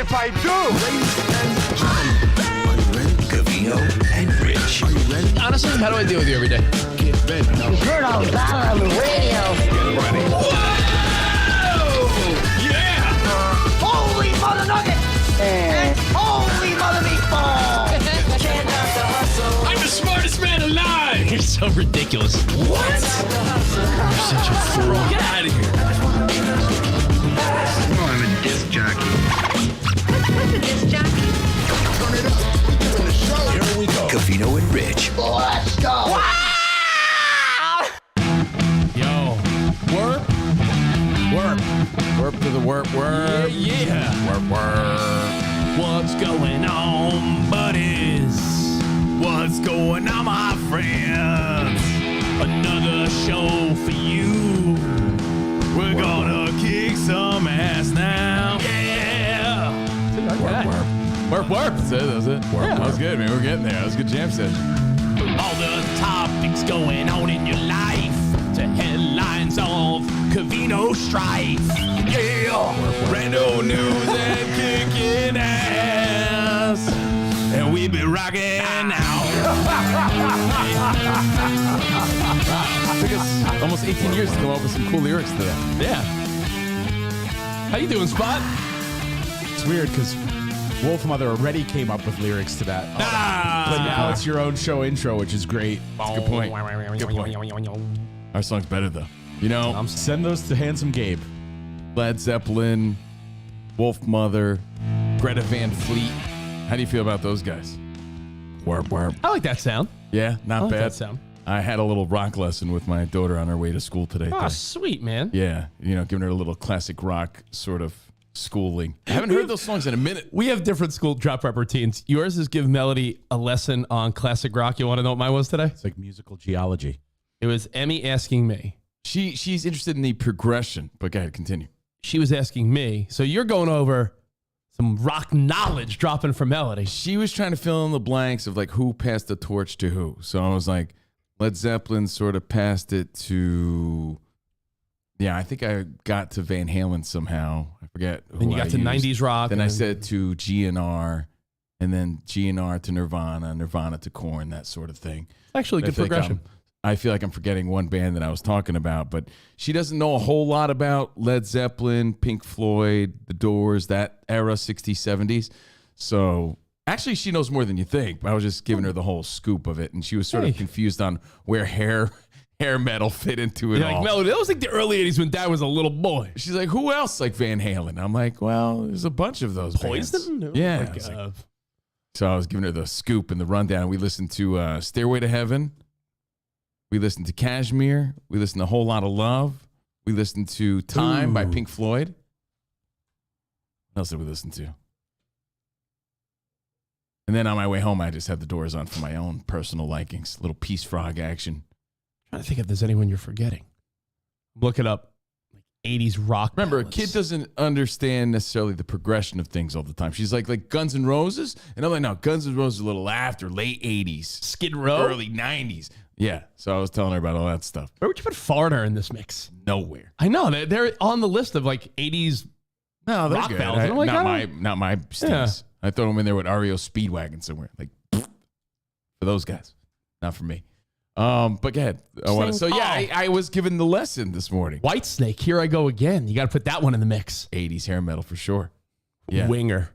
if I do. Are you ready? Covino and Rich. Are you ready? Honestly, how do I deal with you every day? Get ready. Heard all about it on the radio. Get ready. Holy mother nugget! And holy mother meatball! Can't knock the hustle. I'm the smartest man alive! You're so ridiculous. What? You're such a fool. Get out of here. You know I'm a disc jockey. What's a disc jockey? Turn it up. We doing the show. Here we go. Covino and Rich. Let's go! Yo. Work. Warp to the warp. Yeah. Warp. What's going on, buddies? What's going on, my friends? Another show for you. We're gonna kick some ass now. Yeah. Warp. That's it. That was good, man. We're getting there. That was a good jam session. All the topics going on in your life. To headlines of Covino strife. Yeah. Rando news and kicking ass. And we be rocking out. Took us almost 18 years to come up with some cool lyrics to that. Yeah. How you doing, Spot? It's weird because Wolf Mother already came up with lyrics to that. But now it's your own show intro, which is great. That's a good point. Our song's better, though. You know, Send those to Handsome Gabe. Led Zeppelin, Wolf Mother, Greta Van Fleet. How do you feel about those guys? Warp. I like that sound. Yeah, not I like bad. that sound. I had a little rock lesson with my daughter on her way to school today. Oh, sweet, man. Yeah, giving her a little classic rock sort of schooling. I haven't heard those songs in a minute. We have different school drop rep routines. Yours is give Melody a lesson on classic rock. You want to know what mine was today? It's like musical geology. It was Emmy asking me. She's interested in the progression, but go ahead, continue. She was asking me. So you're going over some rock knowledge dropping from Melody. She was trying to fill in the blanks of like who passed the torch to who. So I was like, Led Zeppelin sort of passed it to, I think I got to Van Halen somehow. I forget who Then you got to used. 90s rock. Then I said to GNR, and then GNR to Nirvana, Nirvana to Korn, that sort of thing. Actually, good progression. I feel like I'm forgetting one band that I was talking about, but she doesn't know a whole lot about Led Zeppelin, Pink Floyd, The Doors, that era, 60s, 70s. So actually, she knows more than you think. I was just giving her the whole scoop of it, and she was sort of confused on where hair metal fit into it You're all. like, Melody, that was like the early 80s when Dad was a little boy. She's like, who else like Van Halen? I'm like, well, there's a bunch of those Poison? bands. Oh Yeah. my I was like- God. So I was giving her the scoop and the rundown. We listened to Stairway to Heaven. We listened to Kashmir. We listened to A Whole Lot of Love. We listened to Time by Pink Floyd. What else did we listen to? And then on my way home, I just had the doors on for my own personal likings. Little Peace Frog action. Trying to think if there's anyone you're forgetting. Look it up. Like 80s rock. Remember, ballads. a kid doesn't understand necessarily the progression of things all the time. She's like Guns N' Roses. And I'm like, no, Guns N' Roses a little after, late 80s. Skid Row. Early 90s. Yeah. So I was telling her about all that stuff. Where would you put Foreigner in this mix? Nowhere. I know. They're on the list of like 80s. No, they're Rock good. ballads. I'm like, not my stings. I throw them in there with REO Speedwagon somewhere. Like, for those guys. Not for me. But go ahead. I was given the lesson this morning. Whitesnake, Here I Go Again. You got to put that one in the mix. 80s hair metal for sure. Yeah. Winger.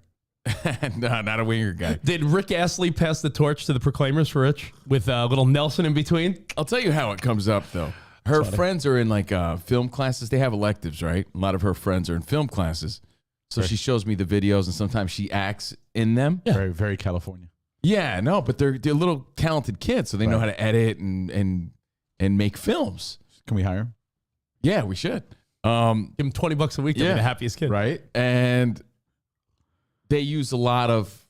No, not a winger guy. Did Rick Astley pass the torch to the Proclaimers for Rich with little Nelson in between? I'll tell you how it comes up, though. Her friends are in like film classes. They have electives, right? A lot of her friends are in film classes. So she shows me the videos, and sometimes she acts in them. Yeah. Very, very California. Yeah, no, but they're little talented kids, so they know how to edit and make films. Can we hire him? Yeah, we should. Give him $20 a week to be the happiest kid. Right? And they use a lot of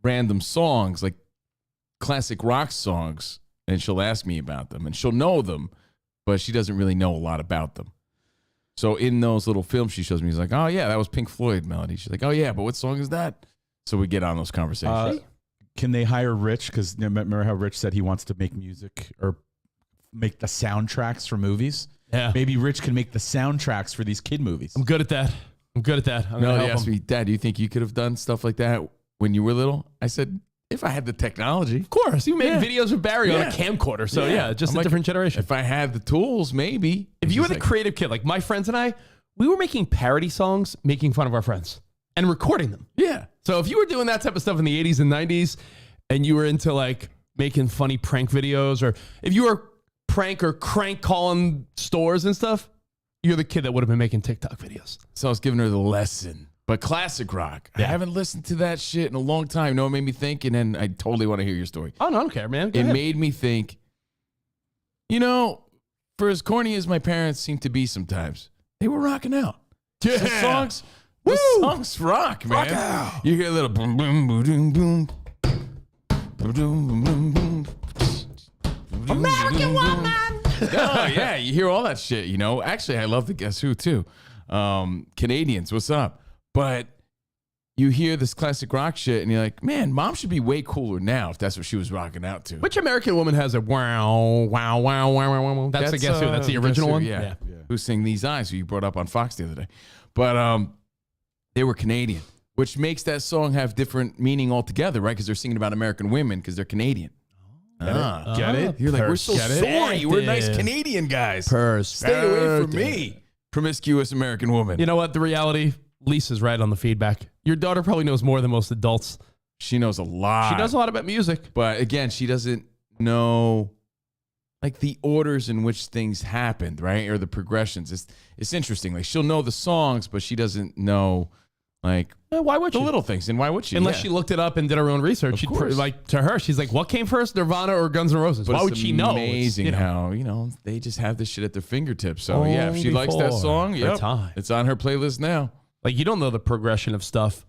random songs, like classic rock songs, and she'll ask me about them, and she'll know them, but she doesn't really know a lot about them. So in those little films she shows me, he's like, oh, yeah, that was Pink Floyd Melody. She's like, oh, yeah, but what song is that? So we get on those conversations. Can they hire Rich? Because remember how Rich said he wants to make music or make the soundtracks for movies? Yeah. Maybe Rich can make the soundtracks for these kid movies. I'm good at that. I'm good at that. I'm No, gonna they help asked him. me, Dad, do you think you could have done stuff like that when you were little? I said, if I had the technology. Of course, you made videos with Barry on a Yeah. camcorder. So yeah, just I'm a like, different generation. If I had the tools, maybe. If you were the like, creative kid, like my friends and I, we were making parody songs, making fun of our friends and recording them. yeah. So if you were doing that type of stuff in the 80s and 90s and you were into like making funny prank videos, or if you were prank or crank calling stores and stuff, you're the kid that would have been making TikTok videos. So I was giving her the lesson. But classic rock. I haven't listened to that shit in a long time. You know, it made me think, and then I totally want to hear your story. Oh, no, I don't care, man. Go It ahead. made me think, you know, for as corny as my parents seem to be sometimes, they were rocking out. Yeah. The songs rock, man. Rock out. You hear a little boom, boom, boom, boom, boom. Boom, boom, boom, boom. American woman. Oh, yeah, you hear all that shit, you know. Actually, I love the Guess Who, too. Canadians, what's up? But you hear this classic rock shit, and you're like, man, Mom should be way cooler now if that's what she was rocking out to. Which American woman has a wow, wow, wow, wow, wow, wow? That's the Guess Who. That's the Guess original Who, one? Yeah. Who Sing These Eyes, who you brought up on Fox the other day. But they were Canadian, which makes that song have different meaning altogether, right? Because they're singing about American women because they're Canadian. Get it? You're like, we're so Get it? sorry. We're nice Canadian guys. Stay away from me, promiscuous American woman. You know what? The reality, Lisa's right on the feedback. Your daughter probably knows more than most adults. She knows a lot. She knows a lot about music. But again, she doesn't know like the orders in which things happened, right? Or the progressions. It's interesting. Like she'll know the songs, but she doesn't know like Why would the she? little things. And why would she? Unless Yeah. she looked it up and did her own research. She'd course. like to her, she's like, what came first, Nirvana or Guns N' Roses? But Why it's would she know? It's, amazing you know. how, you know, they just have this shit at their fingertips. So yeah, if she Long likes that before song, her yep, time. it's on her playlist now. Like, you don't know the progression of stuff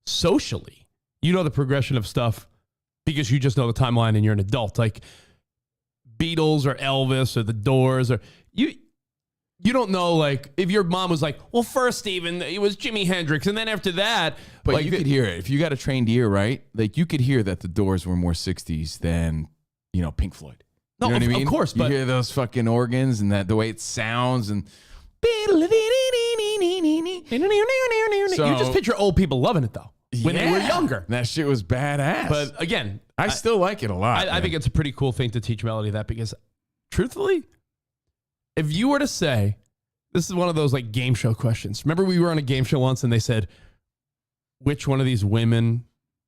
socially. You know the progression of stuff because you just know the timeline and you're an adult. Like Beatles or Elvis or the Doors, or you don't know, like, if your mom was like, well, first, Steven, it was Jimi Hendrix, and then after that. But like, you could hear it. If you got a trained ear, right? Like you could hear that the Doors were more 60s than, you know, Pink Floyd. No, You know what I of mean? course, You but- hear those fucking organs and that the way it sounds and you just picture old people loving it, though, when they were Yeah. younger. That shit was badass. But again, I still like it a lot. I think it's a pretty cool thing to teach Melody that, because truthfully, if you were to say, this is one of those like game show questions. Remember we were on a game show once and they said, which one of these women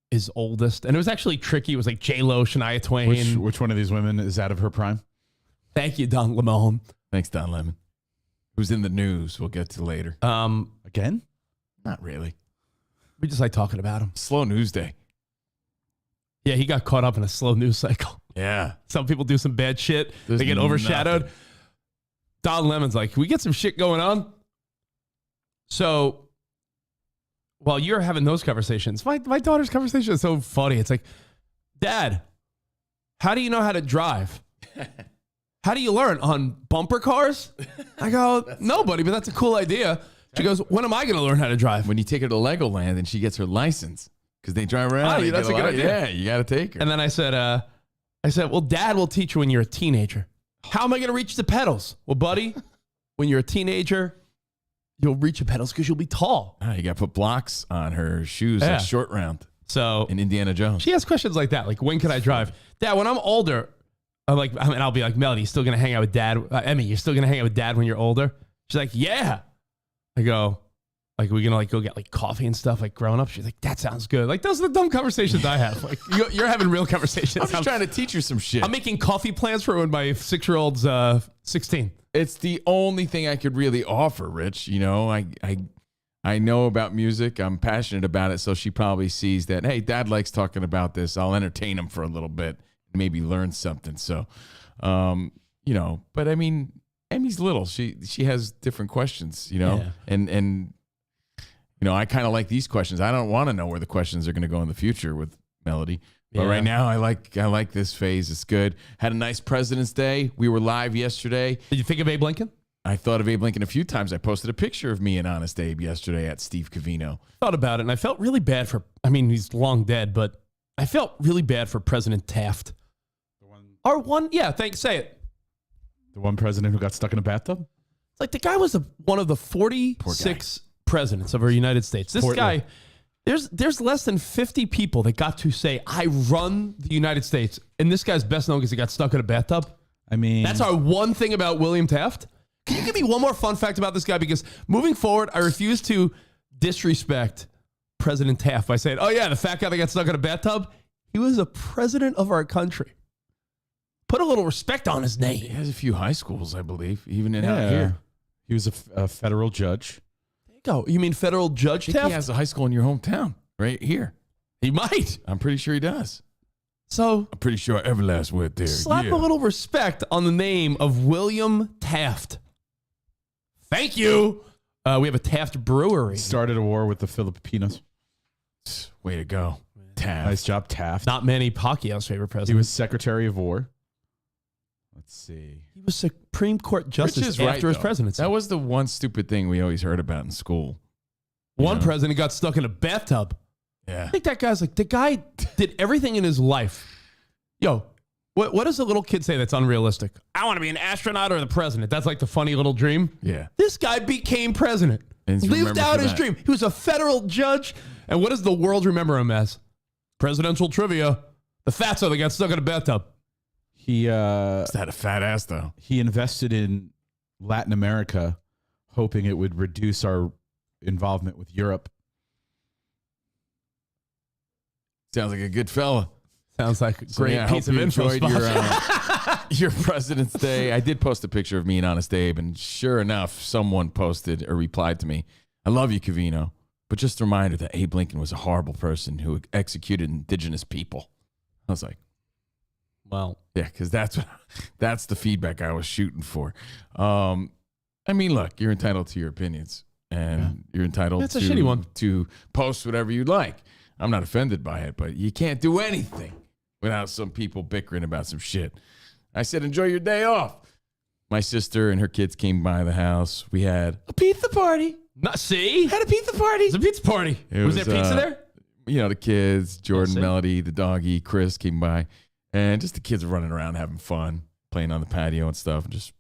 is oldest? And it was actually tricky. It was like J-Lo, Shania Twain. Which one of these women is out of her prime? Thank you, Don Lemon. Thanks, Don Lemon. Who's in the news? We'll get to later. Again? Not really. We just like talking about him. Slow news day. Yeah, he got caught up in a slow news cycle. Yeah. Some people do some bad shit. There's they get overshadowed. nothing. Don Lemon's like, can we get some shit going on? So while you're having those conversations, my daughter's conversation is so funny. It's like, Dad, how do you know how to drive? How do you learn? On bumper cars? I go, nobody, but that's a cool idea. She goes, when am I going to learn how to drive? When you take her to Legoland and she gets her license because they drive around. Oh, they that's get a good lot- idea. Yeah, you got to take her. And then I said, well, Dad will teach you when you're a teenager. How am I going to reach the pedals? Well, buddy, when you're a teenager, you'll reach the pedals because you'll be tall. You got to put blocks on her shoes Yeah. like short round So in Indiana Jones. she has questions like that. Like, when can I drive? Dad, when I'm older, I'll be like, Melody, you still going to hang out with Dad? Emmy, you're still going to hang out with Dad when you're older? She's like, yeah. I go, like, we're going to like go get like coffee and stuff like growing up? She's like, that sounds good. Like, those are the dumb conversations I have. Like, you're having real conversations. I'm just trying to teach her some shit. I'm making coffee plans for when my 6-year-old's 16. It's the only thing I could really offer, Rich. You know, I know about music. I'm passionate about it. So she probably sees that, hey, Dad likes talking about this. I'll entertain him for a little bit, maybe learn something. So, you know, but I mean, Emmy's little. She has different questions, you know, Yeah. and you know, I kind of like these questions. I don't want to know where the questions are going to go in the future with Melody. But Yeah. right now, I like this phase. It's good. Had a nice President's Day. We were live yesterday. Did you think of Abe Lincoln? I thought of Abe Lincoln a few times. I posted a picture of me and Honest Abe yesterday at Steve Covino. Thought about it, and I felt really bad for, I mean, he's long dead, but I felt really bad for President Taft. Say it. The one president who got stuck in a bathtub? It's like the guy was one of the 46 presidents of our United States. This Portland. guy, there's less than 50 people that got to say, I run the United States. And this guy's best known because he got stuck in a bathtub. I mean, That's our one thing about William Taft. Can you give me one more fun fact about this guy? Because moving forward, I refuse to disrespect President Taft by saying, oh yeah, the fat guy that got stuck in a bathtub, he was a president of our country. Put a little respect on his He name. has a few high schools, I believe, even out here. He was a federal judge. There you go. You mean federal judge I think Taft? he has a high school in your hometown, right here. He might. I'm pretty sure he does. So I'm pretty sure Everlast went there. slap yeah. a little respect on the name of William Taft. Thank you. We have a Taft brewery. Started a war with the Filipinos. Way to go. Taft. Nice job, Taft. Not Manny Pacquiao's favorite president. He was Secretary of War. Let's see. He was Supreme Court Rich Justice is after right, his though. presidency. That was the one stupid thing we always heard about in school. One Yeah. president got stuck in a bathtub. Yeah. I think that guy's like, the guy did everything in his life. Yo, what does a little kid say that's unrealistic? I want to be an astronaut or the president. That's like the funny little dream. Yeah. This guy became president. And he's Lived remembered out for his that. dream. He was a federal judge. And what does the world remember him as? Presidential trivia. The fatso that got stuck in a bathtub. He Had a fat ass, though. he invested in Latin America, hoping it would reduce our involvement with Europe. Sounds like a good fella. Sounds like a So, great yeah, I piece hope of you info. enjoyed Spot. your President's Day. I did post a picture of me and Honest Abe, and sure enough, someone posted or replied to me, I love you, Covino, but just a reminder that Abe Lincoln was a horrible person who executed indigenous people. I was like, Well, yeah, because that's the feedback I was shooting for. I mean, look, you're entitled to your opinions, and you're entitled That's a to, shitty one. to post whatever you like. I'm not offended by it, but you can't do anything without some people bickering about some shit. I said, enjoy your day off. My sister and her kids came by the house. We had a pizza party. not see. Had a pizza party. It's a pizza party. It Was there pizza there? You know, the kids, Jordan, see. Melody, the doggy, Chris came by. And just the kids were running around having fun, playing on the patio and stuff, and just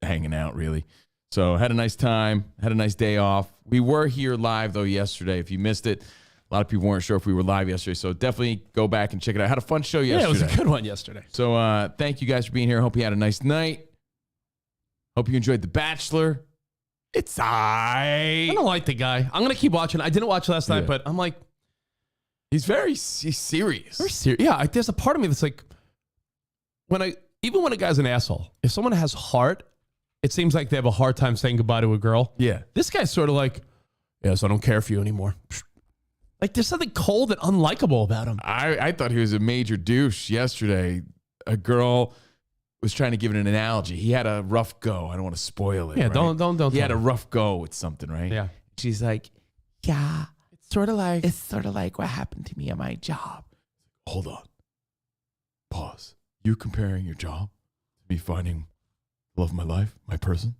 hanging out, really. So had a nice time, had a nice day off. We were here live, though, yesterday. If you missed it, a lot of people weren't sure if we were live yesterday. So definitely go back and check it out. Had a fun show yesterday. Yeah, it was a good one yesterday. So thank you guys for being here. Hope you had a nice night. Hope you enjoyed The Bachelor. It's I don't like the guy. I'm gonna keep watching. I didn't watch last night, Yeah. but I'm like, He's serious. very serious. Yeah, there's a part of me that's like, even when a guy's an asshole, if someone has heart, it seems like they have a hard time saying goodbye to a girl. Yeah. This guy's sort of like, yes, I don't care for you anymore. Like there's something cold and unlikable about him. I thought he was a major douche yesterday. A girl was trying to give it an analogy. He had a rough go. I don't want to spoil it. Yeah, right? don't. He had a tell me. rough go with something, right? Yeah. She's like, yeah, It's sort of like it's sort of like what happened to me at my job. Hold on. Pause. You comparing your job to me finding the love of my life, my person?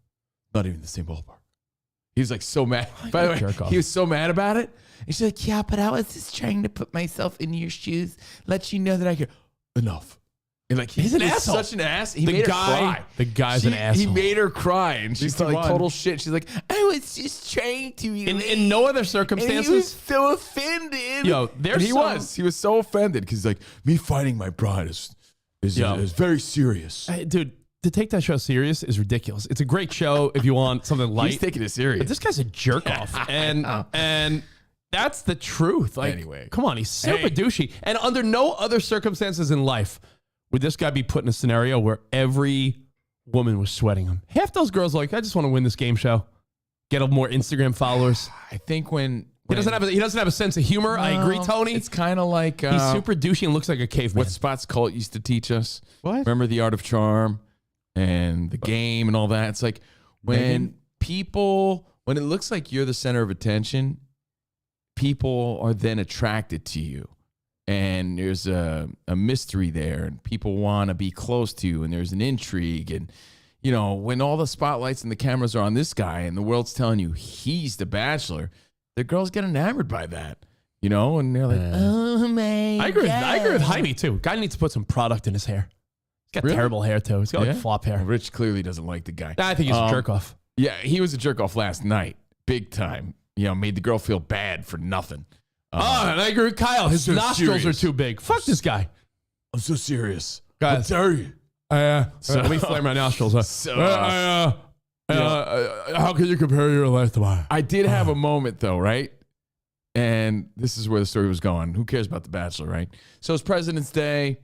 Not even the same ballpark. He was like so mad. By the way, jerk off. he was so mad about it. And she's like, yeah, but I was just trying to put myself in your shoes, let you know that I could. Enough. And like, He's an was asshole. Such an ass. He The made guy- her cry. the guy's an He asshole. made her cry. And she's 61. like total shit. She's like, I was just trying to. in no other And circumstances. he was so offended. Yo, there's And he some- was. He was so offended because he's like, me finding my bride is Yo. very serious. Hey, dude, to take that show serious is ridiculous. It's a great show if you want something light. He's taking it serious. But this guy's a jerk off, and that's the truth. Like, Anyway. come on, he's super Hey. douchey. And under no other circumstances in life would this guy be put in a scenario where every woman was sweating him. Half those girls are like, I just want to win this game show, get more Instagram followers. I think when He doesn't have a sense of humor. I agree, Tony. It's kind of like He's super douchey and looks like a caveman. what Spots Cult used to teach us. What? Remember The Art of Charm and the game and all that? It's like when when it looks like you're the center of attention, people are then attracted to you. And there's a mystery there, and people want to be close to you, and there's an intrigue. And, you know, when all the spotlights and the cameras are on this guy and the world's telling you he's the Bachelor, the girls get enamored by that, you know, and they're like, oh, my I agree with Jaime, too. Guy needs to put some product in his hair. He's got Really? terrible hair, too. He's got Yeah? like flop hair. Rich clearly doesn't like the guy. I think he's a jerk off. Yeah, he was a jerk off last night big time. You know, made the girl feel bad for nothing. And I agree with Kyle. His so nostrils serious. are too big. Fuck this guy. I'm so serious. Guys. How dare you? Let me flare my nostrils. How can you compare your life to mine? I did have a moment though, right? And this is where the story was going. Who cares about The Bachelor, right? So it's President's Day,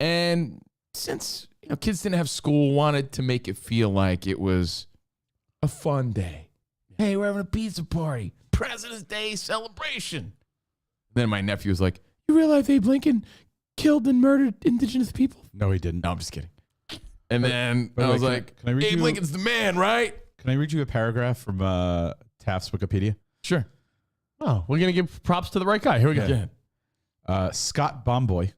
and since kids didn't have school, wanted to make it feel like it was a fun day. Hey, we're having a pizza party, President's Day celebration. Then my nephew was like, "You realize Abe Lincoln killed and murdered indigenous people?" No, he didn't. No, I'm just kidding. And then by the I way, was can I- like, can I read "Abe you- Lincoln's the man, right?" Can I read you a paragraph from Taft's Wikipedia? Sure. Oh, we're going to give props to the right guy. Here we go. Yeah. Scott Bomboy,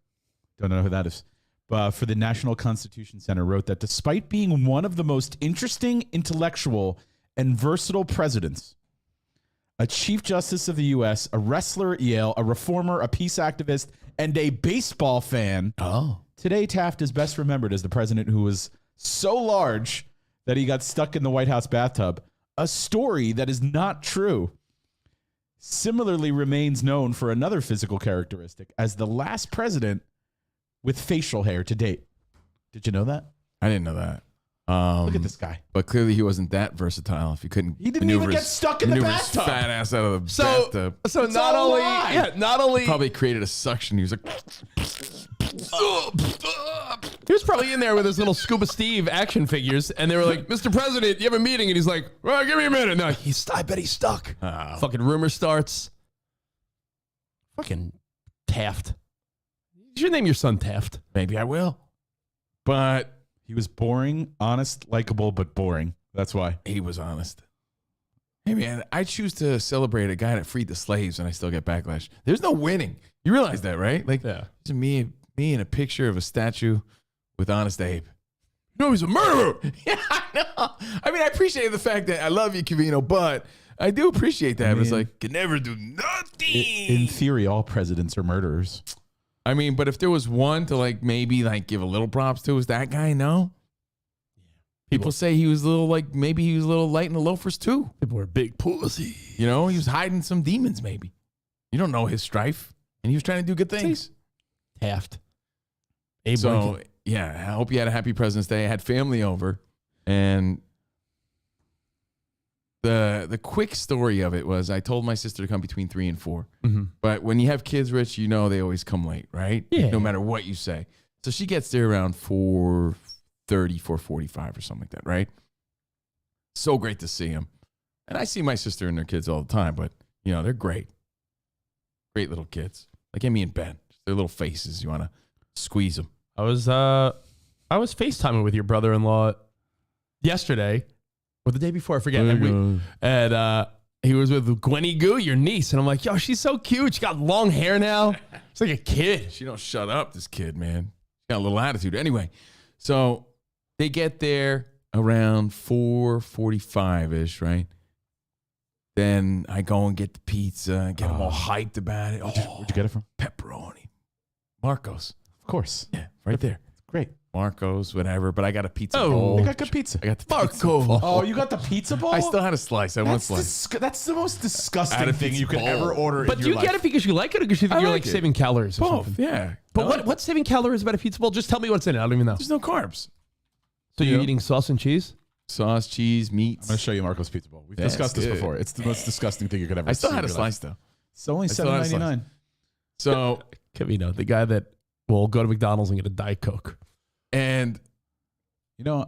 don't know who that is, for the National Constitution Center wrote that despite being one of the most interesting, intellectual, and versatile presidents, a Chief Justice of the U.S., a wrestler at Yale, a reformer, a peace activist, and a baseball fan, today Taft is best remembered as the president who was so large that he got stuck in the White House bathtub, a story that is not true. Similarly remains known for another physical characteristic as the last president with facial hair to date. Did you know that? I didn't know that. Look at this guy. But clearly he wasn't that versatile if he couldn't He didn't maneuver even get his- stuck in the maneuver his bathtub. fat ass out of the So bathtub. not all only, lie. not only, Probably created a suction. He was like, he was probably in there with his little Scuba Steve action figures, and they were like, "Mr. President, you have a meeting," and he's like, "Well, give me a minute." No, I bet he's stuck. Fucking rumor starts. Fucking Taft. You should name your son Taft. maybe I will. But He was boring, honest, likable, but boring. That's why. he was honest. Hey, man, I choose to celebrate a guy that freed the slaves and I still get backlash. There's no winning. You realize that, right? Like, Yeah. it's me in a picture of a statue with Honest Abe. No, he's a murderer. Yeah, I know. I mean, I appreciate the fact that I love you, Covino, but I do appreciate that. But it's mean- like, can never do nothing. In theory, all presidents are murderers. I mean, but if there was one to like maybe like give a little props to, is that guy? No. People say he was a little like maybe he was a little light in the loafers too. People were big pussy. You know, he was hiding some demons maybe. You don't know his strife, and he was trying to do good things. Taft. Abe So Lincoln. yeah, I hope you had a happy President's Day. I had family over, and the quick story of it was I told my sister to come between 3 and 4. Mm-hmm. But when you have kids, Rich, you know they always come late, right? Yeah. No matter what you say. So she gets there around 4:30, 4:45 or something like that, right? So great to see him. And I see my sister and their kids all the time, but, you know, they're great. Great little kids. Like Amy and Ben. Just their little faces. You want to squeeze them. I was FaceTiming with your brother-in-law yesterday, or the day before, I forget. And he was with Gwenny Goo, your niece, and I'm like, yo, she's so cute. She got long hair now. It's like a kid. She don't shut up, this kid, man. She got a little attitude. Anyway, so they get there around 4:45-ish, right? Then I go and get the pizza and get them all hyped about it. Where'd you get it from? Pepperoni. Marcos. Of course. Yeah, right there. Great. Marcos, whatever. But I got a pizza Oh. bowl. They got good pizza. I got the pizza bowl. Oh, you got the pizza bowl? I still had a slice. I had one that's, slice. that's the most disgusting Out of thing pizza you could bowl. ever order But in do your you get life. it because you like it, or because you think I you're like like it. saving calories or Both, something? yeah. But what's saving calories about a pizza bowl? Just tell me what's in it. I don't even know. There's no carbs. So you're Yeah. eating sauce and cheese? Sauce, cheese, meats. I'm going to show you Marco's pizza bowl. We've That's discussed this good. before. It's the most disgusting thing you could ever I still see had a in your life. slice, though. It's only still had a slice. $7.99. So, Covino, the guy that will go to McDonald's and get a Diet Coke. and You know,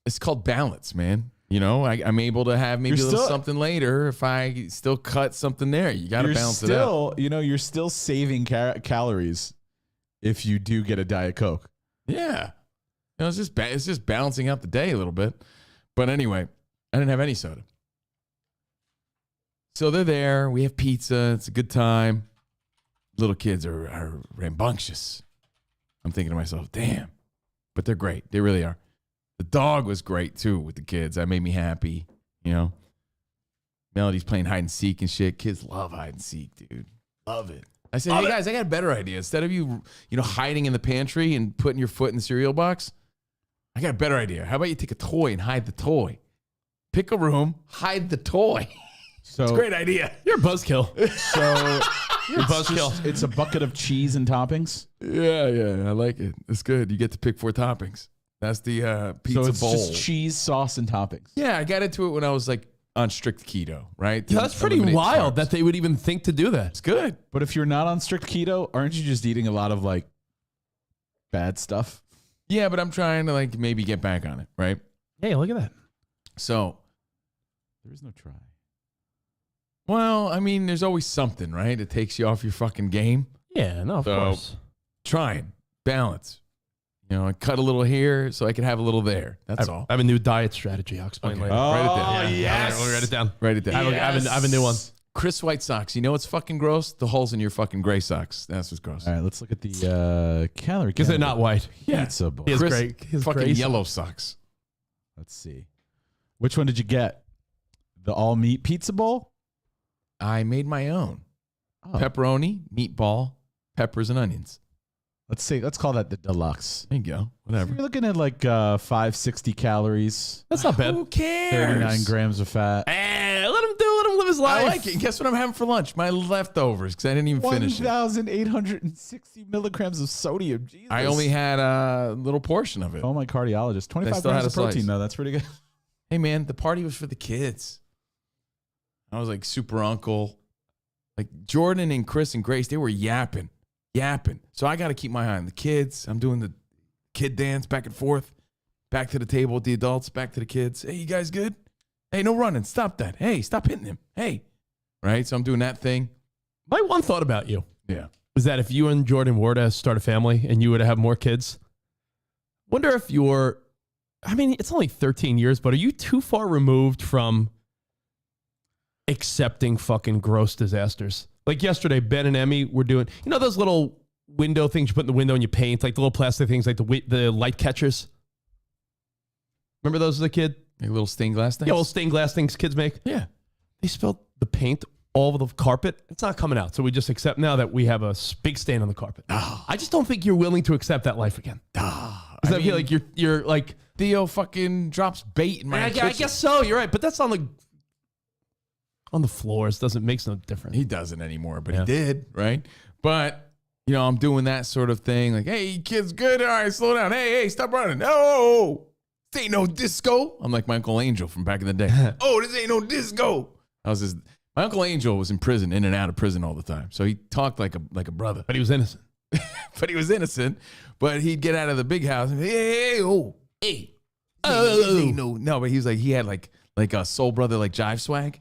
it's called balance, man. You know, I'm able to have maybe You're a little still- something later if I still cut something there. You got to you're balance it out. still, you know, you're still saving calories if you do get a Diet Coke. Yeah. You know, it's just balancing out the day a little bit. But anyway, I didn't have any soda. So they're there. We have pizza. It's a good time. Little kids are rambunctious. I'm thinking to myself, damn. But they're great. They really are. The dog was great, too, with the kids. That made me happy, you know. Melody's playing hide and seek and shit. Kids love hide and seek, dude. Love it. I said, hey, guys, I got a better idea. Instead of you hiding in the pantry and putting your foot in the cereal box, I got a better idea. How about you take a toy and hide the toy? pick a room, hide the toy. So It's a great idea. You're a buzzkill. So You're a buzzkill. it's a bucket of cheese and toppings. Yeah, I like it. It's good. You get to pick 4 toppings. That's the pizza So it's bowl. just cheese, sauce, and toppings. Yeah, I got into it when I was like on strict keto, right? Yeah, that's pretty Eliminate wild carbs. that they would even think to do that. It's good. But if you're not on strict keto, aren't you just eating a lot of like bad stuff? Yeah, but I'm trying to like maybe get back on it, right? Hey, look at that. So, There is no try. well, I mean, there's always something, right? It takes you off your fucking game. Yeah, no, of So- course. Trying, balance. You know, I cut a little here so I can have a little there. That's all. I have a new diet strategy. I'll explain Okay. later. Write it down. Yeah, yes. I'll write it down. Write it down. I have a new one. Chris White socks. You know what's fucking gross? The holes in your fucking gray socks. That's what's gross. All right, let's look at the calorie. Because they're not white. Pizza bowl. He has Chris, great. His fucking gray yellow socks. Let's see. Which one did you get? The all meat pizza bowl? I made my own. Oh. Pepperoni, meatball, peppers, and onions. Let's call that the deluxe. There you go. Whatever. You're looking at like 560 calories, That's not bad. Who cares? 39 grams of fat. Let him live his life. I like it. And guess what I'm having for lunch? My leftovers because I didn't even finish it. 1,860 milligrams of sodium. Jesus. I only had a little portion of it. Oh, my cardiologist. 25 still grams had of a protein, slice. though. That's pretty good. Hey, man, the party was for the kids. I was like super uncle. Like Jordan and Chris and Grace, they were yapping. So I got to keep my eye on the kids. I'm doing the kid dance back and forth, back to the table with the adults, back to the kids. Hey, you guys good? Hey, no running. Stop that. Hey, stop hitting him. Hey. Right? So I'm doing that thing. My one thought about you Yeah. is that if you and Jordan were to start a family and you were to have more kids, wonder if I mean, it's only 13 years, but are you too far removed from accepting fucking gross disasters? Like yesterday, Ben and Emmy were doing, you know, those little window things you put in the window and you paint, like the little plastic things, like the light catchers. Remember those as a kid? Like little stained glass things? Yeah, little stained glass things kids make. Yeah. They spilled the paint all over the carpet. It's not coming out. So we just accept now that we have a big stain on the carpet. I just don't think you're willing to accept that life again. Because I feel like you're like, Theo fucking drops bait in my I kitchen. guess so. You're right. But that's on the floors. Makes no difference. He doesn't anymore, but Yeah. he did, right? But, you know, I'm doing that sort of thing. Like, hey, kids, good. All right, slow down. Hey, stop running. No, this ain't no disco. I'm like my Uncle Angel from back in the day. Oh, this ain't no disco. My Uncle Angel was in prison, in and out of prison all the time. So he talked like a brother. But he was innocent. But he was innocent. But he'd get out of the big house and hey, oh, hey. No, but he was like, he had like a soul brother, like jive swag.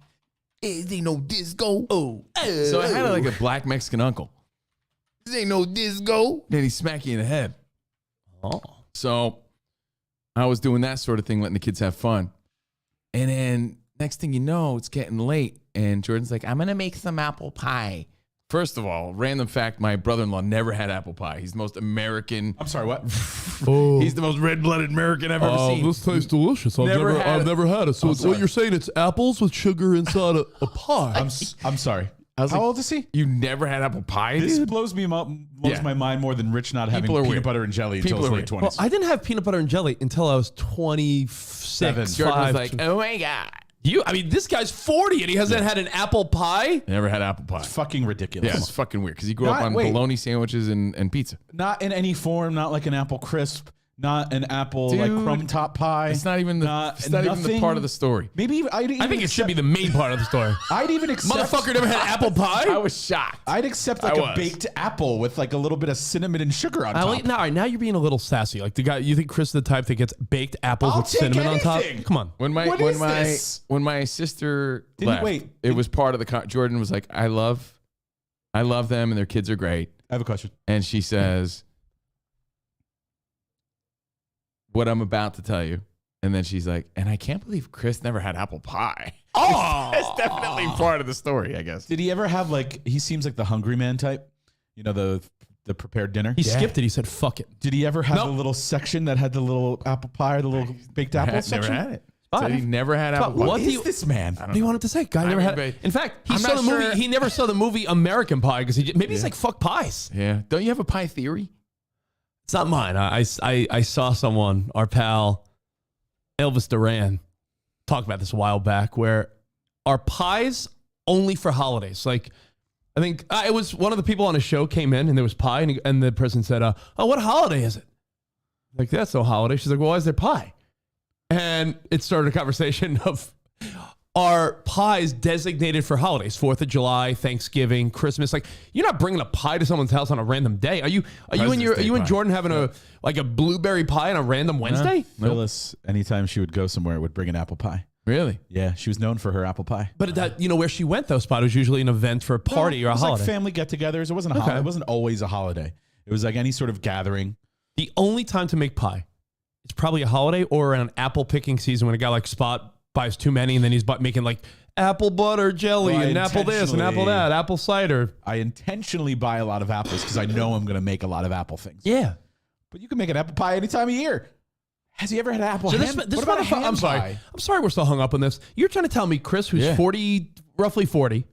Hey, this ain't no disco. Oh. So I had like a black Mexican uncle. This ain't no disco. Then he smack you in the head. Oh. So I was doing that sort of thing, letting the kids have fun. And then next thing you know, it's getting late. And Jordan's like, I'm going to make some apple pie. First of all, random fact, my brother-in-law never had apple pie. He's the most American. I'm sorry, what? He's the most red-blooded American I've ever seen. This tastes delicious. I've never had it. So sorry. you're saying it's apples with sugar inside a pie. I'm sorry. I was How like, old is he? You never had apple pie, This dude? blows Yeah. my mind more than Rich not having People are peanut weird. butter and jelly People until are his late weird. 20s. Well, I didn't have peanut butter and jelly until I was 26. Jordan was 5. like, oh my God. This guy's 40 and he hasn't had an apple pie. Never had apple pie. fucking ridiculous. Yeah, it's fucking weird because he grew up Not- on wait. bologna sandwiches and pizza. Not in any form, not like an apple crisp, not an apple like Dude, crumb top pie. It's not even the nothing. part of the story. Maybe I'd even I think it should be the main part of the story. I'd even accept. Motherfucker never had apple pie? I was shocked. I'd accept like I a was. baked apple with like a little bit of cinnamon and sugar on top. Now you're being a little sassy. Like the guy, you think Chris is the type that gets baked apples I'll with take cinnamon on top? anything. Come on. When What is this? my sister Didn't- left, wait. it was part of the Jordan was like, I love them and their kids are great. I have a question. And she says, what I'm about to tell you. And then she's like, and I can't believe Chris never had apple pie. Oh, That's definitely part of the story, I guess. Did he ever have like? He seems like the hungry man type. You know the prepared dinner. he skipped it. He said, "Fuck it." Did he ever have Nope. the little section that had the little apple pie or the little baked apple Never section? had it. Five. Said he never had apple pie. What What do is you- this man? What do you want it to say? Guy never mean, had. but- In fact, he I'm saw not the movie. sure- He never saw the movie American Pie because maybe he's like fuck pies. Yeah. Don't you have a pie theory? It's not mine. I saw someone, our pal Elvis Duran, talked about this a while back, where are pies only for holidays? Like, I think it was one of the people on a show came in and there was pie, and the person said, "Oh, what holiday is it?" Like, that's no holiday. She's like, "Well, why is there pie?" And it started a conversation of, are pies designated for holidays? 4th of July, Thanksgiving, Christmas. Like, you're not bringing a pie to someone's house on a random day. Are you and Jordan having a blueberry pie on a random Wednesday? Phyllis, anytime she would go somewhere, would bring an apple pie. Really? Yeah, she was known for her apple pie. But that, where she went though, Spot, was usually an event for a party or a holiday. Like family get-togethers. It wasn't a holiday. It wasn't always a holiday. It was like any sort of gathering. The only time to make pie, it's probably a holiday or an apple picking season when a guy like Spot buys too many and then he's making like apple butter jelly and apple this and apple that, apple cider. I intentionally buy a lot of apples because I know I'm going to make a lot of apple things. Yeah. But you can make an apple pie any time of year. Has he ever had apple So ham? What about a ham I'm sorry. pie? I'm sorry we're still hung up on this. You're trying to tell me Chris, who's 40, roughly 40,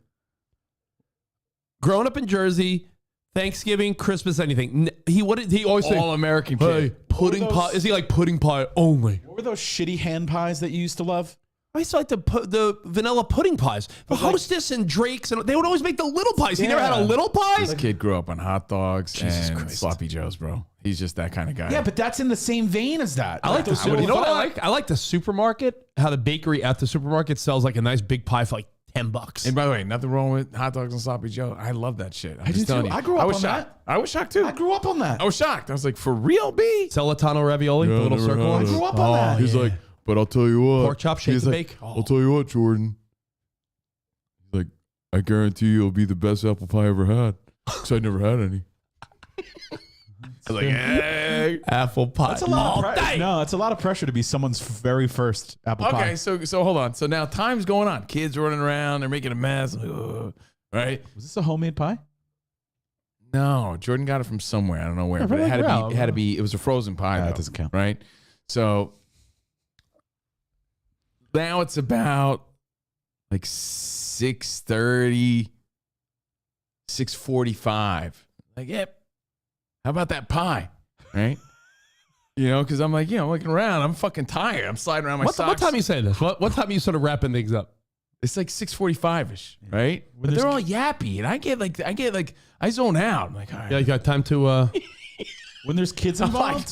growing up in Jersey, Thanksgiving, Christmas, anything. He always say, All American kid. "Hey, pudding pie." Is he like pudding pie only? What were those shitty hand pies that you used to love? I used to like the vanilla pudding pies. The Hostess and Drake's, and they would always make the little pies. He never had a little pie? This kid grew up on hot dogs Jesus and Christ. sloppy joes, bro. He's just that kind of guy. Yeah, but that's in the same vein as that. I like those the, you know what I little- like? I like the supermarket, how the bakery at the supermarket sells like a nice big pie for like $10. And by the way, nothing wrong with hot dogs and sloppy joe. I love that shit. I'm do just telling too. you. I grew up was on shocked. that. I was shocked too. I grew up on that. I was shocked. I was like, for real, B? Celatano ravioli, the little never circle had I ones. grew up on that. He's like, but I'll tell you what. Pork chop, shake He's and like, bake. I'll tell you what, Jordan. He's like, I guarantee you it'll be the best apple pie I ever had. Because I never had any. I was like, hey. Apple pie. That's a lot all of day. pressure. No, it's a lot of pressure to be someone's very first apple pie. Okay, so hold on. So now time's going on. Kids are running around. They're making a mess. Ugh. Right? Was this a homemade pie? No, Jordan got it from somewhere. I don't know where, Yeah, but it probably had to be. It was a frozen pie. That though, doesn't count. right? So now it's about like 6:30, 6:45. Like, yep. How about that pie? Right? Because I'm like, I'm looking around. I'm fucking tired. I'm sliding around my What socks. time you say this? What time you sort of wrapping things up? It's like 6:45ish, right? But there's- they're all yappy, and I zone out. I'm like, all right. Yeah, you got time to. When there's kids I'm involved, like-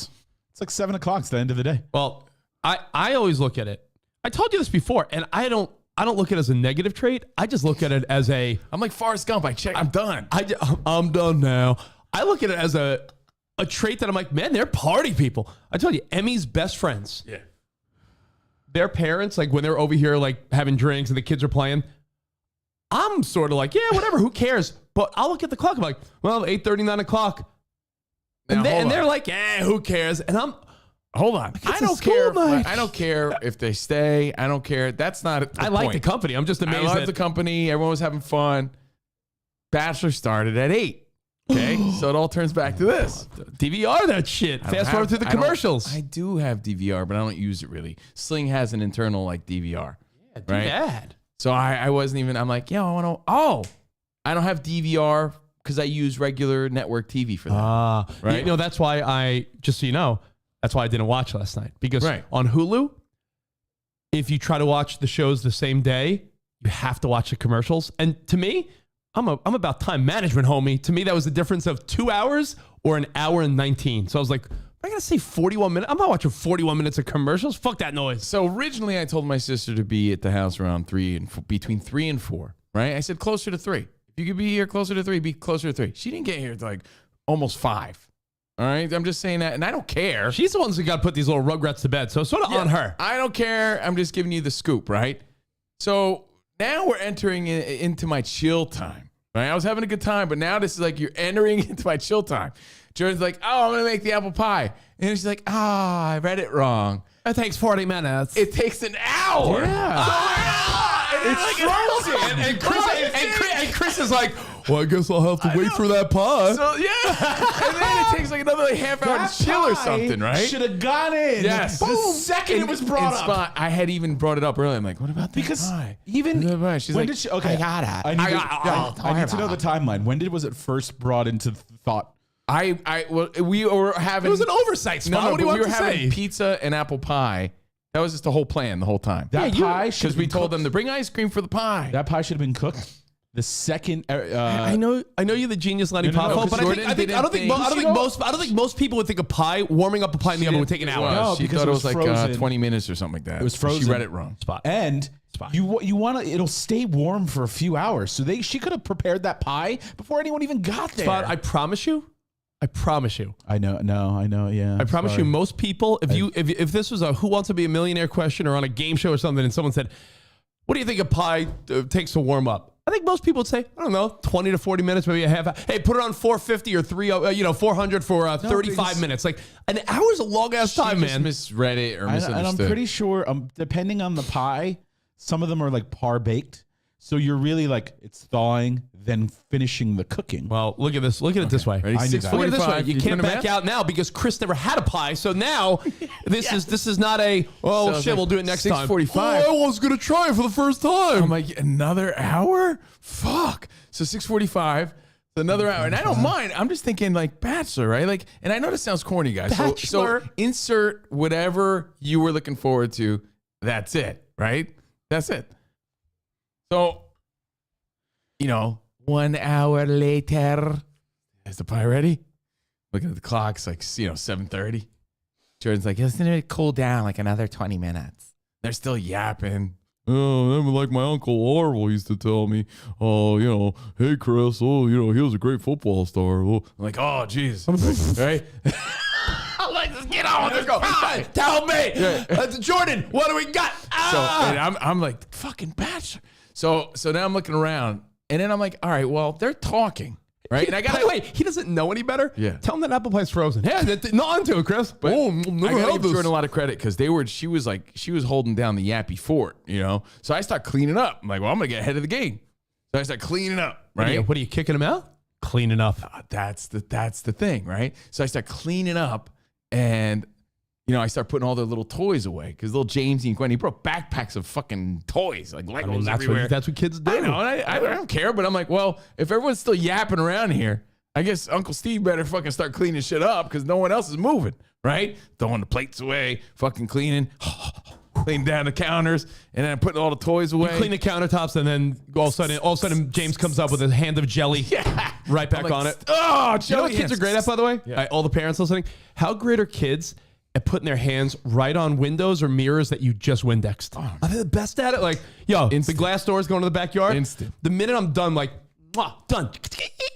it's like 7 o'clock. It's the end of the day. Well, I always look at it. I told you this before, and I don't look at it as a negative trait. I just look at it as I'm like Forrest Gump. I'm done. I'm done now. I look at it as a trait that I'm like, man, they're party people. I told you, Emmy's best friends. Yeah. Their parents, like when they're over here, like having drinks and the kids are playing, I'm sort of like, yeah, whatever, who cares? But I'll look at the clock. I'm like, well, 8:30, 9 o'clock. And, Now, hold they're on. like, who cares? And I'm, Hold on. it's I a don't school care. night. I don't care if they stay. I don't care. That's not. I like the company. I'm just I amazed love that the company. Everyone was having fun. Bachelor started at 8. Okay, so it all turns back to this. DVR that shit. I don't Fast forward have- through the I don't- commercials. I do have DVR, but I don't use it really. Sling has an internal like DVR. Do right? that. So I wasn't even. I'm like, I want to. Oh, I don't have DVR because I use regular network TV for that. Right. That's why just so you know, that's why I didn't watch last night. Because Right. on Hulu, if you try to watch the shows the same day, you have to watch the commercials. And to me, I'm about time management, homie. To me, that was the difference of 2 hours or an hour and 19. So I was like, I gotta say 41 minutes. I'm not watching 41 minutes of commercials. Fuck that noise. So originally, I told my sister to be at the house around between 3 and 4. Right? I said closer to 3. If you could be here closer to 3, be closer to 3. She didn't get here till like almost 5. All right, I'm just saying that, and I don't care. She's the ones who got to put these little rugrats to bed. So it's sort of on her. I don't care. I'm just giving you the scoop, right? So now we're entering into my chill time. Right? I was having a good time, but now this is like you're entering into my chill time. Jordan's like, oh, I'm gonna make the apple pie, and she's like, I read it wrong. It takes 40 minutes. It takes an hour. It's frozen. And Chris is like, well, I guess I'll have to wait for that pie. So yeah, and then it takes like another like half hour to chill or something, right? Should have gone in. Yes. The second it was brought up. Spot, I had even brought it up earlier. I'm like, what about this Because pie? even What about the pie? She's when like, did she? Okay, I need to know the timeline. When was it first brought into thought? we were having. It was an oversight, Spot. No, What do you but want we were to having say? pizza and apple pie That was just the whole plan the whole time. That pie should Because we told them to bring ice cream for the pie. That pie should have been cooked. The second, I know you're the genius, Lenny No, Poffo, but Jordan I don't think most people would think a pie, warming up a pie in the oven would take an hour. No, she because thought it it was was like frozen. 20 minutes or something like that. It was frozen. She read it wrong. And you want to, it'll stay warm for a few hours. So she could have prepared that pie before anyone even got there. Spot, I promise you. I know. Yeah. I promise you, most people, if this was a Who Wants to Be a Millionaire question or on a game show or something, and someone said, "What do you think a pie takes to warm up?" I think most people would say, I don't know, 20 to 40 minutes, maybe a half hour. Hey, put it on 450 or 400 for 35 minutes. Like an hour's a long ass time, She man. just misread it or misunderstood. And I'm pretty sure, depending on the pie, some of them are like par baked. So you're really like, it's thawing, then finishing the cooking. Well, look at this. Look at it this way. Ready? I knew that. Look at it this way. 6:45. You can't doing the back math? out now because Chris never had a pie. So now this is not a So it's shit. like We'll do it next time. 6:45. Oh, I was gonna try it for the first time. I'm like, another hour? Fuck. So 6:45, another hour. And I don't mind. I'm just thinking like Bachelor, right? Like, and I know this sounds corny, guys. So Bachelor. insert whatever you were looking forward to. That's it, right? That's it. So, 1 hour later, is the pie ready? Looking at the clock, it's like, 7:30. Jordan's like, isn't it cool down like another 20 minutes? They're still yapping. Oh, like my Uncle Orville used to tell me, hey, Chris, he was a great football star. I'm like, oh, jeez. Right? Let's get on with this. Tell me, Jordan, what do we got? So and I'm like, fucking Bachelor. So now I'm looking around, and then I'm like, all right, well, they're talking, right? And I got wait, he doesn't know any better. Yeah. Tell him that apple pie's frozen. Yeah, not onto it, Chris. But Oh, I never gotta had give Jordan this. a lot of credit because she was holding down the yappy fort, So I start cleaning up. I'm like, well, I'm gonna get ahead of the game. So I start cleaning up, right? What are you kicking him out? Cleaning up. That's the thing, right? So I start cleaning up, and I start putting all their little toys away because little Jamesy and Gwenny brought backpacks of fucking toys, like Legos everywhere. That's what kids do. I know, and I don't care, but I'm like, well, if everyone's still yapping around here, I guess Uncle Steve better fucking start cleaning shit up because no one else is moving, right? Throwing the plates away, fucking cleaning, cleaning down the counters, and then putting all the toys away. Clean the countertops, and then all of a sudden, James comes up with a hand of jelly. Yeah. Right back I'm like, on it. Oh, You know what kids are great at, by the way? All the parents listening. How great are kids at putting their hands right on windows or mirrors that you just Windexed? Are they the best at it? Like, the glass doors going to the backyard. Instant. The minute I'm done, like, mwah, done.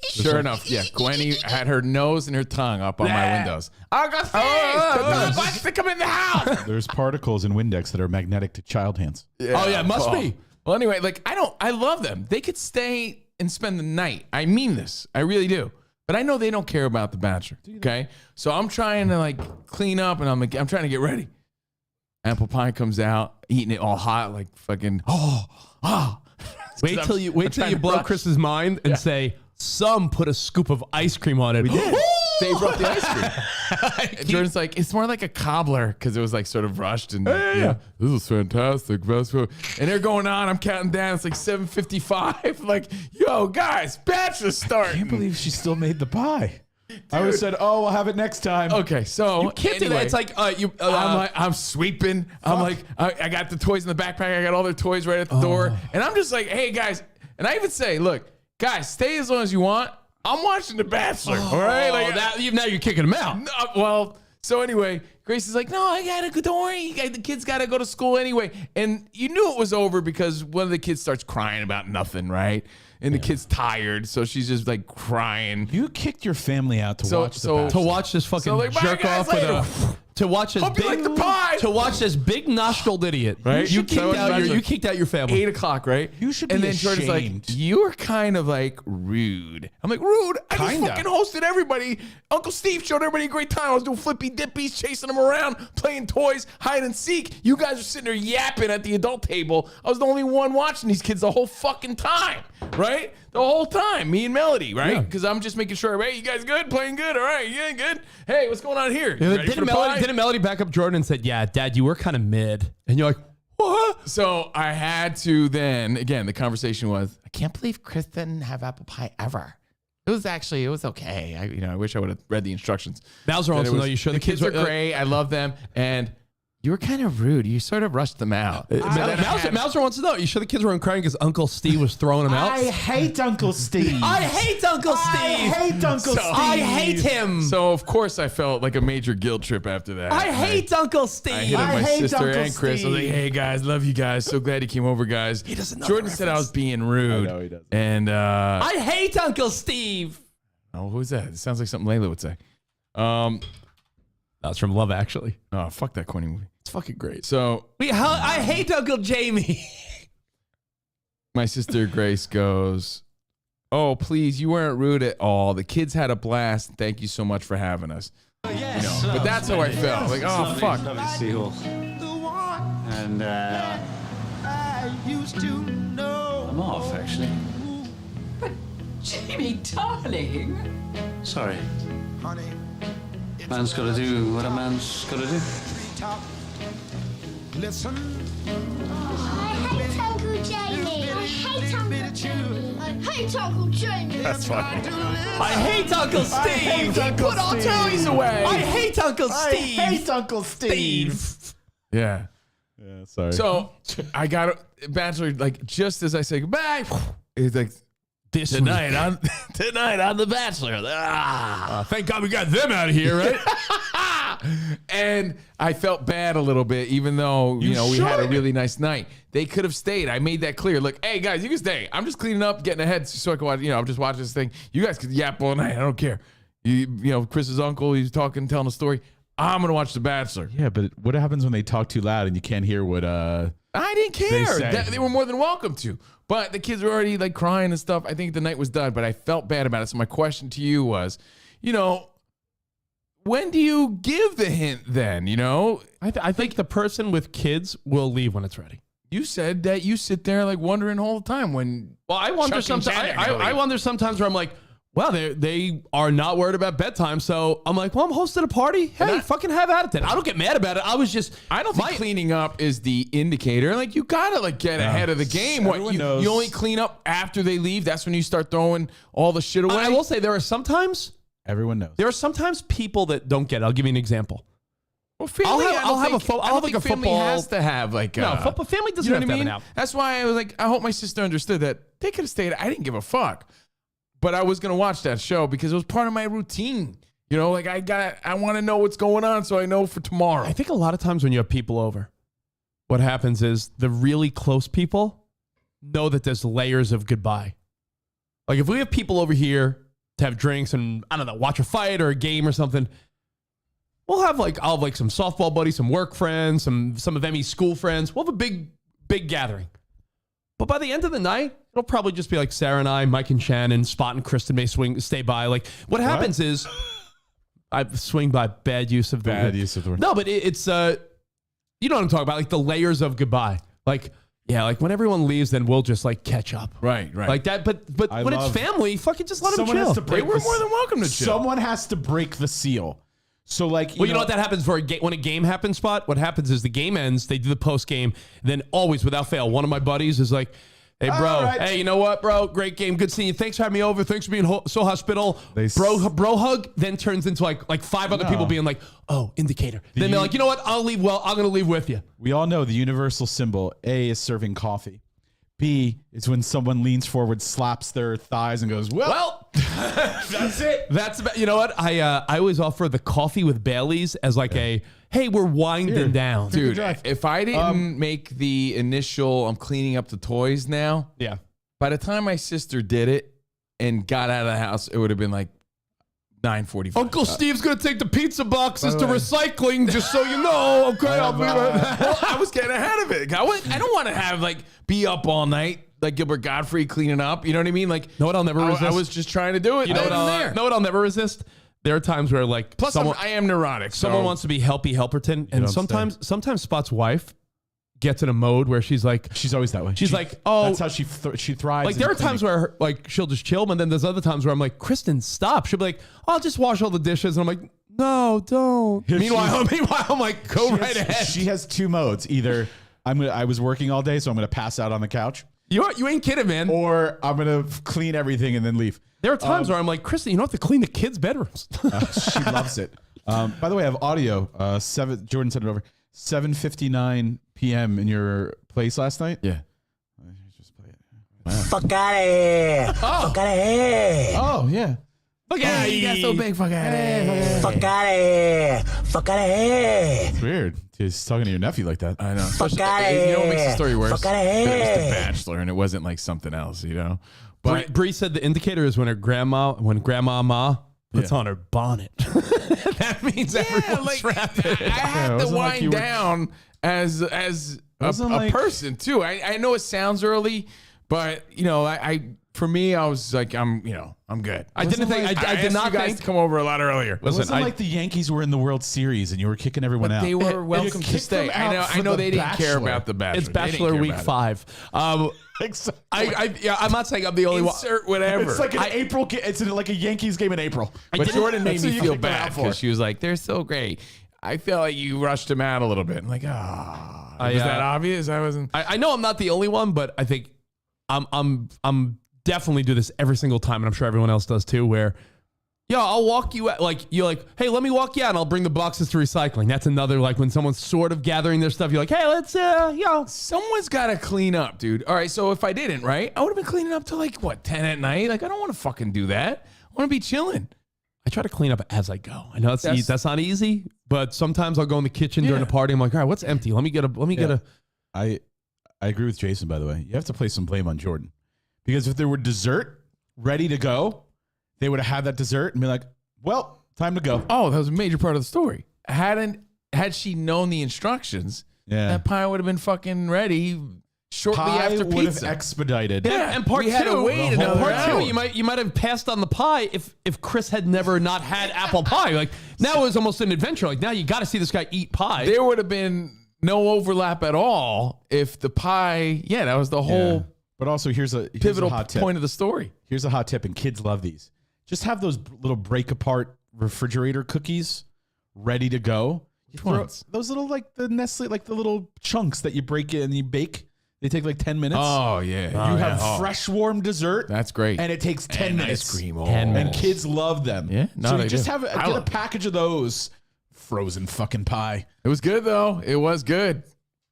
Sure enough, yeah. Gwenny had her nose and her tongue up on my windows. Uncle Steve, the dog wants to come in the house. There's particles in Windex that are magnetic to child hands. Oh, yeah, it must be. Well, anyway, I love them. They could stay and spend the night. I mean this. I really do. But I know they don't care about The Bachelor. Okay, so I'm trying to clean up, and I'm trying to get ready. Apple pie comes out, eating it all hot, like fucking Wait till you blow Chris's mind and say, some put a scoop of ice cream on it. We did. They brought the ice cream. And Jordan's like, it's more like a cobbler because it was sort of rushed and this is fantastic. Best food. And they're going on. I'm counting down. It's like 7:55. Like, yo, guys, Bachelor's starting. I can't believe she still made the pie. I would have said, "Oh, we'll have it next time." Okay, so You can't do that. It's like I'm sweeping. I'm like, I got the toys in the backpack. I got all their toys right at the door, and I'm just like, hey guys, and I even say, look, guys, stay as long as you want. I'm watching The Bachelor. All right, now you're kicking him out. Well, so anyway, Grace is like, no, I gotta go. Don't worry, the kids gotta go to school anyway. And you knew it was over because one of the kids starts crying about nothing, right? And the kid's tired, so she's just like crying. You kicked your family out to watch The Bachelor. To watch this fucking like, bye, jerk guys, off with later. to watch this Hope you like the pie. to watch this big nostrilled idiot. Right? You You kicked out your family. 8 o'clock, right? You should And be then Jordan's ashamed. like, you're kind of like rude. I'm like, rude? I just Kinda. fucking hosted everybody. Uncle Steve showed everybody a great time. I was doing flippy dippies, chasing them around, playing toys, hide and seek. You guys are sitting there yapping at the adult table. I was the only one watching these kids the whole fucking time, right? The whole time, me and Melody, right? Because I'm just making sure, hey, you guys good? Playing good? All right, yeah, good. Hey, what's going on here? You ready for the pie? Didn't Melody back up Jordan and said, "Yeah, Dad, you were kind of mid," and you're like, "What?" So I had to then, again, the conversation was, I can't believe Chris didn't have apple pie ever. It was okay. I wish I would have read the instructions. Now's wrong. So no, you sure the kids are great. I love them. And You were kind of rude. You sort of rushed them out. Mouser wants to know. You sure the kids weren't crying because Uncle Steve was throwing them out? I hate Uncle Steve. I hate Uncle Steve. I hate Uncle Steve. I hate him. So of course I felt like a major guilt trip after that. I hate Uncle Steve. I hit up my sister and Chris. I was like, "Hey guys, love you guys. So glad he came over, guys." He doesn't know. Jordan said I was being rude. I know he doesn't. And I hate Uncle Steve. oh, who's that? It sounds like something Layla would say. That's from Love Actually. Oh, fuck that corny movie. It's fucking great. So I hate Uncle Jamie. my sister Grace goes, "Oh, please, you weren't rude at all. The kids had a blast. Thank you so much for having us." Yes. But that's how I felt. Like, oh, fuck. Lovely seahorse. And I'm off, actually. Jimmy, darling. Sorry. Man's got to do what a man's got to do. I hate Uncle Jamie. I hate Uncle Jamie. I hate Uncle Jamie. That's funny. I hate Uncle Steve. hate Uncle Put our Steve. toys away. I hate Uncle Steve. I hate Uncle Steve. Yeah. Yeah, sorry. So I got a bachelor, like, just as I say goodbye, it's like, Tonight on The Bachelor. Thank God we got them out of here, right? and I felt bad a little bit, even though, we had a really nice night. They could have stayed. I made that clear. Look, hey guys, you can stay. I'm just cleaning up, getting ahead so I can watch, I'm just watching this thing. You guys can yap all night. I don't care. Chris's uncle, he's talking, telling a story. I'm going to watch The Bachelor. yeah, but what happens when they talk too loud and you can't hear what I didn't care. say. They were more than welcome to. But the kids were already like crying and stuff. I think the night was done, but I felt bad about it. So my question to you was, when do you give the hint then, I think the person with kids will leave when it's ready. You said that you sit there like wondering all the time when. Well, I wonder Chuck and sometimes. Janet are gonna I leave. wonder sometimes where I'm like, well, they are not worried about bedtime, so I'm like, well, I'm hosting a party. Hey, fucking have at it then. I don't get mad about it. I don't think cleaning up is the indicator. Like, you gotta like get ahead of the game. Everyone knows. You only clean up after they leave? That's when you start throwing all the shit away? I will say there are sometimes people that don't get it. I'll give you an example. Well, family, I'll have a family football. has to have like No, football family doesn't you know have what to I have mean? an out. That's why I was like, I hope my sister understood that they could have stayed. I didn't give a fuck, but I was gonna watch that show because it was part of my routine. Like I want to know what's going on so I know for tomorrow. I think a lot of times when you have people over, what happens is the really close people know that there's layers of goodbye. Like if we have people over here to have drinks and, I don't know, watch a fight or a game or something, I'll have some softball buddies, some work friends, some of Emmy's school friends. We'll have a big gathering. But by the end of the night, it'll probably just be like Sarah and I, Mike and Shannon, Spot and Kristen may stay by. Like what happens is I swing by bad use of the word. No, but it's you know what I'm talking about, like the layers of goodbye. Like when everyone leaves, then we'll just like catch up. Right. Like that. But when it's family, fucking just let them chill. They were more than welcome to chill. Someone has to break the seal. So like, you know what that happens when a game happens, Spot? What happens is the game ends, they do the post game, then always without fail, one of my buddies is like, hey, bro, hey, you know what, bro? Great game. Good seeing you. Thanks for having me over. Thanks for being so hospitable. Bro hug then turns into like five other people being like, oh, indicator. Then they're like, you know what? I'll leave. Well, I'm going to leave with you. We all know the universal symbol. A is serving coffee. B is when someone leans forward, slaps their thighs and goes, well, that's it. That's about, you know what? I always offer the coffee with Bailey's as like hey, we're winding down. Dude, if I didn't make the initial, I'm cleaning up the toys now. Yeah. By the time my sister did it and got out of the house, it would have been like 9:45. Uncle Steve's going to take the pizza boxes to recycling, just so you know. Okay, I'll be right back. Well, I was getting ahead of it. I don't want to have be up all night like Gilbert Godfrey cleaning up. You know what I mean? Like, know what I'll never resist? I was just trying to do it. You know what I'll never resist? There are times where plus I am neurotic. Someone wants to be Helperton, and sometimes Spot's wife gets in a mode where she's like, she's always that way. She's like, oh, that's how she thrives. Like there are times where she'll just chill, and then there's other times where I'm like, Kristen, stop. She'll be like, I'll just wash all the dishes, and I'm like, no, don't. Meanwhile, I'm like, go right ahead. She has two modes. Either I was working all day, so I'm gonna pass out on the couch. You ain't kidding, man. Or I'm gonna clean everything and then leave. There are times where I'm like, Kristen, you don't have to clean the kids' bedrooms. She loves it. By the way, I have audio. Jordan sent it over. 7:59 p.m. in your place last night? Yeah. Just play it. Fuck out of here. Fuck out of here. Oh, yeah. Fuck yeah, you got so big. Fuck out of here. Fuck out of here. Fuck out of here. It's weird. He's talking to your nephew like that. I know. Fuck Especially- outta you know what makes the here. story worse? Fuck outta That it was here. The Bachelor, and it wasn't like something else, you know? But Bree said the indicator is when grandma puts on her bonnet. That means everyone's rapping. I had to wasn't like wind you were- down as Wasn't a like- person too. I know it sounds early, but you know, I for me, I was like, I'm good. I didn't think. I did asked not you guys think. to come over a lot earlier. It wasn't I- like the Yankees were in the World Series and you were kicking everyone out. They were And welcome you to kicked stay. them out I know for they The didn't care Bachelor. about the Bachelor. It's They didn't Bachelor care Week about it. 5. I'm not saying I'm the only one. Insert whatever. It's like an April. It's like a Yankees game in April. But Jordan made That's me who you feel kicked them bad out for. because she was like, "They're so great." I felt like you rushed him out a little bit. I'm like, was that obvious? I wasn't. I know I'm not the only one, but I think I'm definitely do this every single time, and I'm sure everyone else does too. Where, I'll walk you out. Like you're like, hey, let me walk you out, and I'll bring the boxes to recycling. That's another like when someone's sort of gathering their stuff. You're like, hey, let's Someone's got to clean up, dude. All right, so if I didn't, right, I would have been cleaning up till like what 10 at night. Like I don't want to fucking do that. I want to be chilling. I try to clean up as I go. I know that's not easy, but sometimes I'll go in the kitchen during the party. I'm like, all right, what's empty? Let me get a. I agree with Jason, by the way. You have to place some blame on Jordan. Because if there were dessert ready to go, they would have had that dessert and be like, well, time to go. Oh, that was a major part of the story. Had she known the instructions, that pie would have been fucking ready shortly Pie after would have pizza. expedited. Yeah, And part we had to two, wait and another part hour. two, you might have passed on the pie if Chris had never not had apple pie. Like now it was almost an adventure. Like now you got to see this guy eat pie. There would have been no overlap at all if the pie. Yeah, that was the whole But also, here's a pivotal hot tip. point of the story. Here's a hot tip, and kids love these. Just have those little break apart refrigerator cookies ready to go. Which ones? Those little like the Nestle, like the little chunks that you break it and you bake. They take like 10 minutes. Oh yeah, You have fresh warm dessert. That's great. And it takes 10 minutes. Ice cream. Oh. And kids love them. Yeah, no, so they you just do. have I get a love it. package of those frozen fucking pie. It was good though. It was good.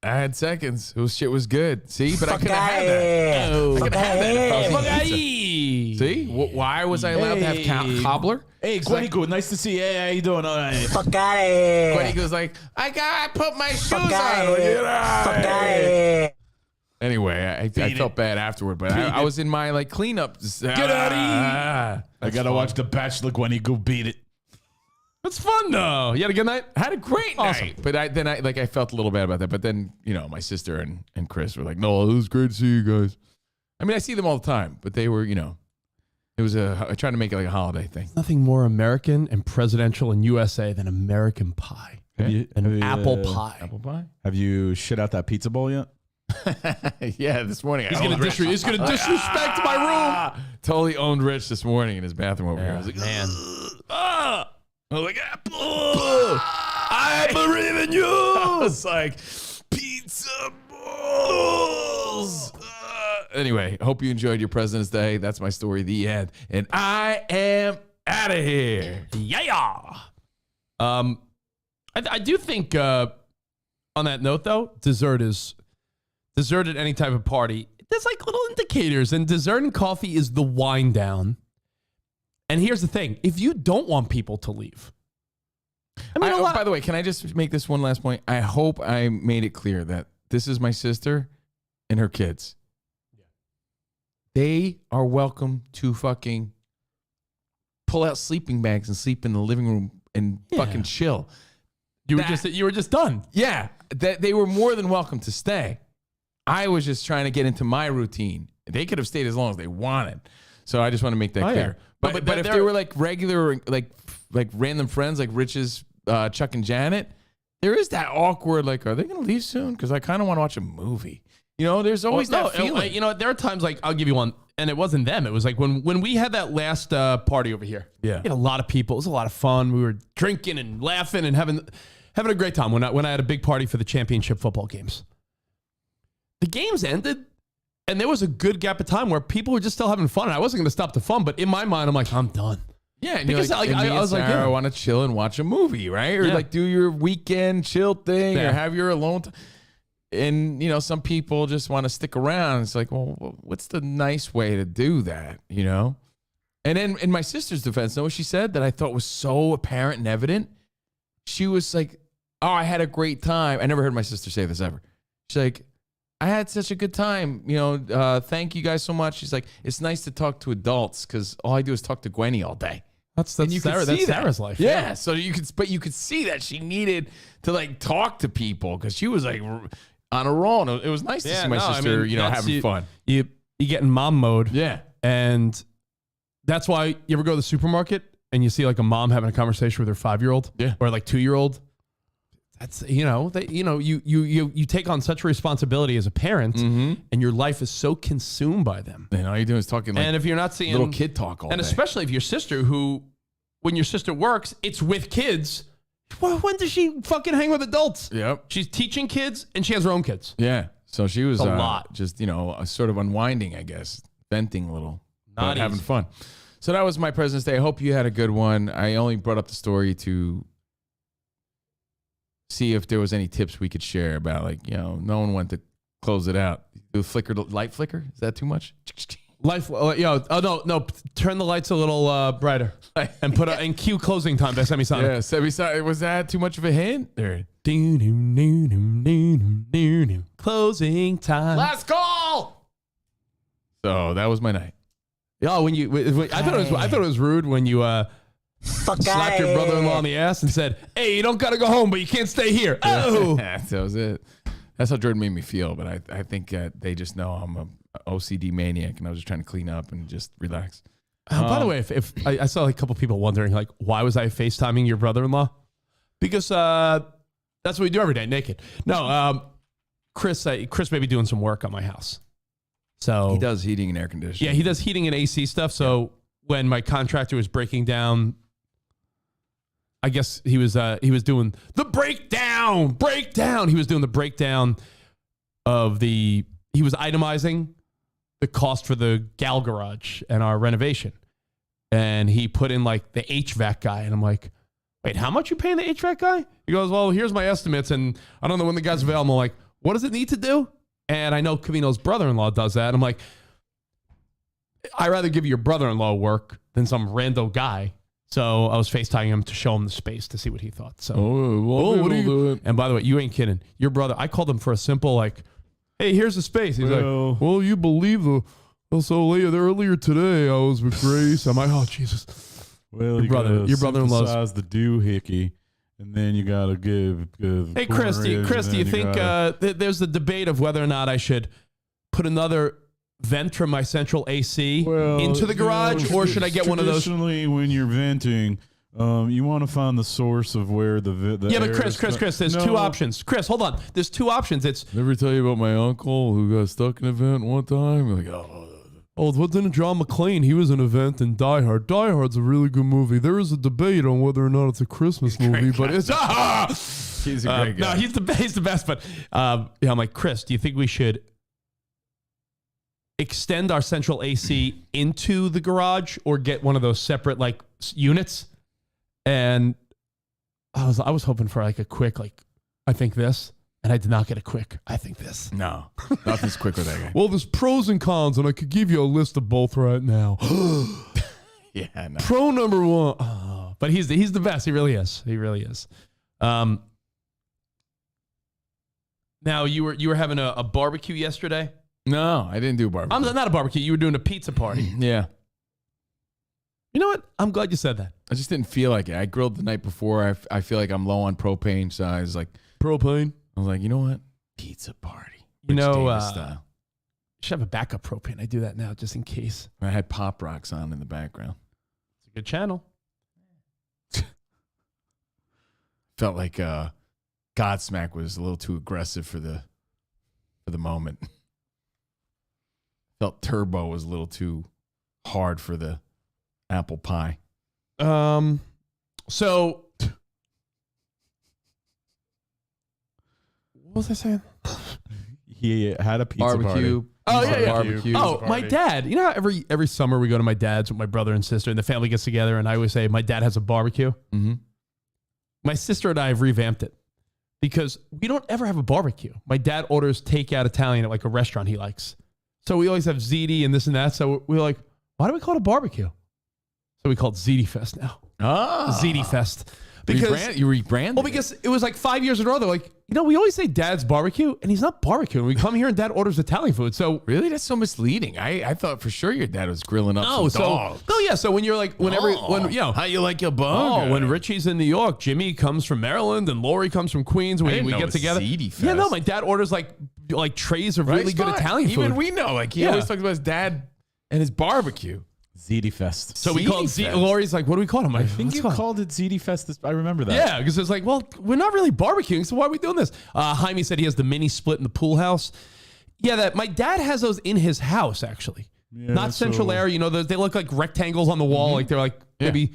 I had seconds. Shit was good. See, but I could have had that. I could have had that if I was eating pizza. See, why was I allowed to have cobbler? Hey, Gwenny, good. Nice to see you. Hey, how you doing? All right. Fuck out of here. Gwenny goes like, I put my shoes Fuck on. out Like, of here. Fuck out of here. Anyway, I felt bad afterward, but I was in my like cleanup. Get out of here. I gotta watch The Bachelor. Gwenny, go beat it. It's fun though. You had a good night. Had a great night, but I felt a little bad about that. But then my sister and Chris were like, "No, it was great to see you guys." I mean, I see them all the time, but they were, it was I tried to make it like a holiday thing. Nothing more American and presidential in USA than American pie. Have Apple pie. Apple pie. Have you shit out that pizza bowl yet? Yeah, this morning He's gonna disrespect my room. Totally owned Rich this morning in his bathroom over here. I was like, Man, I was like, Apple, I believe in you. I was like, pizza balls. Anyway, hope you enjoyed your President's Day. That's my story. The end. And I am out of here. yeah. I do think on that note though, dessert at any type of party. There's like little indicators, and dessert and coffee is the wind down. And here's the thing: if you don't want people to leave, By the way, can I just make this one last point? I hope I made it clear that this is my sister and her kids. They are welcome to fucking pull out sleeping bags and sleep in the living room and fucking chill. you were just done. Yeah, that they were more than welcome to stay. I was just trying to get into my routine. They could have stayed as long as they wanted. So I just want to make that clear. Yeah. But if they were like regular, like random friends, like Rich's, Chuck and Janet, there is that awkward, like, are they going to leave soon? Because I kind of want to watch a movie. There's always that feeling. There are times like I'll give you one, and it wasn't them. It was like when we had that last party over here. Yeah. We had a lot of people. It was a lot of fun. We were drinking and laughing and having a great time when I had a big party for the championship football games. The games ended, and there was a good gap of time where people were just still having fun. And I wasn't going to stop the fun, but in my mind, I'm like, I'm done. Yeah, and Because you're like, I was like, I yeah. want to chill and watch a movie, right? Or Yeah. like do your weekend chill thing, Yeah. or have your alone time. And some people just want to stick around. It's like, well, what's the nice way to do that? And then in my sister's defense, know what she said that I thought was so apparent and evident? She was like, oh, I had a great time. I never heard my sister say this ever. She's like, I had such a good time. Thank you guys so much. She's like, it's nice to talk to adults because all I do is talk to Gwenny all day. That's And you could Sarah, see that's that. Sarah's life. Yeah. So you could see that she needed to like talk to people because she was like on a roll. And it was nice to see my sister, that's having fun. You get in mom mode. Yeah. And that's why you ever go to the supermarket and you see like a mom having a conversation with her 5-year-old or like 2-year-old. That's you take on such a responsibility as a parent, and your life is so consumed by them. And all you're doing is talking like and if you're not seeing little kid talk all and day. especially if your sister, when your sister works, it's with kids. When does she fucking hang with adults? Yep. She's teaching kids and she has her own kids. Yeah. So she was A lot. just, sort of unwinding, I guess, venting a little, Not having easy. fun. So that was my President's Day. I hope you had a good one. I only brought up the story to see if there was any tips we could share about, like, no one went to close it out. Do light flicker? Is that too much? Life, no, turn the lights a little brighter and put and cue closing time by Semisonic. Yeah, was that too much of a hint? Or closing time. last call. So that was my night. Yeah, I thought it was rude when you slapped your brother-in-law on the ass and said, "Hey, you don't gotta go home, but you can't stay here." Oh, That was it. That's how Jordan made me feel. But I think they just know I'm a OCD maniac, and I was just trying to clean up and just relax. by the way, if I saw like a couple people wondering, like, why was I FaceTiming your brother-in-law? Because that's what we do every day, naked. No, Chris may be doing some work on my house. So He does heating and air conditioning. Yeah, he does heating and AC stuff. So when my contractor was breaking down, I guess he was doing the breakdown. He was doing the breakdown of he was itemizing the cost for the gal garage and our renovation. And he put in like the HVAC guy. And I'm like, wait, how much you paying the HVAC guy? He goes, well, here's my estimates. And I don't know when the guy's available. I'm like, what does it need to do? And I know Covino's brother-in-law does that. I'm like, I'd rather give your brother-in-law work than some rando guy. So I was FaceTiming him to show him the space to see what he thought. So, what do you? And by the way, you ain't kidding. Your brother, I called him for a simple like, hey, here's the space. He's like, well, you believe so earlier today I was with Grace. I'm like, oh, Jesus. Well, your brother-in-law's synthesize the doohickey, and then you gotta give. Hey, Chris, do you think there's a debate of whether or not I should put another vent from my central AC into the garage, or should I get one of those? Traditionally, when you're venting, you want to find the source of where the Yeah, but air Chris, there's two options. Chris, hold on. There's two options. It's Never tell you about my uncle who got stuck in an event one time. You're like, what didn't John McClane? He was in an event in Die Hard. Die Hard's a really good movie. There is a debate on whether or not it's a Christmas movie, but it's he's a great guy. No, he's the best. But I'm like, Chris, do you think we should extend our central AC into the garage or get one of those separate like units? And I was hoping for like a quick I think this, and I did not get a quick I think this. No, nothing's quick with that guy. Well, there's pros and cons, and I could give you a list of both right now. Yeah, no. Pro number one, but he's the best. He really is. Now you were having a barbecue yesterday. No, I didn't do barbecue. I'm not a barbecue. You were doing a pizza party. Yeah. You know what? I'm glad you said that. I just didn't feel like it. I grilled the night before. I feel like I'm low on propane, so I was like, propane. I was like, you know what? Pizza party. You Rich know, Davis style. Should have a backup propane. I do that now just in case. I had Pop Rocks on in the background. It's a good channel. Felt like Godsmack was a little too aggressive for the moment. Felt Turbo was a little too hard for the apple pie. So what was I saying? He had a pizza Barbecue, party. Oh Pizza yeah. barbecue. Oh, my dad. You know how every summer we go to my dad's with my brother and sister, and the family gets together, and I always say my dad has a barbecue. Mm-hmm. My sister and I have revamped it because we don't ever have a barbecue. My dad orders takeout Italian at like a restaurant he likes, so we always have ziti and this and that. So we're like, why do we call it a barbecue? So we call it Ziti Fest now. Ziti Fest. Because you rebranded. Well, because it was like 5 years in a row. They're like, we always say Dad's barbecue, and he's not barbecuing. We come here and Dad orders Italian food. So really, that's so misleading. I thought for sure your dad was grilling up some dogs. So when you're like, when how you like your burger? Oh, when Richie's in New York, Jimmy comes from Maryland, and Lori comes from Queens. We know get it was together. Ziti Fest. Yeah, no, my dad orders like trays of really good Italian food. Even we know, like he always talks about his dad and his barbecue. Ziti Fest. So we called Ziti. Lori's like, what do we call him? I think you called it Ziti Fest. I remember that. Yeah, because it's like, well, we're not really barbecuing, so why are we doing this? Jaime said he has the mini split in the pool house. Yeah, that my dad has those in his house actually. Yeah, not central air. They look like rectangles on the wall, like they're like maybe.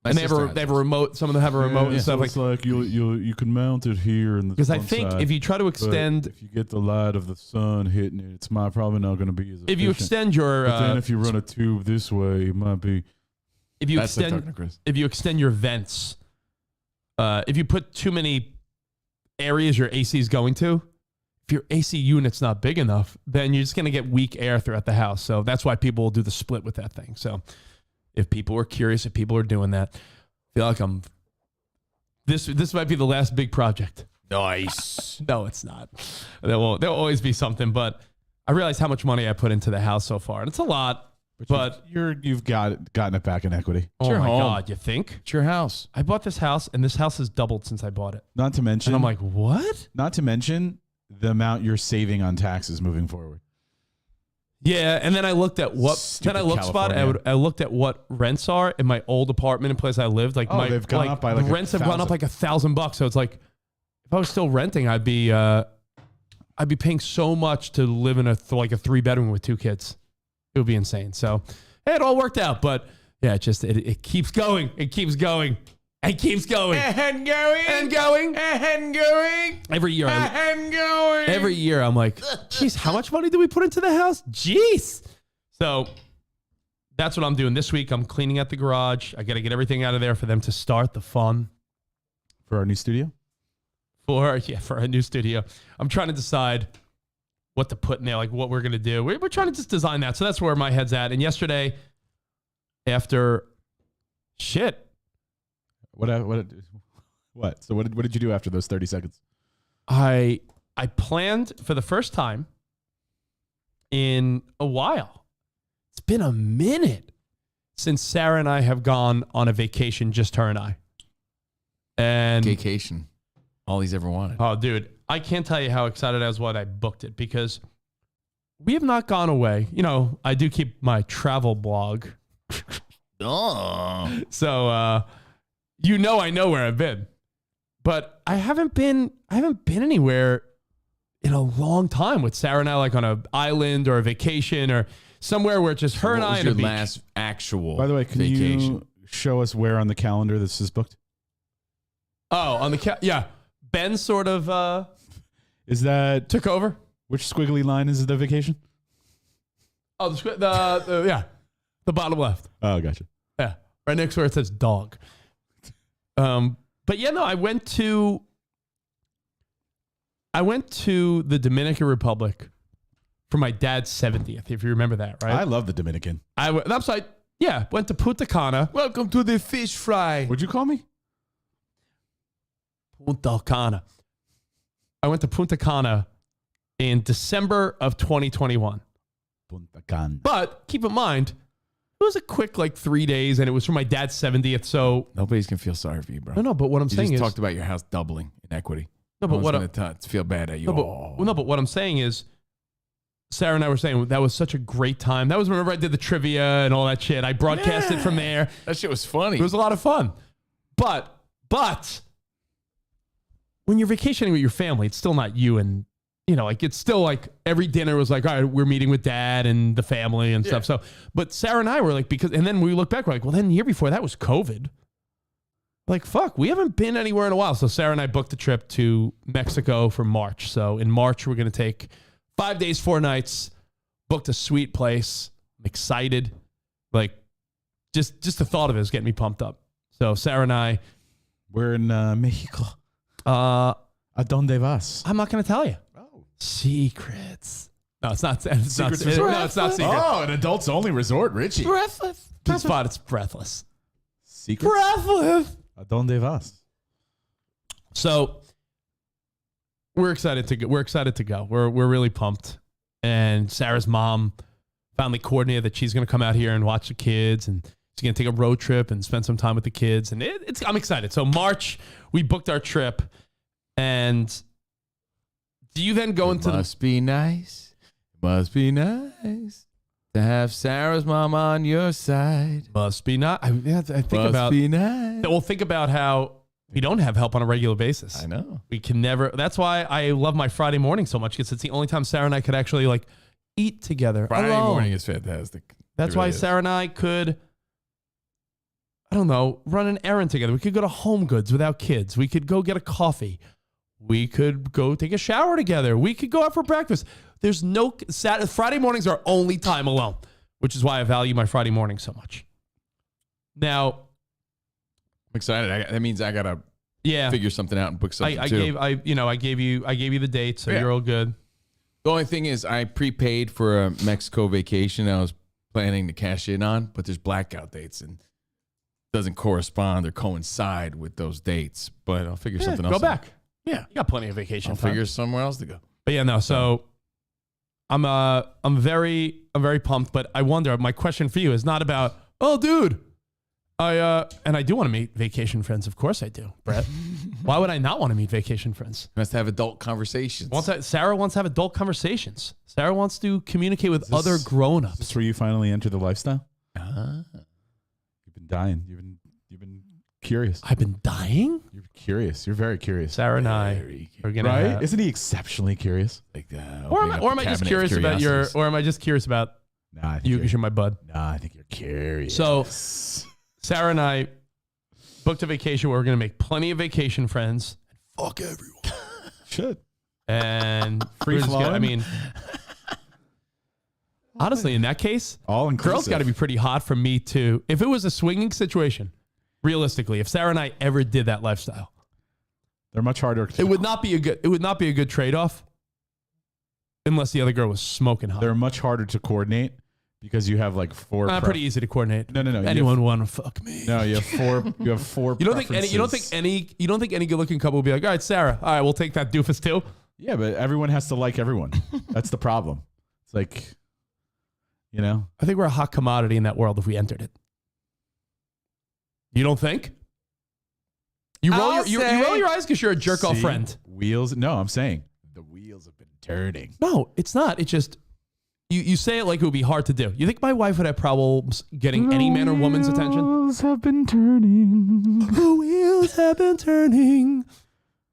And they have a remote. Some of them have a remote and stuff. So it's like you can mount it here in the because I think if you try to extend, if you get the light of the sun hitting it, it's probably not going to be as efficient. If you extend your, but then if you run a tube this way, it might be. If you extend your vents, if you put too many areas your AC is going to, if your AC unit's not big enough, then you're just going to get weak air throughout the house. So that's why people will do the split with that thing. So. If people are curious, if people are doing that, I feel like this might be the last big project. Nice. No, it's not. There'll always be something, but I realize how much money I put into the house so far, and it's a lot. But you've gotten it back in equity. Oh my God, you think? It's your house. I bought this house, and this house has doubled since I bought it. Not to mention, and I'm like, what? Not to mention the amount you're saving on taxes moving forward. Yeah, and then I looked at what. Then I looked at what rents are in my old apartment in place I lived. Like they've gone up by like rents have gone up like $1,000. So it's like if I was still renting, I'd be paying so much to live in a 3-bedroom with 2 kids. It would be insane. So it all worked out, but yeah, it keeps going. It keeps going. It keeps going. And going. And going. And going. Every year. And going. Every year I'm like, geez, how much money do we put into the house? Jeez. So that's what I'm doing this week. I'm cleaning out the garage. I got to get everything out of there for them to start the fun. For our new studio? For our new studio. I'm trying to decide what to put in there, like what we're going to do. We're trying to just design that. So that's where my head's at. And yesterday, after shit. What? So what did you do after those 30 seconds? I planned for the first time in a while. It's been a minute since Sarah and I have gone on a vacation, just her and I. And vacation. All he's ever wanted. Oh, dude. I can't tell you how excited I was when I booked it because we have not gone away. I do keep my travel blog. Oh. So, I know where I've been, but I haven't been anywhere in a long time with Sarah and I, like on an island or a vacation or somewhere where it's just her and I and a beach. Last actual. By the way, can vacation. you show us where on the calendar this is booked? Oh, on the yeah. Ben sort of is that took over. Which squiggly line is the vacation? Oh, the bottom left. Oh, gotcha. Yeah, right next where it says dog. But yeah, no, I went to the Dominican Republic for my dad's 70th, if you remember that, right? I love the Dominican. I'm sorry. Yeah, went to Punta Cana. Welcome to the fish fry. What'd you call me? Punta Cana. I went to Punta Cana in December of 2021. Punta Cana. But keep in mind, it was a quick 3 days, and it was for my dad's 70th. So nobody's gonna feel sorry for you, bro. No, but what I'm saying is, talked about your house doubling in equity. No, but what I'm gonna feel bad at you. No, but what I'm saying is, Sarah and I were saying that was such a great time. That was whenever I did the trivia and all that shit. I broadcasted from there. That shit was funny. It was a lot of fun. But when you're vacationing with your family, it's still not you and. It's still every dinner was all right, we're meeting with dad and the family and stuff. So, but Sarah and I were and then we look back, we're like, well, then the year before that was COVID. Fuck, we haven't been anywhere in a while. So Sarah and I booked a trip to Mexico for March. So in March, we're going to take 5 days, 4 nights Booked a sweet place. I'm excited. Like, just the thought of it is getting me pumped up. So Sarah and I, We're in Mexico. ¿A dónde vas? I'm not going to tell you. Oh. Secrets. No, it's not. It's not. Secret resort? No, it's not secret. Oh, an adults only resort, Richie. Breathless. Spot. It's breathless. Secret. Breathless. ¿A dónde vas? So we're excited to go. We're really pumped. And Sarah's mom finally coordinated that she's going to come out here and watch the kids, and she's going to take a road trip and spend some time with the kids. And I'm excited. So March, we booked our trip. And do you then go into Must be nice. Must be nice to have Sarah's mom on your side. Must be not. I think Must about. be nice. We'll think about how we don't have help on a regular basis. I know. We can never. That's why I love my Friday morning so much, because it's the only time Sarah and I could actually like eat together. Friday alone. morning is fantastic. That's It why really is. Sarah and I could, I don't know, run an errand together. We could go to Home Goods without kids. We could go get a coffee. We could go take a shower together. We could go out for breakfast. There's no Friday mornings are only time alone, which is why I value my Friday morning so much. Now, I'm excited. That means I gotta figure something out and book something I too. gave you the date, so you're all good. The only thing is I prepaid for a Mexico vacation I was planning to cash in on, but there's blackout dates and it doesn't correspond or coincide with those dates. But I'll figure something else Go out. back. Yeah. You got plenty of vacation I'll time. figure somewhere else to go. But yeah, no. So I'm very pumped. But I wonder. My question for you is not about, oh, dude, and I do want to meet vacation friends. Of course I do, Brett. Why would I not want to meet vacation friends? Must have adult conversations. Sarah wants to have adult conversations. Sarah wants to communicate with other grown-ups. Is this where you finally enter the lifestyle? Ah. You've been dying. You've been curious. I've been dying. You're curious. You're very curious. Sarah and I are gonna Right? have, Isn't he exceptionally curious? Like that. or am I just curious about your? Or am I just curious about Nah, I think you because you're my bud? Nah, I think you're curious. So Sarah and I booked a vacation where we're going to make plenty of vacation friends. Fuck everyone. should. And Free we're just gonna- I flowing? mean, honestly, in that case, All inclusive. girls got to be pretty hot for me too. If it was a swinging situation, realistically, if Sarah and I ever did that lifestyle, They're much harder. it would not be a good trade-off unless the other girl was smoking hot. They're much harder to coordinate because you have like four. Pretty easy to coordinate. No. Anyone want to fuck me? No, you have four. You have four. You don't think any good-looking couple would be like, all right, Sarah, all right, we'll take that doofus too. Yeah, but everyone has to like everyone. That's the problem. It's like, you know, I think we're a hot commodity in that world if we entered it. You don't think? You roll your eyes because you're a jerk off see? friend. Wheels. No, I'm saying the wheels have been turning. No, it's not. It's just you say it like it would be hard to do. You think my wife would have problems getting any man or woman's attention? Wheels have been turning. The wheels have been turning.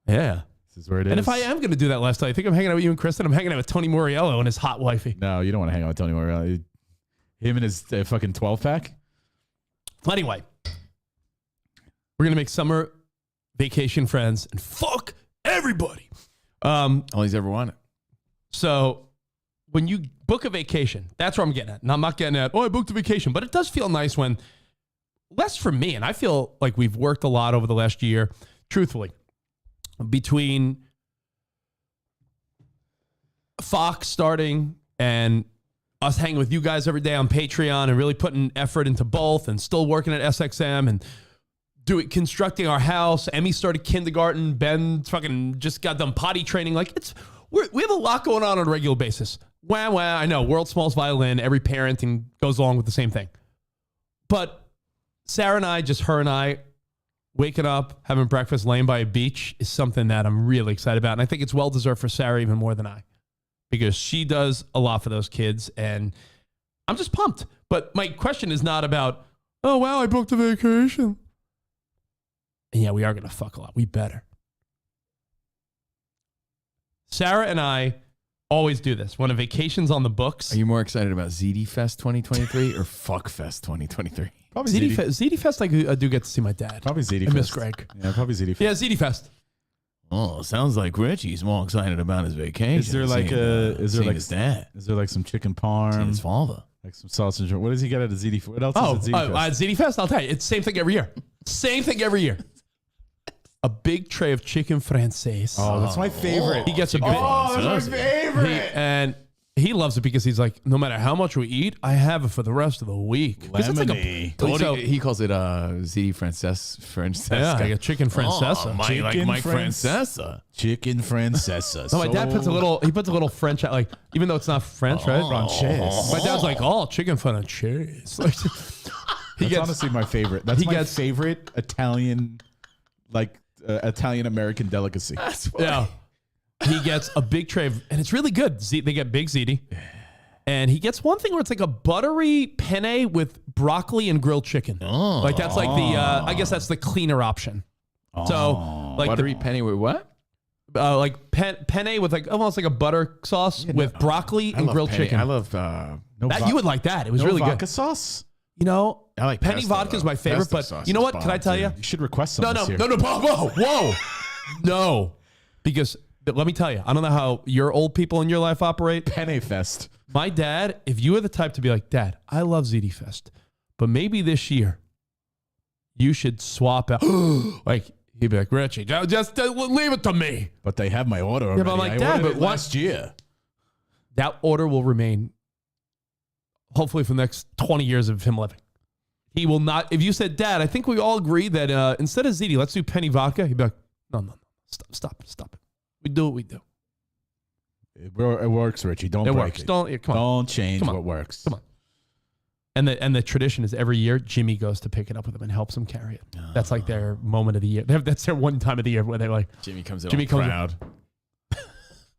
Yeah. This is where it is. And if I am going to do that lifestyle, I think I'm hanging out with you and Kristen. I'm hanging out with Tony Moriello and his hot wifey. No, you don't want to hang out with Tony Morello. Him and his fucking 12-pack. Well, anyway, we're going to make summer vacation friends and fuck everybody. All he's ever wanted. So when you book a vacation, that's where I'm getting at. And I'm not getting at, I booked a vacation. But it does feel nice when, less for me, and I feel like we've worked a lot over the last year, truthfully, between Fox starting and us hanging with you guys every day on Patreon and really putting effort into both and still working at SXM and constructing our house. Emmy started kindergarten. Ben fucking just got done potty training. Like we have a lot going on a regular basis. Wow, I know. World's smallest violin. Every parenting goes along with the same thing. But Sarah and I, just her and I, waking up, having breakfast, laying by a beach is something that I'm really excited about. And I think it's well-deserved for Sarah even more than I, because she does a lot for those kids. And I'm just pumped. But my question is not about, oh, wow, I booked a vacation. And yeah, we are going to fuck a lot. We better. Sarah and I always do this. When a vacation's on the books. Are you more excited about ZD Fest 2023 or Fuck Fest 2023? Probably ZD Fest, I do get to see my dad. Probably ZD I Fest. miss Greg. Yeah, probably ZD Fest. Yeah, ZD Fest. Oh, sounds like Richie's more excited about his vacation. Is there like his dad? Is there like some chicken parm? His father. Like some sausage. What does he get at a ZD? What else Oh, is at ZD Fest? ZD Fest, I'll tell you. It's the same thing every year. Same thing every year. A big tray of chicken francais. Oh, that's my favorite. He gets a big. Oh, that's my favorite. And he loves it because he's like, no matter how much we eat, I have it for the rest of the week. 'Cause it's like He calls it ZD Francesca. yeah, like a chicken francesa. Oh, Mike Francesa. Chicken francesa. No, my dad puts a little French, like, even though it's not French, right? Frances. My dad's like, oh, chicken francais. Like, That's honestly my favorite. That's my gets- favorite Italian, like Italian American delicacy. yeah. He gets a big tray of, and it's really good. They get big ziti. And he gets one thing where it's like a buttery penne with broccoli and grilled chicken. Oh. Like that's like the, I guess that's the cleaner option. So like Buttery penny with what? like penne with like almost like a butter sauce with broccoli and grilled chicken. I love You would like that. It was really vodka good. sauce. You know, I like penny pesto, vodka is my favorite, Pesto but sauce you know is what? Can I bomb, tell too. you? You should request some this year. No, whoa. No, because let me tell you, I don't know how your old people in your life operate. Penne Fest. My dad, if you were the type to be like, Dad, I love ZD Fest, but maybe this year you should swap out. Like, he'd be like, Richie, just leave it to me. But they have my order already. but I'm like, I Dad, ordered but it what- last year. That order will remain, hopefully, for the next 20 years of him living. He will not. If you said, Dad, I think we all agree that instead of ZD, let's do penny vodka. He'd be like, No. Stop it. We do what we do. It works, Richie. Don't It break works. it. Come on. Don't change Come on. what works. Come on. And the tradition is every year Jimmy goes to pick it up with him and helps him carry it. That's like their moment of the year. That's their one time of the year where they're like, Jimmy comes in Jimmy all comes in. proud.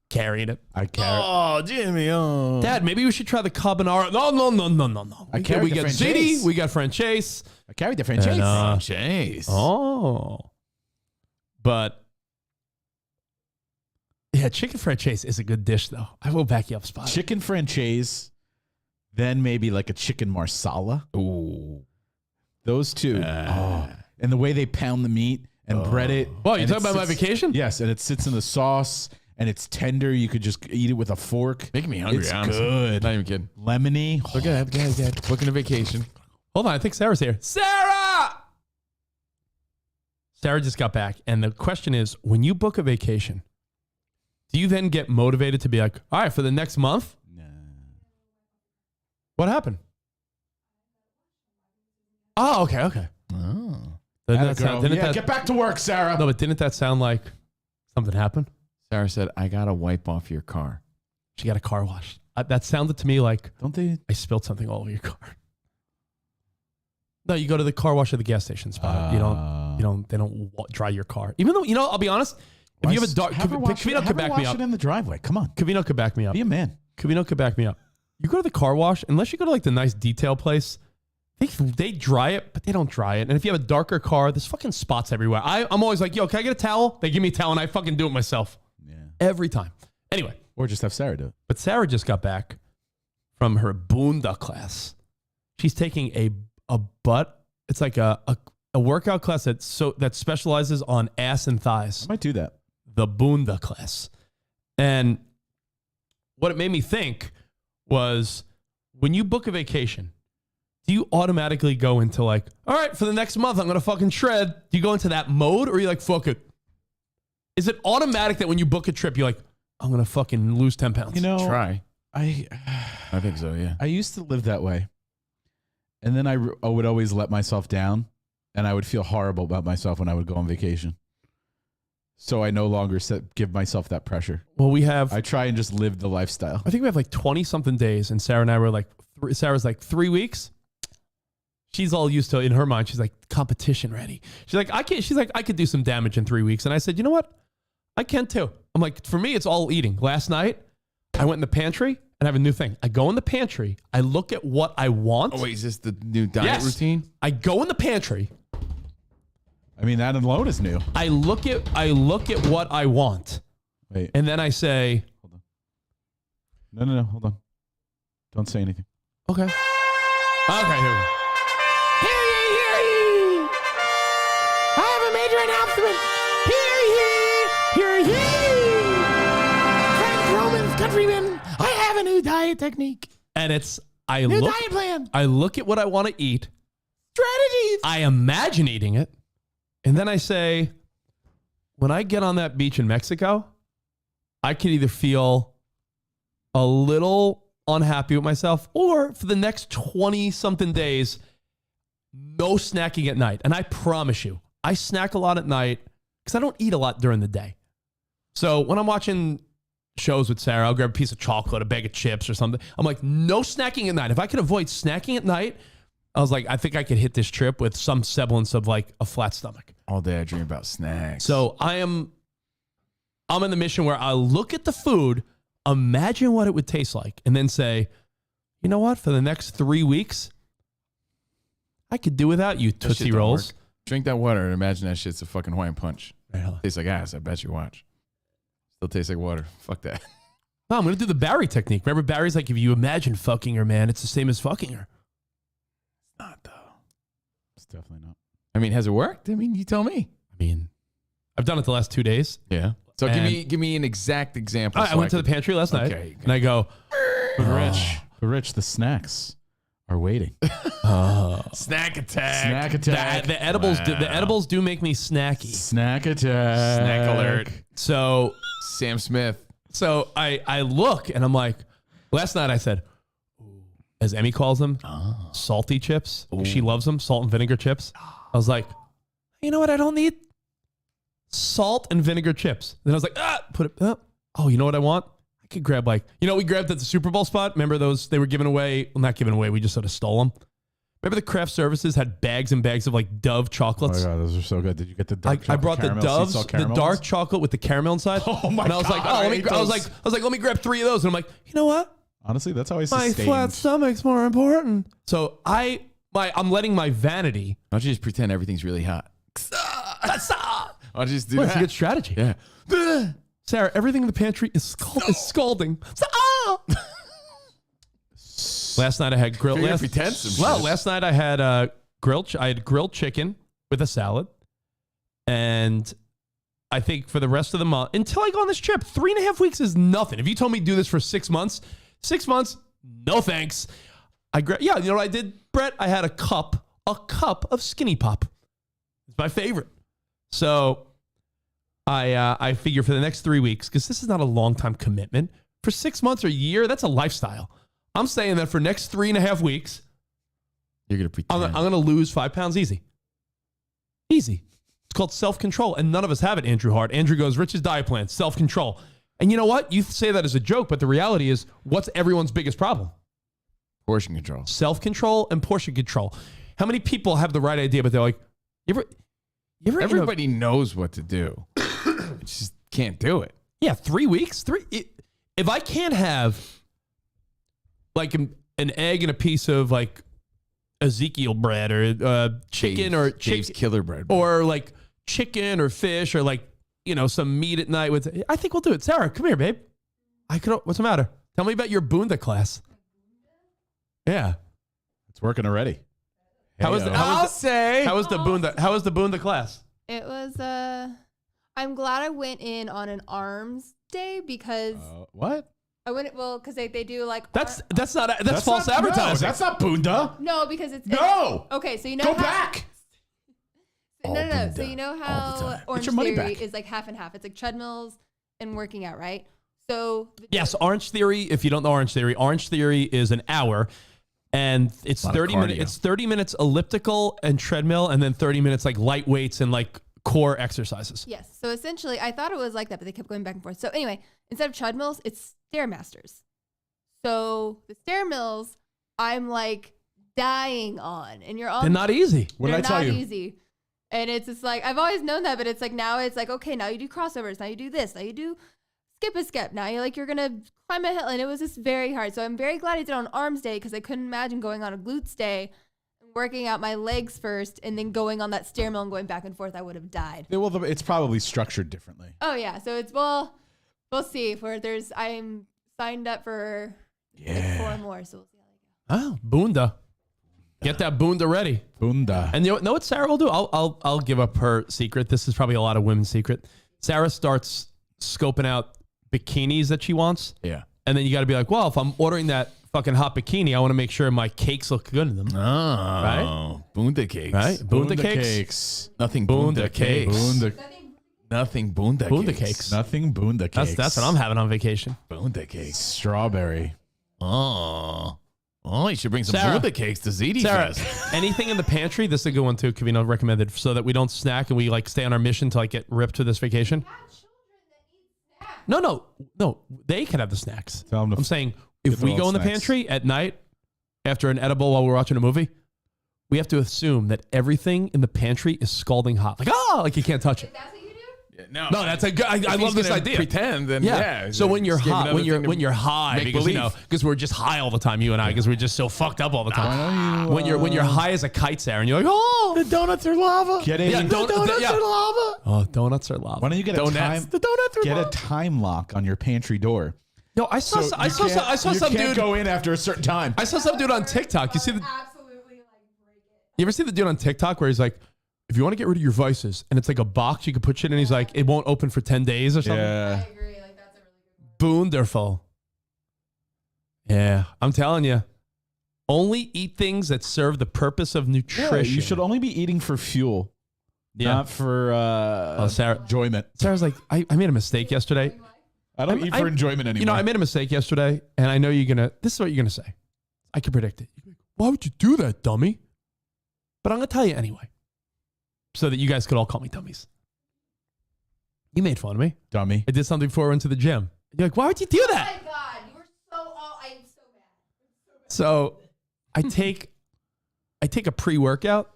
carrying it. I carry. Oh, Jimmy. Oh. Dad, maybe we should try the carbonara. No. I We carried the got franchise. ziti. We got franchise. I carried the franchise. And, Chase. Oh. But yeah, chicken franchise is a good dish, though. I will back you up, Spot. Chicken franchise, then maybe like a chicken marsala. Ooh. Those two. And the way they pound the meat and bread it. Oh, you and talking it about my sits- vacation? Yes, and it sits in the sauce and it's tender. You could just eat it with a fork. Making me hungry, It's honestly. good. Not even kidding. Lemony. Look at that. Booking a vacation. Hold on, I think Sarah's here. Sarah just got back. And the question is, when you book a vacation, do you then get motivated to be like, all right, for the next month? Nah. What happened? Oh, okay. Oh. Get back to work, Sarah. No, but didn't that sound like something happened? Sarah said, I got to wipe off your car. She got a car wash. That sounded to me like Don't they? I spilled something all over your car. No, you go to the car wash at the gas station spot. They don't dry your car. Even though, I'll be honest, if you have a dark, Covino could back me up. it in the driveway. Come on. Covino could back me up. Be a man. Covino could back me up. You go to the car wash, unless you go to like the nice detail place, they dry it, but they don't dry it. And if you have a darker car, there's fucking spots everywhere. I'm always like, yo, can I get a towel? They give me a towel and I fucking do it myself. Yeah. Every time. Anyway, Or just have Sarah do it. but Sarah just got back from her Bunda class. She's taking a butt. It's like a workout class that specializes on ass and thighs. I might do that. The Bunda class. And what it made me think was, when you book a vacation, do you automatically go into like, all right, for the next month, I'm going to fucking shred? Do you go into that mode, or are you like, fuck it? Is it automatic that when you book a trip, you're like, I'm going to fucking lose 10 pounds? Try. I think so, yeah. I used to live that way. And then I would always let myself down, and I would feel horrible about myself when I would go on vacation. So I no longer give myself that pressure. Well, I try and just live the lifestyle. I think we have like 20 something days, and Sarah and I were like, Sarah's like 3 weeks. She's all used to, in her mind, she's like competition ready. She's like, I could do some damage in 3 weeks. And I said, you know what? I can too. I'm like, for me, it's all eating. Last night, I went in the pantry and I have a new thing. I go in the pantry. I look at what I want. Oh, wait, is this the new diet routine? I go in the pantry. I mean, that alone is new. I look at what I want. Wait. And then I say, Hold on. No. Hold on. Don't say anything. okay. Okay, here we go. I have a major announcement. Hear ye, hear diet technique. And it's New diet plan. I look at what I want to eat. Strategies. I imagine eating it. And then I say, when I get on that beach in Mexico, I can either feel a little unhappy with myself or for the next 20 something days, no snacking at night. And I promise you, I snack a lot at night because I don't eat a lot during the day. So when I'm watching shows with Sarah, I'll grab a piece of chocolate, a bag of chips or something. I'm like, no snacking at night. If I can avoid snacking at night, I was like, I think I could hit this trip with some semblance of like a flat stomach. All day I dream about snacks. So I'm in the mission where I look at the food, imagine what it would taste like, and then say, you know what? For the next 3 weeks, I could do without you, That Tootsie shit don't Rolls. work. Drink that water and imagine that shit's a fucking Hawaiian punch. Really? Tastes like ass. I bet you. Watch. Still tastes like water. Fuck that. No, I'm going to do the Barry technique. Remember, Barry's like, if you imagine fucking her, man, it's the same as fucking her. It's not though. It's definitely not. I mean, has it worked? I mean, you tell me. I mean, I've done it the last 2 days. Yeah. So And- give me an exact example. I went to the pantry last night, Okay. and I go, Rich. But Rich, the snacks are waiting. Snack attack. Snack attack. the edibles do make me snacky. Snack attack. Snack alert. So Sam Smith. I look and I'm like, last night I said, as Emmy calls them, salty chips. She loves them, salt and vinegar chips. I was like, you know what? I don't need salt and vinegar chips. Then I was like, oh, you know what I want? I could grab we grabbed at the Super Bowl spot. Remember those? They were given away. Well, not given away. We just sort of stole them. Remember the craft services had bags and bags of like Dove Oh chocolates? my God, those are so good. Did you get the dark I chocolate brought the caramel, sea Doves, salt the caramels? dark chocolate with the caramel inside. Oh my And I was like, God, I hate I was those. like, let me grab 3 of those. And I'm like, you know what? Honestly, that's how I My sustained. flat stomach's more important. So I'm letting my vanity. Why don't you just pretend everything's really hot? Why don't you just do Well, it's that? a good strategy. Yeah. Sarah, everything in the pantry is scalding. Last night I had grilled. You're gonna pretend some Well, shit. last night I had grilled chicken with a salad, and I think for the rest of the month until I go on this trip, 3.5 weeks is nothing. If you told me to do this for 6 months, no thanks. You know what I did, Brett? I had a cup of Skinny Pop. It's my favorite. So I figure for the next 3 weeks, because this is not a long time commitment. For 6 months or a year, that's a lifestyle. I'm saying that for next 3.5 weeks, You're gonna pretend. I'm going to lose 5 pounds easy. Easy. It's called self-control, and none of us have it, Andrew Hart. Andrew goes, Rich's diet plan, self-control. And you know what? You say that as a joke, but the reality is, what's everyone's biggest problem? Portion control. Self-control and portion control. How many people have the right idea, but they're like, you ever Everybody knows what to do. Just can't do it. Yeah, 3 weeks. If I can't have like an egg and a piece of like Ezekiel bread or chicken or Dave's killer bread. or like chicken or fish or like some meat at night with, I think we'll do it. Sarah, come here, babe. What's the matter? Tell me about your Bunda class. Yeah. It's working already. How was the Bunda class? It was I'm glad I went in on an arms day because What? I went because they do like That's false not- advertising. No, that's not Bunda. no because it's No. okay so you know Go how, back. no so you know how Orange your money Theory back. is like half and half. It's like treadmills and working out, right? So Yes, Orange Theory. If you don't know Orange Theory is an hour, and it's 30 minutes. cardio. It's 30 minutes elliptical and treadmill, and then 30 minutes like light weights and like core exercises. yes, so essentially I thought it was like that, but they kept going back and forth. So anyway, instead of treadmills, it's Stairmasters. So the Stairmills, I'm like dying on, and you're on. They're not easy. What did They're I tell not you? easy. And it's just like, I've always known that, but it's like, now it's like, okay, now you do crossovers. Now you do this. Now you do skip a skip. Now you're going to climb a hill. And it was just very hard. So I'm very glad I did it on arms day because I couldn't imagine going on a glutes day and working out my legs first and then going on that stair mill and going back and forth. I would have died. Yeah, well, it's probably structured differently. Oh yeah. So it's, we'll see I'm signed up for like 4 more. So we'll see how they go. Oh, Bunda. Get that Bunda ready. Bunda. And you know what Sarah will do? I'll give up her secret. This is probably a lot of women's secret. Sarah starts scoping out bikinis that she wants. Yeah. And then you got to be like, well, if I'm ordering that fucking hot bikini, I want to make sure my cakes look good in them. Oh, right? Bunda cakes. Right? Bunda cakes. Nothing Bunda cakes. Nothing Bunda Bunda cakes. cakes. Nothing Bunda cakes. That's what I'm having on vacation. Bunda cakes. Strawberry. Oh, you should bring some Sarah. Bunda cakes to ZD Sarah, Fest. anything in the pantry? This is a good one too. Covino recommended so that we don't snack and we like stay on our mission to like get ripped to this vacation. No. They can have the snacks. Tell 'em to I'm saying get if their we own go in the snacks. pantry at night after an edible while we're watching a movie, we have to assume that everything in the pantry is scalding hot. Like you can't touch it. That's what you do? No, That's a good. I if love he's this gonna idea. Pretend, then Yeah. So when you're just give hot, another thing to when you're high, make because believe. because we're just high all the time, you and I, because we're just so fucked up all the time. When you're high as a kite, Sarah, and you're like, oh, the donuts are lava. Get a, yeah, Donuts are lava. Oh, donuts are lava. Why don't you get Donuts. a time? The donuts are Get a lava. time lock on your pantry door. Yo, I saw You some can't dude. go in after a certain time. I saw some dude on TikTok. You see the? Absolutely like break it. You ever see the dude on TikTok where he's like, if you want to get rid of your vices, and it's like a box you can put shit in, he's like, it won't open for 10 days or something. Yeah. I agree. Like that's a really good one. Wonderful. Yeah, I'm telling you. Only eat things that serve the purpose of nutrition. You should only be eating for fuel, not for Sarah. enjoyment. Sarah's like, I made a mistake yesterday. I don't eat for enjoyment anymore. You know, I made a mistake yesterday, and I know you're going to, this is what you're going to say. I can predict it. Why would you do that, dummy? But I'm going to tell you anyway, so that you guys could all call me dummies. You made fun of me. Dummy. I did something before I went to the gym. You're like, why would you do that? Oh my god, you were so all. I'm so mad. So I take a pre-workout,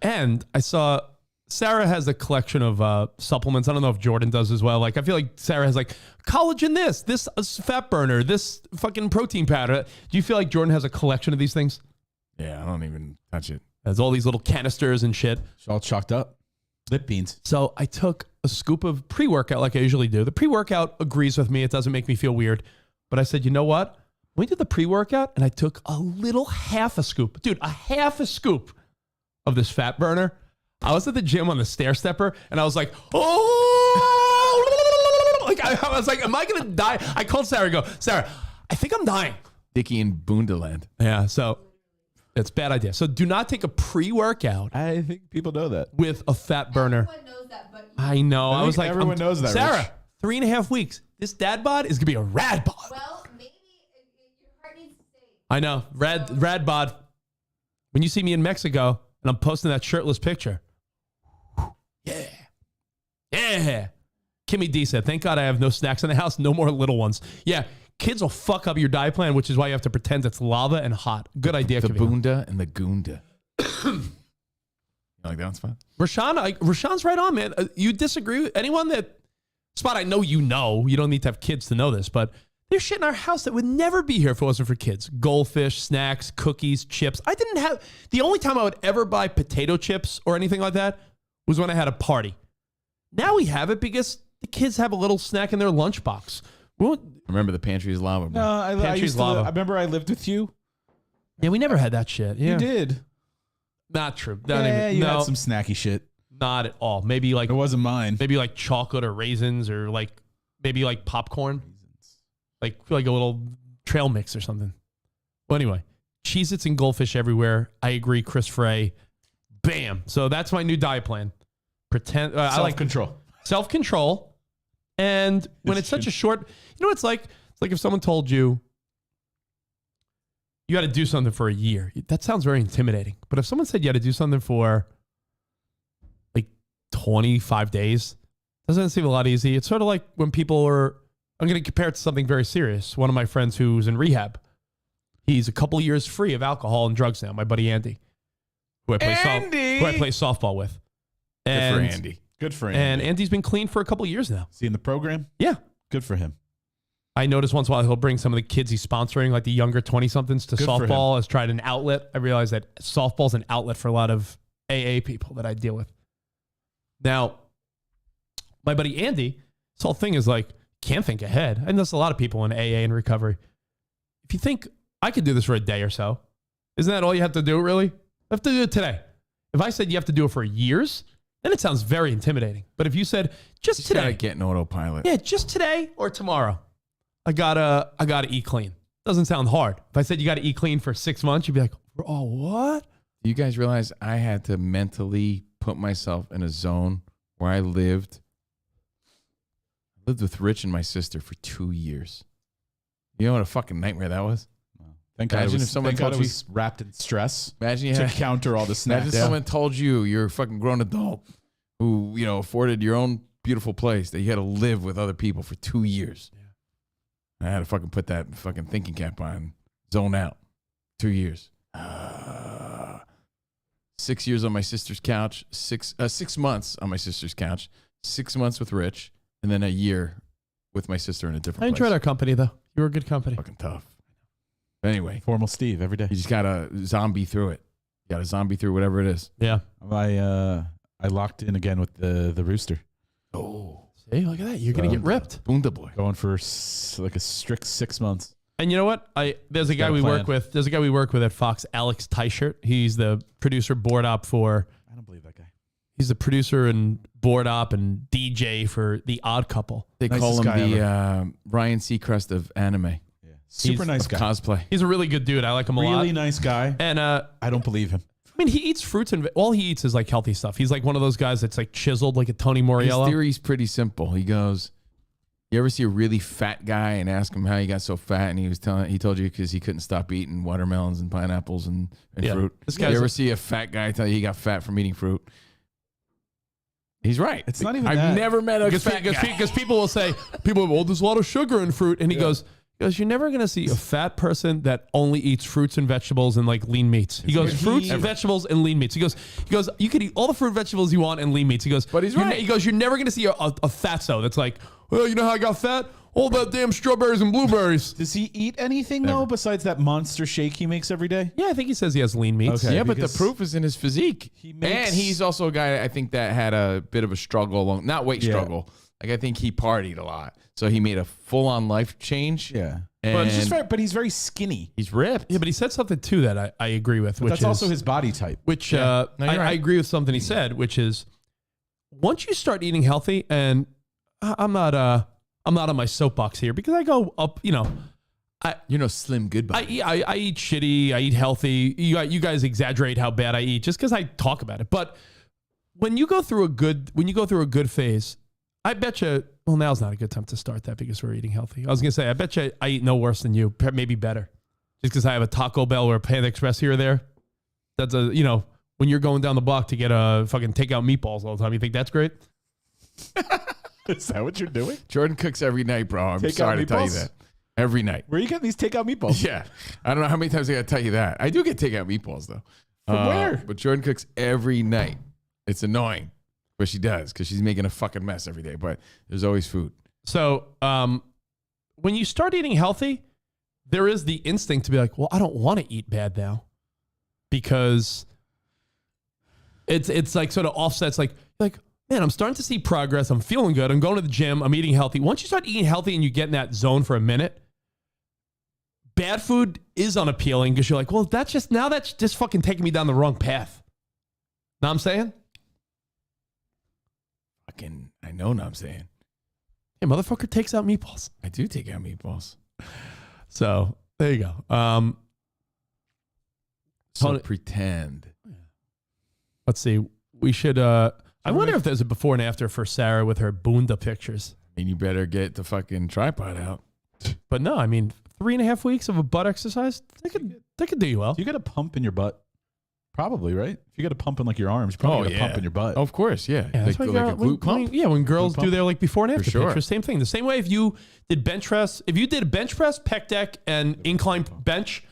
and I saw Sarah has a collection of supplements. I don't know if Jordan does as well. Like I feel like Sarah has like collagen this fat burner, this fucking protein powder. Do you feel like Jordan has a collection of these things? Yeah, I don't even touch it. Has all these little canisters and shit. It's all chalked up. Lip beans. So I took a scoop of pre-workout like I usually do. The pre-workout agrees with me. It doesn't make me feel weird. But I said, you know what? We did the pre-workout and I took a little half a scoop. Dude, a half a scoop of this fat burner. I was at the gym on the stair stepper and I was like, oh, like I was like, am I going to die? I called Sarah and go, Sarah, I think I'm dying. Dickie in Boondaland. Yeah. So it's a bad idea. So do not take a pre-workout I think people know that. with a fat burner. Everyone knows that, but you. I know. I think was like, everyone knows that, Sarah, Rich. 3.5 weeks. This dad bod is going to be a rad bod. Well, maybe your heart needs to stay. I know. Rad bod. When you see me in Mexico and I'm posting that shirtless picture. Yeah. Yeah. Kimmy D said, thank God I have no snacks in the house. No more little ones. Yeah. Kids will fuck up your diet plan, which is why you have to pretend it's lava and hot. Good idea, The Kimmy. Boonda and the Goonda. You like that one's fun? Rashawn's right on, man. You disagree with anyone that... Spot, I know you know. You don't need to have kids to know this, but there's shit in our house that would never be here if it wasn't for kids. Goldfish, snacks, cookies, chips. I didn't have... The only time I would ever buy potato chips or anything like that was when I had a party. Now we have it because the kids have a little snack in their lunchbox. Remember the pantry is lava, bro. No, I Pantry's used to. lava. I remember I lived with you. Yeah, we never had that shit. Yeah. You did. Not true. You had some snacky shit. Not at all. Maybe like It wasn't mine. maybe like chocolate or raisins or like maybe like popcorn. Like a little trail mix or something. Well, anyway, Cheez-Its and Goldfish everywhere. I agree, Chris Frey. Bam. So that's my new diet plan. Pretend I like Self-control. self-control. And when it's such a short, you know what it's like? It's like if someone told you you got to do something for a year. That sounds very intimidating. But if someone said you had to do something for like 25 days, doesn't it seem a lot easy? It's sort of like when people are, I'm going to compare it to something very serious. One of my friends who's in rehab, he's a couple years free of alcohol and drugs now, my buddy Andy, who I play, who I play softball with. Good for Andy. Good for him. And Andy's been clean for a couple years now. See in the program? Yeah. Good for him. I noticed once in a while he'll bring some of the kids he's sponsoring, like the younger 20-somethings, to Good for softball as tried an outlet. I realized that softball's an outlet for a lot of AA people that I deal with. Now, my buddy Andy, this whole thing is like, can't think ahead. And there's a lot of people in AA and recovery. If you think I could do this for a day or so, isn't that all you have to do, really? I have to do it today. If I said you have to do it for years, then it sounds very intimidating. But if you said, just Gotta today, get an autopilot. yeah, just today or tomorrow, I gotta eat clean. Doesn't sound hard. If I said you gotta eat clean for 6 months, you'd be like, oh, what? You guys realize I had to mentally put myself in a zone where I lived with Rich and my sister for 2 years. You know what a fucking nightmare that was? Thank God, Imagine if someone thank God told it you- was wrapped in stress Imagine you to had, counter all the snacks. imagine someone told you you're a fucking grown adult who, you know, afforded your own beautiful place that you had to live with other people for 2 years. I had to fucking put that fucking thinking cap on, zone out. 2 years. 6 years on my sister's couch, 6 months on my sister's couch, 6 months with Rich, and then a year with my sister in a different I place. enjoyed our company, though. You were a good company. Fucking tough. Anyway, Formal Steve every day. you just gotta zombie through it. You gotta zombie through whatever it is. Yeah. I locked in again with the rooster. Oh, See, look at that. You're going to get ripped. Bunda boy. Going for like a strict 6 months. And you know what? There's a guy got a we plan. work with. There's a guy we work with at Fox, Alex Teichert. He's the producer, board op for. I don't believe that guy. He's the producer and board op and DJ for The Odd Couple. They Nicest call him guy the Ryan Seacrest of anime. Yeah. Super He's nice Of guy. cosplay. He's a really good dude. I like him a lot. Really nice guy. And I don't believe him. I mean, he eats fruits and all he eats is like healthy stuff. He's like one of those guys that's like chiseled like a Tony His Moriello. theory's pretty simple. He goes, you ever see a really fat guy and ask him how he got so fat? And he told you because he couldn't stop eating watermelons and pineapples and Yeah. fruit. This You guy's ever see a fat guy tell you he got fat from eating fruit? He's right. It's not even I've that. never met a fat guy. Because people will say, well, there's a lot of sugar in fruit. And he goes, you're never going to see a fat person that only eats fruits and vegetables and like lean meats. He goes, fruits, vegetables, and lean meats. He goes, you could eat all the fruit, vegetables you want and lean meats. He goes, But he's right. He goes, you're never going to see a fatso that's like, well, you know how I got fat? All that damn strawberries and blueberries. Does he eat anything though besides that monster shake he makes every day? Yeah, I think he says he has lean meats. Okay. Yeah, but the because proof is in his physique. makes- And he's also a guy I think that had a bit of a struggle, not weight Yeah. struggle. Like I think he partied a lot. So he made a full-on life change. Yeah. And But he's very skinny. he's ripped. Yeah, but he said something too that I agree with, But which that's is also his body type. which No, you're I right. agree with something he said, which is once you start eating healthy, and I'm not on my soapbox here because I go up, Slim Goodbye. I eat shitty, I eat healthy. You guys exaggerate how bad I eat just because I talk about it. But when you go through a good phase, I bet you. Well, now's not a good time to start that because we're eating healthy. I was gonna say I bet you I eat no worse than you, maybe better, just because I have a Taco Bell or a Panda Express here or there. That's when you're going down the block to get a fucking takeout meatballs all the time. You think that's great? Is that what you're doing? Jordan cooks every night, bro. I'm Takeout sorry to tell you meatballs? that. Every night. Where are you getting these takeout meatballs? Yeah. I don't know how many times I got to tell you that. I do get takeout meatballs, though. From where? But Jordan cooks every night. It's annoying, but she does because she's making a fucking mess every day. But there's always food. So when you start eating healthy, there is the instinct to be like, well, I don't want to eat bad now because it's like sort of offsets like, man, I'm starting to see progress. I'm feeling good. I'm going to the gym. I'm eating healthy. Once you start eating healthy and you get in that zone for a minute, bad food is unappealing because you're like, well, that's just fucking taking me down the wrong path. Know what I'm saying? Fucking, I know what I'm saying. Hey, motherfucker takes out meatballs. I do take out meatballs. So there you go. So Tony- pretend. Let's see. We should. I wonder if there's a before and after for Sarah with her Bunda pictures. I mean, you better get the fucking tripod out. But no, I mean, 3.5 weeks of a butt exercise, they could do you well. Do you got a pump in your butt? Probably, right? If you got a pump in like your arms, you probably got a pump in your butt. Of course, yeah. Yeah, that's like why like a glute pump. When girls Glute pump? do their like before and after sure. pictures, same thing. The same way if you did bench press, pec deck, and incline bench,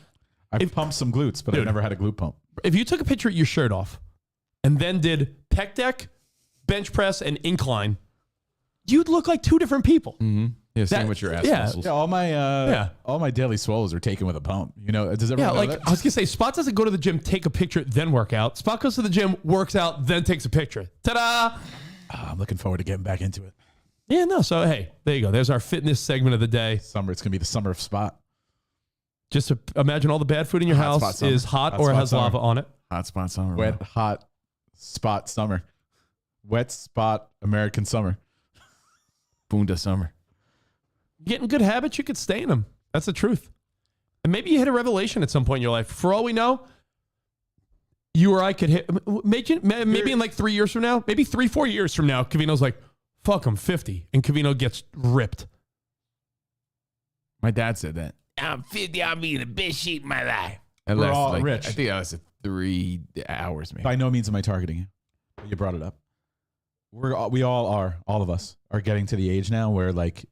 I've pumped some glutes, but Dude. I've never had a glute pump. if you took a picture of your shirt off and then did pec deck, bench press, and incline, you'd look like two different people. Mm-hmm. Yeah, same That- with your ass yeah. muscles. Yeah, all my daily swallows are taken with a pump. You know, does Yeah, everyone know like that? I was gonna say, Spot doesn't go to the gym, take a picture, then work out. Spot goes to the gym, works out, then takes a picture. Ta-da! I'm looking forward to getting back into it. Yeah, no. So hey, there you go. There's our fitness segment of the day. Summer, it's gonna be the summer of Spot. Just to imagine all the bad food in your Hot spot house summer. is hot Hot or spot has summer. lava on it. Hot spot summer. Wet, bro. hot spot summer. Wet spot American summer. Bunda summer. You get in good habits, you could stay in them. That's the truth. And maybe you hit a revelation at some point in your life. For all we know, you or I could hit, maybe in like 3 years from now, maybe 3-4 years from now, Covino's like, fuck, I'm 50. And Covino gets ripped. My dad said that. I'm 50. I'll be in the best shape of my life. That We're lasted, all like, rich. I think that was 3 hours, maybe. By no means am I targeting you. But you brought it up. We all are. All of us are getting to the age now where like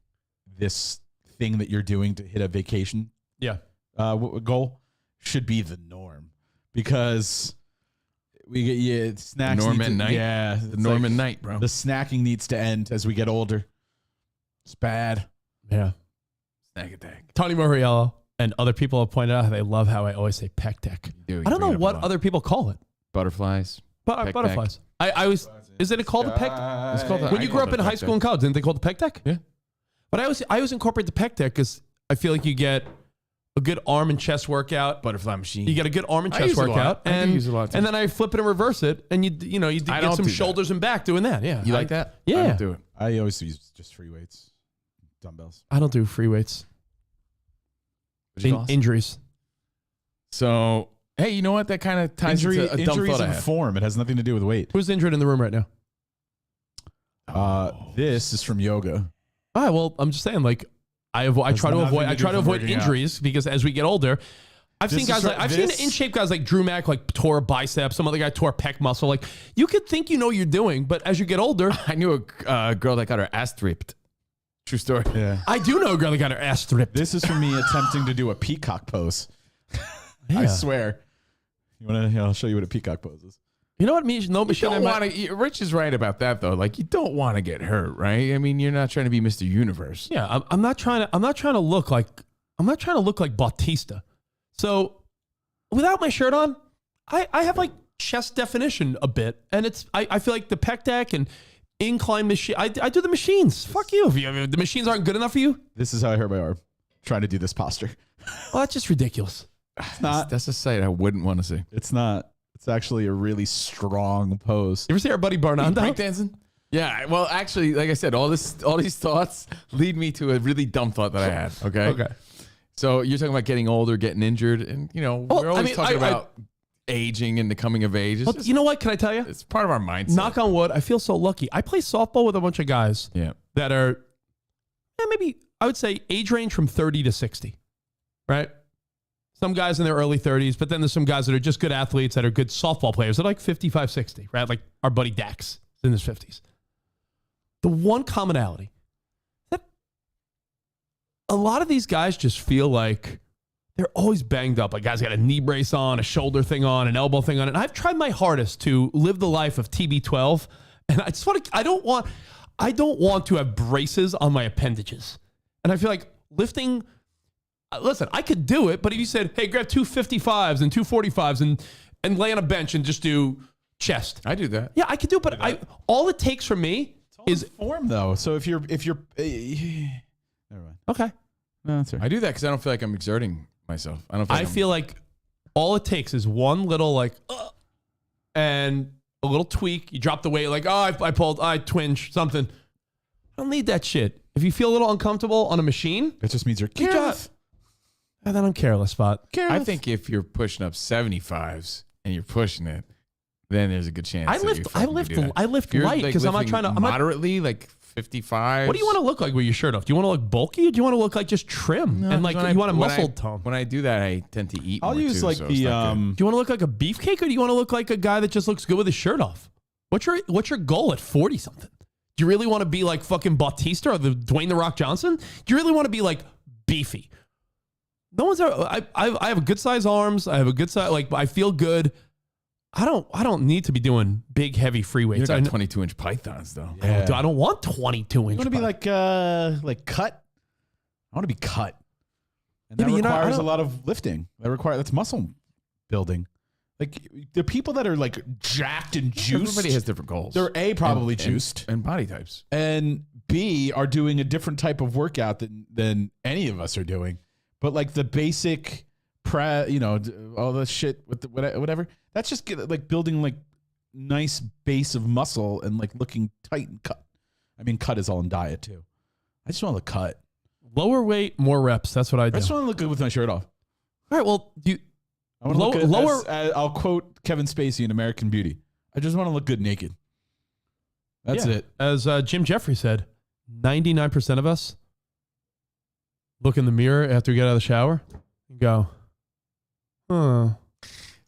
this thing that you're doing to hit a vacation goal should be the norm, because we get snacks. The norm at night. Yeah, The norm at night, bro. The snacking needs to end as we get older. It's bad. Yeah. Snack attack. Tony Moriello and other people have pointed out how they love how I always say pec deck. Dude, I don't know bring it up what a lot. other people call it. Butterflies. Pec Butterflies. I always, isn't it called the pec? It's called When you grew up in high school and college, didn't they call it the pec deck? Yeah. But I always incorporate the pec deck because I feel like you get a good arm and chest workout. Butterfly machine. You get a good arm and I chest use it a lot. workout, I do and use it a lot, too. and then I flip it and reverse it, and you I get don't some do that. shoulders and back doing that. Yeah, You like that? Yeah. I don't do it. I always use just free weights, dumbbells. I don't do free weights. What'd you call us? Injuries. So, hey, you know what? That kind of ties into a dumb injuries thought I and had. form. It has nothing to do with weight. Who's injured in the room right now? This is from yoga. All right. Well, I'm just saying, like, I try to avoid injuries because as we get older, I've seen guys like in shape guys like Drew Mack like tore a bicep. Some other guy tore a pec muscle. Like you could think you know what you're doing, but as you get older, I knew a girl that got her ass ripped. True story. Yeah. I do know a girl that got her ass stripped. This is from me attempting to do a peacock pose. I swear. You want to? I'll show you what a peacock pose is. You know what means no You machine. don't want to. Rich is right about that though. Like you don't want to get hurt, right? I mean, you're not trying to be Mr. Universe. Yeah, I'm not trying to look like Bautista. So without my shirt on, I have like chest definition a bit, and I feel like the pec deck and incline machine. I do the machines. Fuck you. If the machines aren't good enough for you, This is how I hurt my arm. Trying to do this posture. well, that's just ridiculous. It's not. That's a sight I wouldn't want to see. It's not. It's actually a really strong pose. You ever see our buddy Barnando? Breakdancing? Yeah. Well, actually, like I said, all these thoughts lead me to a really dumb thought that I had. Okay. Okay. So you're talking about getting older, getting injured, and we're always talking about aging and the coming of age. It's Well, just- you know what? Can I tell you? it's part of our mindset. Knock on wood. I feel so lucky. I play softball with a bunch of guys Yeah. that are maybe I would say age range from 30 to 60, right? Some guys in their early 30s, but then there's some guys that are just good athletes that are good softball players. They're like 55, 60, right? Like our buddy Dax in his 50s. The one commonality that a lot of these guys just feel like they're always banged up. Like guys got a knee brace on, a shoulder thing on, an elbow thing on. And I've tried my hardest to live the life of TB12. And I just want to, I don't want to have braces on my appendages. And I feel like lifting, listen, I could do it, but if you said, hey, grab 255s and 245s and lay on a bench and just do chest. I do that. Yeah, I could do it, but all it takes from me is form though. So if you're never mind. okay. No, that's all right. I do that because I don't feel like I'm exerting myself. I don't. I feel like all it takes is one little and a little tweak. You drop the weight, like, oh, I twinge something. I don't need that shit. If you feel a little uncomfortable on a machine, That just means you're you careless. and then I'm careless, spot. I think if you're pushing up 75s and you're pushing it, then there's a good chance. I that lift you fucking lift do that. I lift If you're, light like, because I'm not lifting trying to. I'm not, moderately, like 55. what do you want to look like with your shirt off? Do you want to look bulky or do you want to look like just trim and like you want a muscle tone? When I do that, I tend to eat. I'll more use too, like so it's not good. Do you want to look like a beefcake or do you want to look like a guy that just looks good with his shirt off? What's your goal at 40 something? Do you really want to be like fucking Bautista or the Dwayne the Rock Johnson? Do you really want to be like beefy? No one's ever. I have a good size arms. I have a good size. Like I feel good. I don't need to be doing big heavy free weights. You got 22-inch pythons though. I don't want 22 inch. You want to be like cut? I want to be cut. And Yeah, that but requires a lot of lifting. That's muscle building. Like the people that are like jacked and juiced. Everybody has different goals. They're probably juiced and body types, and B are doing a different type of workout than any of us are doing. But like the basic all the shit with the whatever. That's just like building like nice base of muscle and like looking tight and cut. I mean, cut is all in diet too. I just want to cut. Lower weight, more reps. That's what I do. I just want to look good with my shirt off. All right. Well, I want to look good. I'll quote Kevin Spacey in American Beauty. I just want to look good naked. That's it. As Jim Jeffrey said, 99% of us look in the mirror after we get out of the shower and go,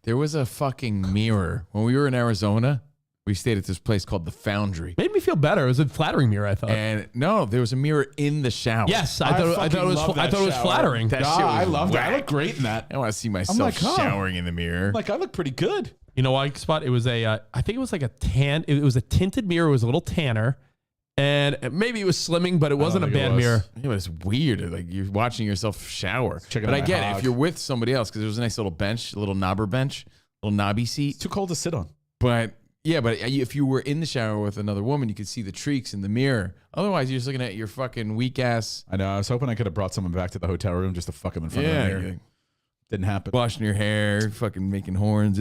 There was a fucking mirror when we were in Arizona. We stayed at this place called the Foundry. Made me feel better. It was a flattering mirror, I thought. And no, there was a mirror in the shower. Yes, I thought it was flattering. That shit was I loved it. I whack. look great in that. I want to see myself showering in the mirror. Like, I look pretty good. You know why, Spot? It was I think it was like a tan. It was a tinted mirror. It was a little tanner. And maybe it was slimming, but it wasn't a bad mirror. It was weird. Like you're watching yourself shower. But I get it if you're with somebody else because there was a nice little bench, a little knobber bench, a little knobby seat. It's too cold to sit on. But yeah, but if you were in the shower with another woman, you could see the streaks in the mirror. Otherwise, you're just looking at your fucking weak ass. I know. I was hoping I could have brought someone back to the hotel room just to fuck them in front of the mirror. Didn't happen. Washing your hair, fucking making horns.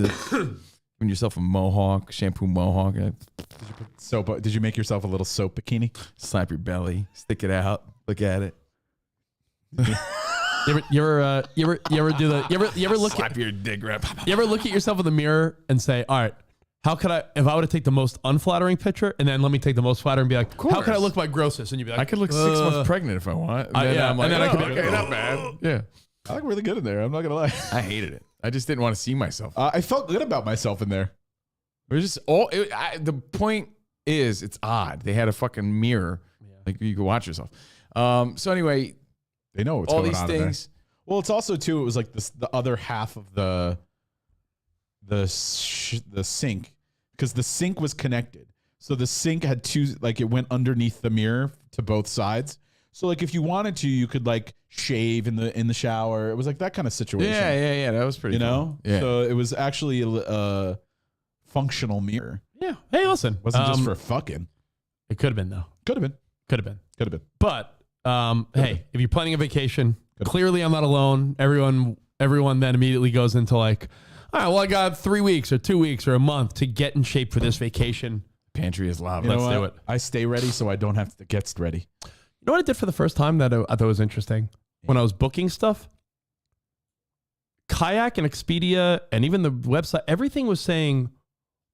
Giving yourself a mohawk, shampoo mohawk. Did you make yourself a little soap bikini? Slap your belly, stick it out, look at it. You ever look slap your dick rep. You ever look at yourself in the mirror and say, all right, how could if I were to take the most unflattering picture and then let me take the most flattering and be like, how could I look my grossest? And you'd be like, I could look 6 months pregnant if I want. And then I'm like, and then I could be okay, not bad. Yeah. I look really good in there. I'm not going to lie. I hated it. I just didn't want to see myself. I felt good about myself in there. It was just the point is it's odd. They had a fucking mirror. Like you could watch yourself. So anyway, they know what's all going these on things. Well, it's also too, it was like the other half of the sink, because the sink was connected. So the sink had it went underneath the mirror to both sides. So like if you wanted to, you could like shave in the shower. It was like that kind of situation. Yeah. That was pretty cool. Yeah. So it was actually a functional mirror. Yeah. Hey, listen. Wasn't just for fucking. It could have been, though. Could have been. But hey, if you're planning a vacation, clearly I'm not alone. Everyone then immediately goes into like, all right, well, I got 3 weeks or 2 weeks or a month to get in shape for this vacation. Pantry is loud. Let's do it. I stay ready so I don't have to get ready. You know what I did for the first time that I thought was interesting? When I was booking stuff, Kayak and Expedia and even the website, everything was saying,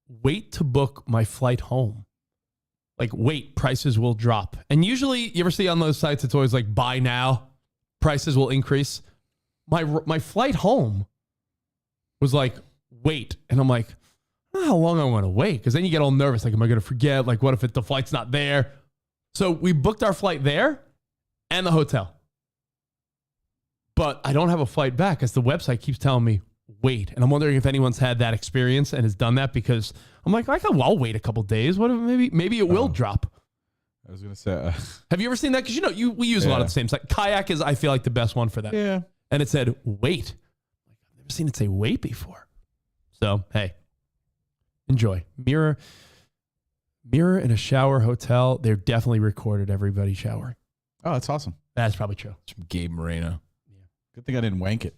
wait to book my flight home. Like, wait, prices will drop. And usually, you ever see on those sites, it's always like, buy now, prices will increase. My flight home was like, wait. And I'm like, I don't know how long I want to wait. Because then you get all nervous. Like, am I going to forget? Like, what if the flight's not there? So we booked our flight there and the hotel. But I don't have a flight back because the website keeps telling me, wait. And I'm wondering if anyone's had that experience and has done that, because I'm like, I'll wait a couple days. What if maybe it will drop. I was going to say. Have you ever seen that? Because we use a lot of the same site. Kayak is, I feel like, the best one for that. Yeah. And it said, wait. I've never seen it say wait before. So, hey, enjoy. Mirror in a shower hotel. They're definitely recorded everybody showering. Oh, that's awesome. That's probably true. It's from Gabe Moreno. Good thing I didn't wank it.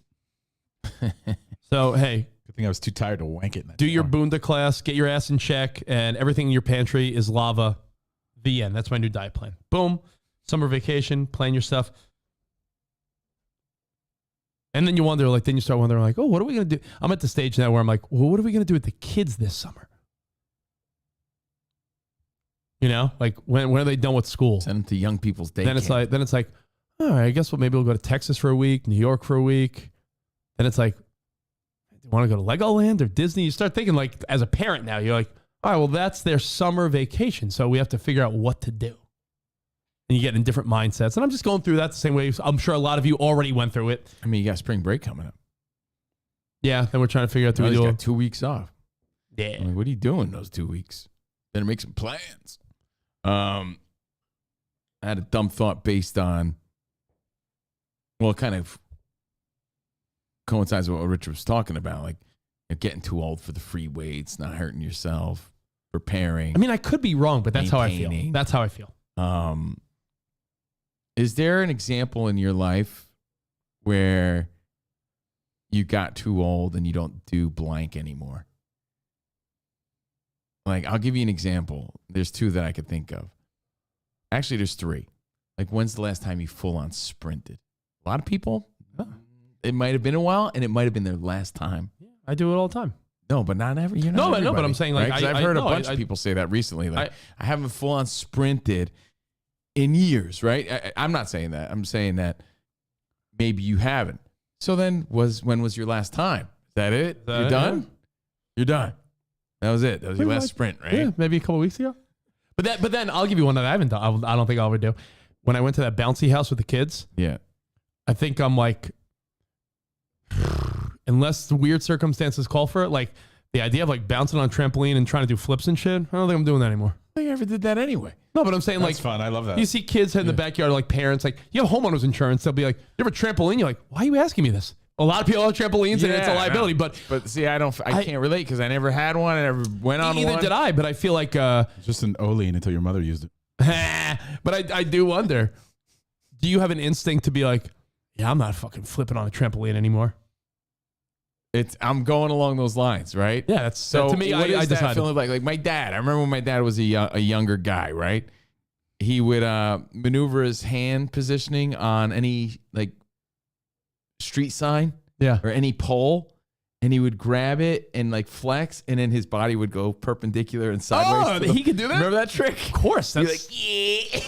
So, hey. Good thing I was too tired to wank it. Do your Bunda class, get your ass in check, and everything in your pantry is lava. The end. That's my new diet plan. Boom. Summer vacation, plan your stuff. And then you wonder, then you start wondering, oh, what are we going to do? I'm at the stage now where I'm like, well, what are we going to do with the kids this summer? When are they done with school? Send them to young people's day Then camp. it's like, all right, I guess maybe we'll go to Texas for a week, New York for a week. Then it's like, do you want to go to Legoland or Disney? You start thinking, as a parent now, you're like, all right, well, that's their summer vacation. So we have to figure out what to do. And you get in different mindsets. And I'm just going through that the same way. I'm sure a lot of you already went through it. I mean, you got spring break coming up. Yeah, then we're trying to figure out, He's got 2 weeks off. Yeah. I'm like, what are you doing those 2 weeks? Better make some plans. I had a dumb thought based on, well, it kind of coincides with what Richard was talking about, you're getting too old for the free weights, not hurting yourself, preparing. I mean, I could be wrong, but that's how I feel. maintaining. That's how I feel. Is there an example in your life where you got too old and you don't do blank anymore? I'll give you an example. There's two that I could think of. Actually, there's three. Like, when's the last time you full on sprinted? A lot of people, it might have been a while, and it might have been their last time. I do it all the time. No, but not every. No, but I'm saying, like, right? 'Cause I've heard a bunch of people say that recently. Like, I haven't full on sprinted in years, right? I'm not saying that. I'm saying that maybe you haven't. So then, when was your last time? Is that it? You're done. Yeah. You're done. That was it. That was your last sprint, right? Yeah, maybe a couple weeks ago. But then I'll give you one that I haven't done. I don't think I'll ever do. When I went to that bouncy house with the kids, Yeah. I think I'm like, unless the weird circumstances call for it, like the idea of like bouncing on a trampoline and trying to do flips and shit, I don't think I'm doing that anymore. I think I ever did that anyway. No, but I'm saying That's like fun. I love that. you see kids in the backyard, like parents, like you have homeowners insurance. They'll be like, you have a trampoline? You're like, why are you asking me this? A lot of people have trampolines and it's a liability, but see, I can't relate because I never had one. I never went on one. Neither did I, but I feel like It's just an Olean until your mother used it. but I do wonder, do you have an instinct to be like, yeah, I'm not fucking flipping on a trampoline anymore? I'm going along those lines, right? Yeah, that's so. to me. What is I that decided. feeling like my dad? I remember when my dad was a younger guy, right? He would maneuver his hand positioning on any like street sign, or any pole, and he would grab it and like flex, and then his body would go perpendicular and sideways. Oh, he could do that. Remember that trick? Of course. That's Like, yeah.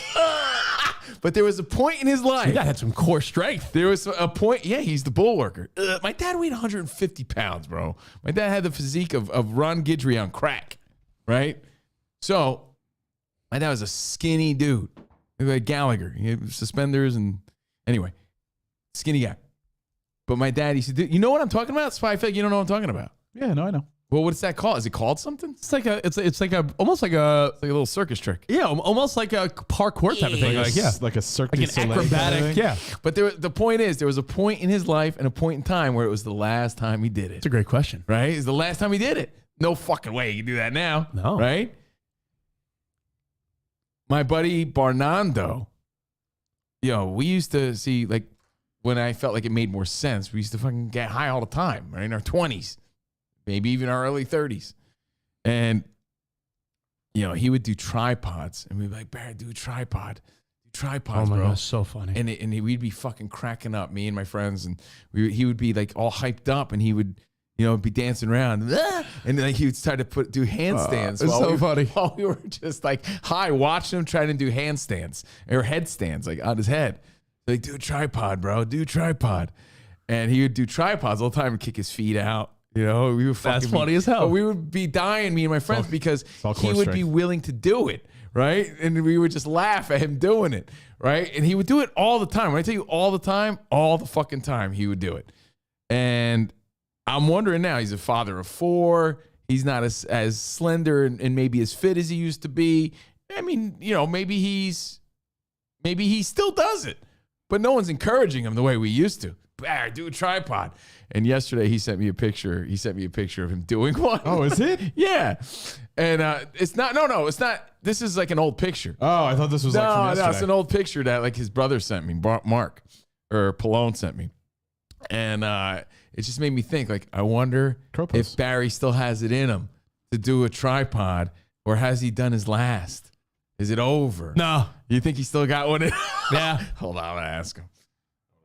But there was a point in his life. That had some core strength. There was a point. Yeah, he's the bulwarker. My dad weighed 150 pounds, bro. My dad had the physique of Ron Guidry on crack, right? So my dad was a skinny dude, like Gallagher. He had suspenders and anyway, skinny guy. But my dad used to do. You know what I'm talking about? That's why I feel like you don't know what I'm talking about. Yeah, no, I know. Well, what's that called? Is it called something? It's like almost like a little circus trick. Yeah, almost like a parkour type of thing. Like a Cirque du like an Soleil acrobatic. kind of thing. Yeah, But the point is, there was a point in his life and a point in time where it was the last time he did it. it's a great question. Right? It's the last time he did it. No fucking way you can do that now. No. Right? My buddy Barnando, we used to see, like, when I felt like it made more sense, we used to fucking get high all the time, right? In our 20s, maybe even our early 30s. And, he would do tripods, and we'd be like, Barry, do a tripod. Do tripods, Oh my bro. god, that's so funny. And we'd be fucking cracking up, me and my friends, and he would be like all hyped up, and he would, be dancing around, and then he would start to do handstands. It's so funny. While we were just like high, watching him try to do handstands or headstands, like on his head. Like, do a tripod, bro. Do a tripod, and he would do tripods all the time and kick his feet out. We would fucking That's funny as hell. But we would be dying, me and my friends, because all he core would be strength. willing to do it, right? And we would just laugh at him doing it, right? And he would do it all the time. When I tell you all the time, all the fucking time, he would do it. And I'm wondering now, he's a father of 4. He's not as slender and maybe as fit as he used to be. I mean, maybe he still does it, but no one's encouraging him the way we used to. Do a tripod. And yesterday he sent me a picture. He sent me a picture of him doing one. Oh, is it? Yeah. And it's not. No, it's not. This is like an old picture. Oh, I thought this was like from yesterday. No, it's an old picture that like his brother sent me, Mark, or Pallone sent me. And it just made me think, like, I wonder Cropos. if Barry still has it in him to do a tripod, or has he done his last? Is it over? No. You think he still got one in? Yeah. Hold on, I'm going to ask him.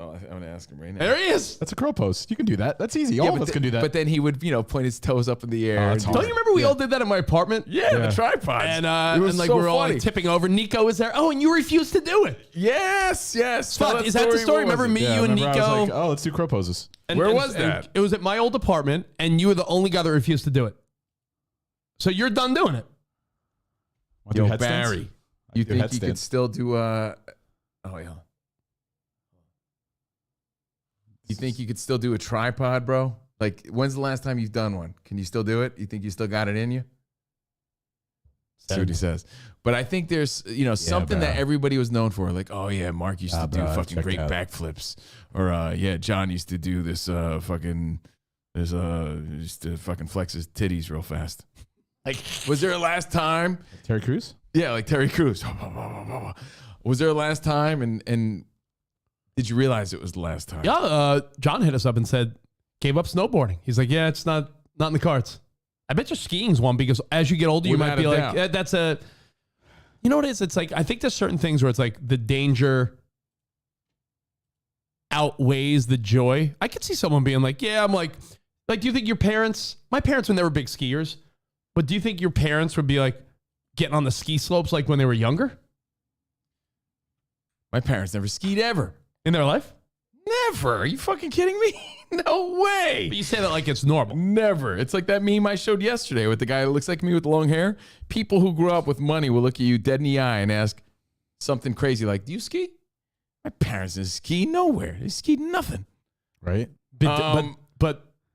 I'm going to ask him right now. There he is. That's a crow post. You can do that. That's easy. All of us can do that. But then he would, point his toes up in the air. that's hard. Don't you remember we all did that in my apartment? Yeah, Yeah. the tripods. And It was like so we're all funny. like tipping over. Nico was there. Oh, and you refused to do it. Yes. Fuck, is that the story? What was Remember it? me, yeah, you, and remember I Nico? was like, oh, let's do crow poses. Where was that? It was at my old apartment, and you were the only guy that refused to do it. So you're done doing it. Want to do Yo, headstands? Barry, you do think you could headstands. still do oh yeah. You think you could still do a tripod, bro? Like, when's the last time you've done one? Can you still do it? You think you still got it in you? See what he says. But I think there's, something that bro. everybody was known for. Like, oh yeah, Mark used to do bro, fucking check great it out. backflips. Or yeah, John used to do this used to fucking flex his titties real fast. Like, was there a last time? Terry Crews? Yeah, like Terry Crews. Was there a last time, and did you realize it was the last time? Yeah, John hit us up and said, gave up snowboarding. He's like, yeah, it's not in the cards. I bet you skiing's one because as you get older, you might Without be a like, doubt. that's a. You know what it is? It's like, I think there's certain things where it's like the danger outweighs the joy. I could see someone being like, yeah, I'm like, do you think your parents, my parents when they were big skiers, but do you think your parents would be like getting on the ski slopes like when they were younger? My parents never skied ever. In their life? Never. Are you fucking kidding me? No way. But you say that like it's normal. Never. It's like that meme I showed yesterday with the guy that looks like me with the long hair. People who grew up with money will look at you dead in the eye and ask something crazy like, do you ski? My parents didn't ski nowhere. They skied nothing. Right?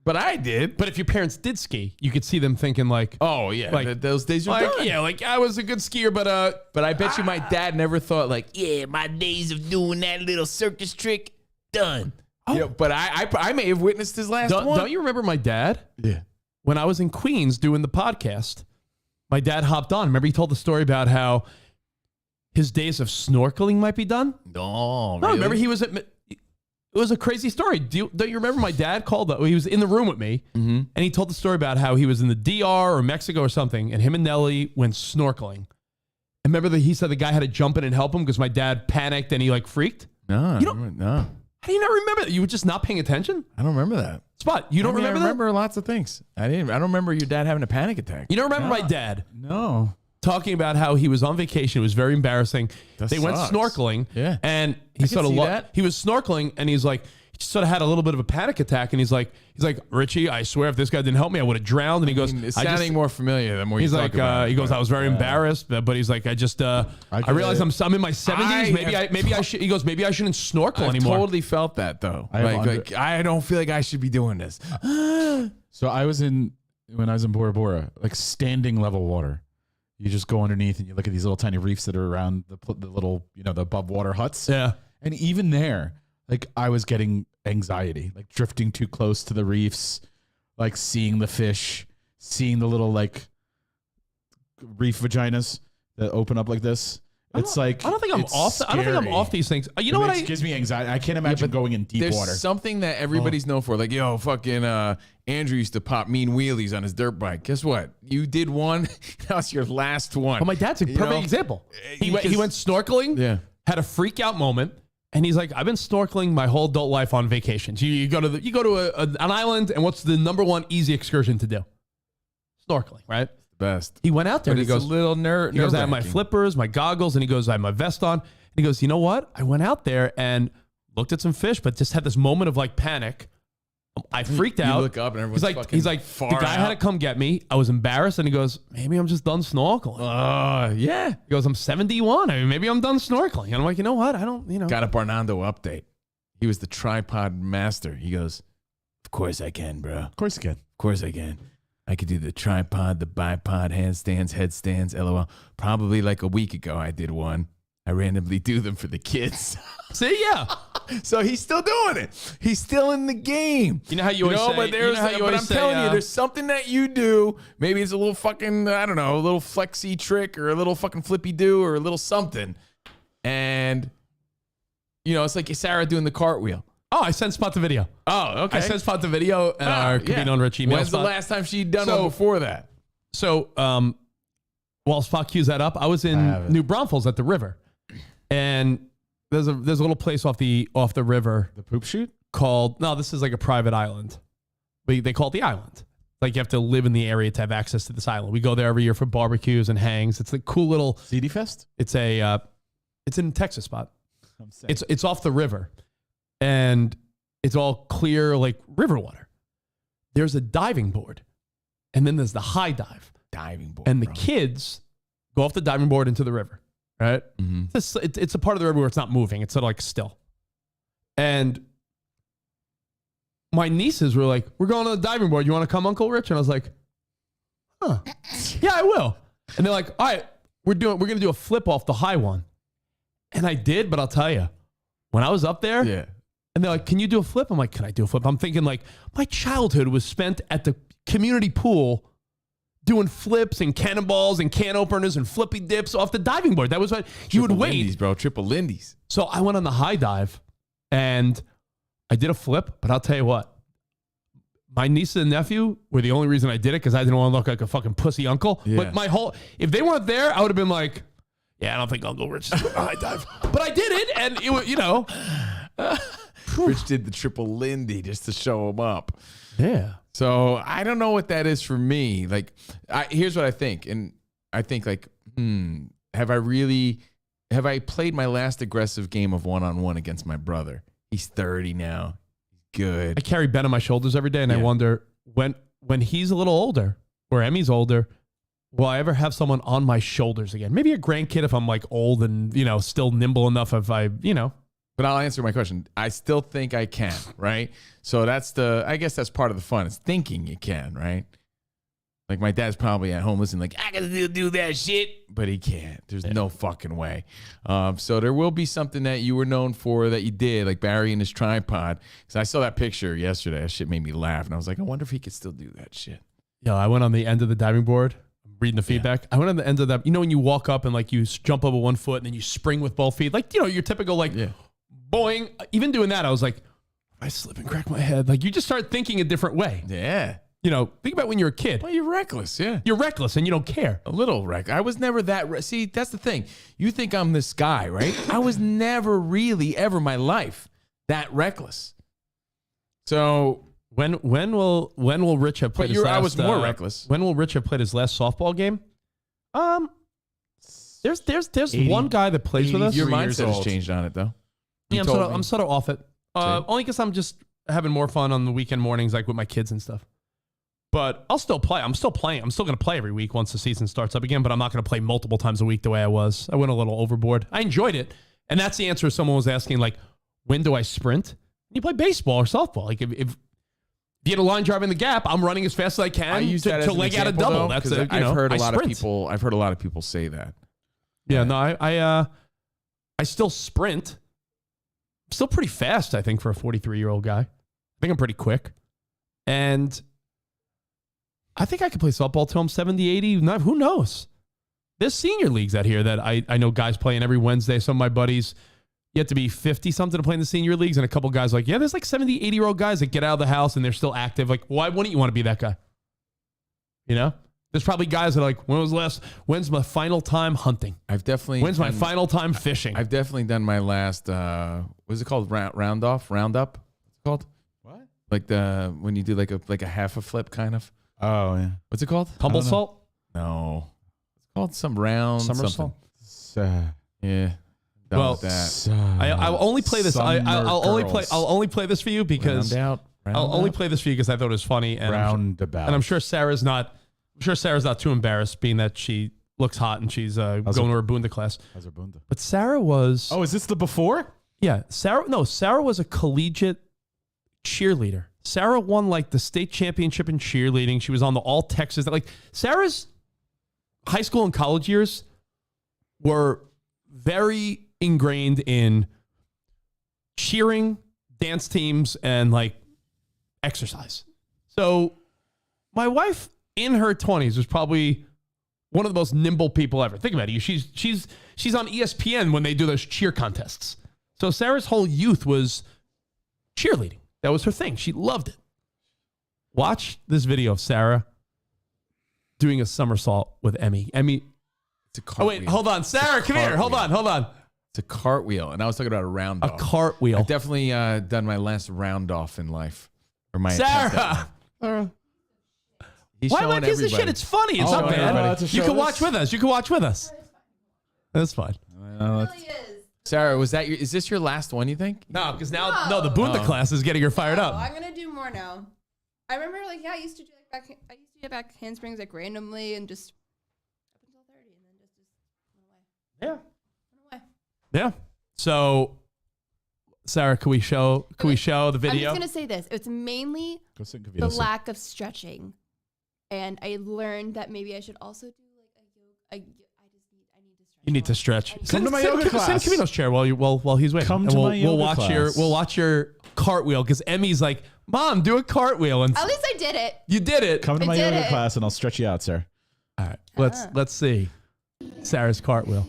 But I did. But if your parents did ski, you could see them thinking like, oh yeah, like those days are done. Yeah, like I was a good skier, but I bet you my dad never thought like, yeah, my days of doing that little circus trick done. Oh. You know, but I may have witnessed his last one. Don't you remember my dad? Yeah. When I was in Queens doing the podcast, my dad hopped on. Remember he told the story about how his days of snorkeling might be done? No, really? Remember he was at... It was a crazy story. Don't you remember my dad called? He was in the room with me, and he told the story about how he was in the DR or Mexico or something, and him and Nelly went snorkeling. And remember that he said the guy had to jump in and help him because my dad panicked and he like freaked? No, no. How do you not remember that? You were just not paying attention? I don't remember that. Spot, you don't remember that? I remember lots of things. I don't remember your dad having a panic attack. You don't remember my dad? No. Talking about how he was on vacation. It was very embarrassing. They went snorkeling. Yeah. And he sort of he was snorkeling and he's like, he sort of had a little bit of a panic attack, and he's like, Richie, I swear if this guy didn't help me, I would have drowned. And he goes, it's sounding more familiar the more you talk about it. He goes, I was very embarrassed, but he's like, I realized I'm in my 70s. Maybe I should. He goes, maybe I shouldn't snorkel anymore. I totally felt that though. I don't feel like I should be doing this. So when I was in Bora Bora, like standing level water. You just go underneath and you look at these little tiny reefs that are around the little, the above water huts. Yeah. And even there, like I was getting anxiety, like drifting too close to the reefs, like seeing the fish, seeing the little like reef vaginas that open up like this. It's like I don't think I'm off. I don't think I'm off these things. You know what? It gives me anxiety. I can't imagine going in deep water. There's something that everybody's known for. Like, yo, fucking Andrew used to pop mean wheelies on his dirt bike. Guess what? You did one. That was your last one. But my dad's a perfect example. He went snorkeling. Yeah. Had a freak out moment. And he's like, I've been snorkeling my whole adult life on vacations. You go to an island, and what's the number one easy excursion to do? Snorkeling, right? Best. He went out there But and he goes, a little he goes, I have my flippers, my goggles, and he goes, I have my vest on. And he goes, you know what? I went out there and looked at some fish, but just had this moment of like panic. I freaked out. You look up and everyone's he's like, the guy had to come get me. I was embarrassed, and he goes, maybe I'm just done snorkeling. Yeah. He goes, I'm 71. I mean, maybe I'm done snorkeling. And I'm like, you know what? I don't, Got a Barnando update. He was the tripod master. He goes, of course I can, bro. Of course you can. Of course I can. I could do the tripod, the bipod, handstands, headstands, LOL. Probably like a week ago I did one. I randomly do them for the kids. See, yeah. So he's still doing it. He's still in the game. You know how you always say, but I'm telling you, there's something that you do. Maybe it's a little fucking, I don't know, a little flexi trick or a little fucking flippy do or a little something. And, it's like Sarah doing the cartwhile. Oh, I sent Spot the video. Oh, okay. I sent Spot the video and our Covino and Rich email. When's the last time she'd done one before that? So, while Spot cues that up, I was in New Braunfels at the river. And there's a little place off the river. The poop chute? This is like a private island. They call it the island. Like you have to live in the area to have access to this island. We go there every year for barbecues and hangs. It's a cool little CD Fest? It's in Texas, Spot. It's off the river. And it's all clear like river water. There's a diving board. And then there's the high dive. Diving board. And the kids go off the diving board into the river. Right? Mm-hmm. It's a part of the river where it's not moving. It's sort of like still. And my nieces were like, we're going on the diving board. You want to come, Uncle Rich? And I was like, huh. Yeah, I will. And they're like, all right, we're going to do a flip off the high one. And I did, but I'll tell you, when I was up there, and they're like, can you do a flip? I'm like, can I do a flip? I'm thinking like, my childhood was spent at the community pool doing flips and cannonballs and can openers and flippy dips off the diving board. That was what you would wait. Lindy's, bro. Triple Lindy's. So I went on the high dive and I did a flip, but I'll tell you what, my niece and nephew were the only reason I did it because I didn't want to look like a fucking pussy uncle. Yeah. But if they weren't there, I would have been like, Yeah, I don't think Uncle Rich is doing a high dive. But I did it, and it was, Rich did the triple Lindy just to show him up. Yeah. So I don't know what that is for me. Like, here's what I think. And I think, like, have I played my last aggressive game of one-on-one against my brother? He's 30 now. Good. I carry Ben on my shoulders every day, and I wonder when he's a little older, or Emmy's older, will I ever have someone on my shoulders again? Maybe a grandkid if I'm like old and, still nimble enough if I. But I'll answer my question. I still think I can, right? So I guess that's part of the fun. It's thinking you can, right? Like my dad's probably at home listening, like, I gotta still do that shit, but he can't. There's no fucking way. So there will be something that you were known for that you did, like Barry and his tripod. Because I saw that picture yesterday. That shit made me laugh. And I was like, I wonder if he could still do that shit. Yeah, I went on the end of the diving board, reading the feedback. I went on the end of that. When you walk up and like you jump over one foot and then you spring with both feet, like, your typical like boing. Even doing that, I was like, I slip and crack my head. Like you just start thinking a different way. Yeah. Think about when you're a kid. Well, you're reckless, yeah. You're reckless and you don't care. A little reckless. I was never that. See, that's the thing. You think I'm this guy, right? I was never really ever in my life that reckless. So when will Rich have played? I was more reckless. When will Rich have played his last softball game? There's 80, one guy that plays with us. Your mindset has changed on it though. Yeah, I'm sort of off it. Only because I'm just having more fun on the weekend mornings, like with my kids and stuff. But I'll still play. I'm still playing. I'm still going to play every week once the season starts up again, but I'm not going to play multiple times a week the way I was. I went a little overboard. I enjoyed it. And that's the answer. Someone was asking, like, when do I sprint? You play baseball or softball. Like, if you get a line drive in the gap, I'm running as fast as I can to leg out a double. That's I've heard a lot of people say that. Yeah, no, I still sprint. I'm still pretty fast, I think, for a 43-year-old guy. I think I'm pretty quick. And I think I could play softball till I'm 70, 80. Who knows? There's senior leagues out here that I know guys playing every Wednesday. Some of my buddies, you have to be 50-something to play in the senior leagues. And a couple guys like, there's like 70, 80-year-old guys that get out of the house and they're still active. Like, why wouldn't you want to be that guy? There's probably guys that are like, when's my final time hunting? When's my final time fishing? I've definitely done my last, what is it called? Roundup? What's it called? What? Like when you do like a half a flip kind of. Oh, yeah. What's it called? Tumblesault? No. It's called some round somersault. Yeah. Well, I'll only play this. I'll only play this for you because I'll only play this for you because I thought it was funny. And Roundabout. And I'm sure Sarah's not too embarrassed, being that she looks hot and she's going to her Bunda class. How's her Bunda? But Sarah was. Oh, is this the before? Yeah, Sarah was a collegiate cheerleader. Sarah won like the state championship in cheerleading. She was on the All Texas. Like Sarah's high school and college years were very ingrained in cheering, dance teams, and like exercise. So my wife in her 20s was probably one of the most nimble people ever. Think about it. She's on ESPN when they do those cheer contests. So Sarah's whole youth was cheerleading. That was her thing. She loved it. Watch this video of Sarah doing a somersault with Emmy. It's a cartwheel. Oh, wait, hold on. Sarah, come here. Hold on. It's a cartwheel. And I was talking about a round off. A cartwheel. I've definitely done my last round off in life. Or my Sarah. He's Why am I showing this shit? everybody. It's funny. It's not bad. You can watch with us. That's fine. It really is. Sarah, is this your last one, you think? No, because now the Bunda class is getting her fired up. I'm gonna do more now. I remember, I used to do back handsprings randomly and just up until 30, and then just went away. Yeah. So, Sarah, can we show the video? I'm just gonna say this: it's mainly the lack of stretching, and I learned that maybe I should also do I need to stretch. You need to stretch. Come to my yoga class. Send Covino's chair while he's waiting. Come to my yoga class. We'll watch your cartwheel because Emmy's like, Mom, do a cartwheel. And at least I did it. You did it. Come to my yoga class and I'll stretch you out, sir. All right. Let's see Sarah's cartwheel.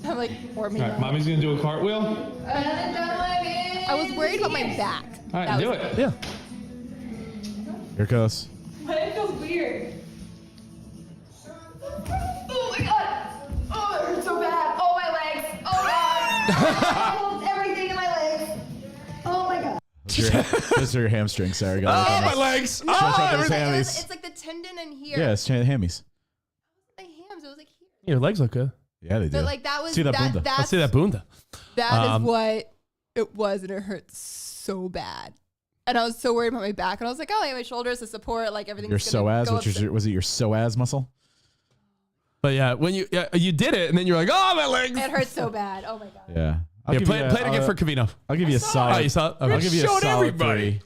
I'm like warming up. Mommy's gonna do a cartwheel. I was worried about my back. All right, do it. Yeah. Here it goes. But it feels weird. holds everything in my legs. Oh my god. Those are your hamstrings, Sarah. my legs. Stretch out those hammies. It's like the tendon in here. Yeah, it's hammies. My hams. It was like here. Your legs look good. Yeah, they do. But like that was See that bunda. Let's see that bunda. That is what it was, and it hurt so bad. And I was so worried about my back, and I was like, oh, I have my shoulders to support, like everything's Your gonna psoas, go which up is was it your psoas muscle? But yeah, when you did it, and then you're like, oh, my legs. It hurts so bad. Oh my god. Yeah. Yeah, play it again for Covino. I'll give you a solid. Oh, you saw it? Okay. I'll give you a Showed solid everybody. 3.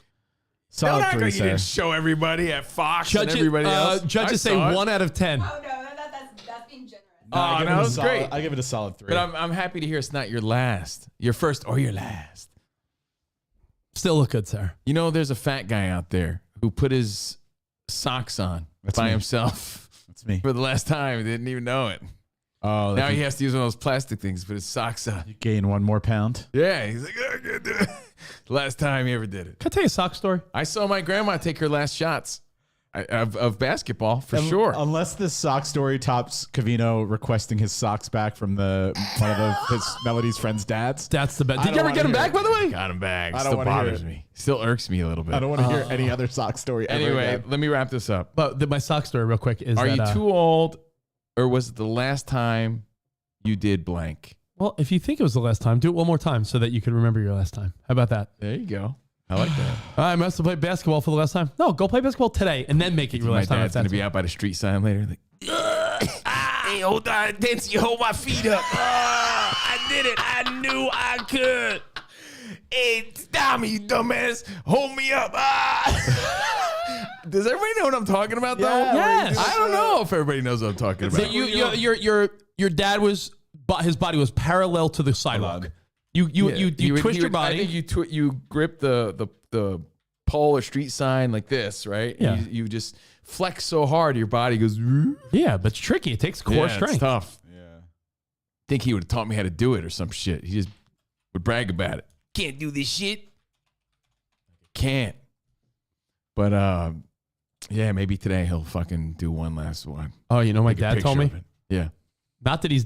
Solid 3, You Sarah. didn't show everybody at Fox and Judges, everybody else. judges say I saw it. 1 out of 10. Oh no, that's being generous. Oh, I give no, it that a was solid- great. I give it a solid 3. But I'm happy to hear it's not your last, your first or your last. Still look good, Sarah. You know, there's a fat guy out there who put his socks on That's by me. himself That's me. for the last time. He didn't even know it. Oh, Now he has to use one of those plastic things to put his socks on. you gain 1 more pound. Yeah, he's like, "Oh, I can't do it." Last time he ever did it. Can I tell you a sock story? I saw my grandma take her last shots of basketball for sure. Unless this sock story tops Covino requesting his socks back from one of his Melody's friend's dads. That's the best. I Did you don't ever get him wanna back, by the way? Got him back. I don't Still wanna hear bothers it. me. Still irks me a little bit. I don't want to hear any other sock story ever Anyway, again. let me wrap this up. But my sock story, real quick, is Are that, you too old, or was it the last time you did blank? well, if you think it was the last time, do it one more time so that you can remember your last time. How about that? There you go. I like that. I must have played basketball for the last time. No, go play basketball today and then make it your My last time. dad's If gonna that's be out by the street sign later. Like, hey, hold on, Dance, you hold my feet up. I did it. I knew I could. Hey, stop me, you dumbass. Hold me up. Does everybody know what I'm talking about, though? Yeah, Yes. I don't know if everybody knows what I'm talking about. So your dad was, his body was parallel to the sidewalk. You twist your body. I think you grip the pole or street sign like this, right? Yeah. And you just flex so hard, your body goes. Yeah, but it's tricky. It takes core Yeah, strength. It's tough. Yeah. Think he would have taught me how to do it or some shit. He just would brag about it. Can't do this shit. Can't. But yeah, maybe today he'll fucking do one last one. Oh, you know, my Take a dad told picture me of it. Yeah. not that he's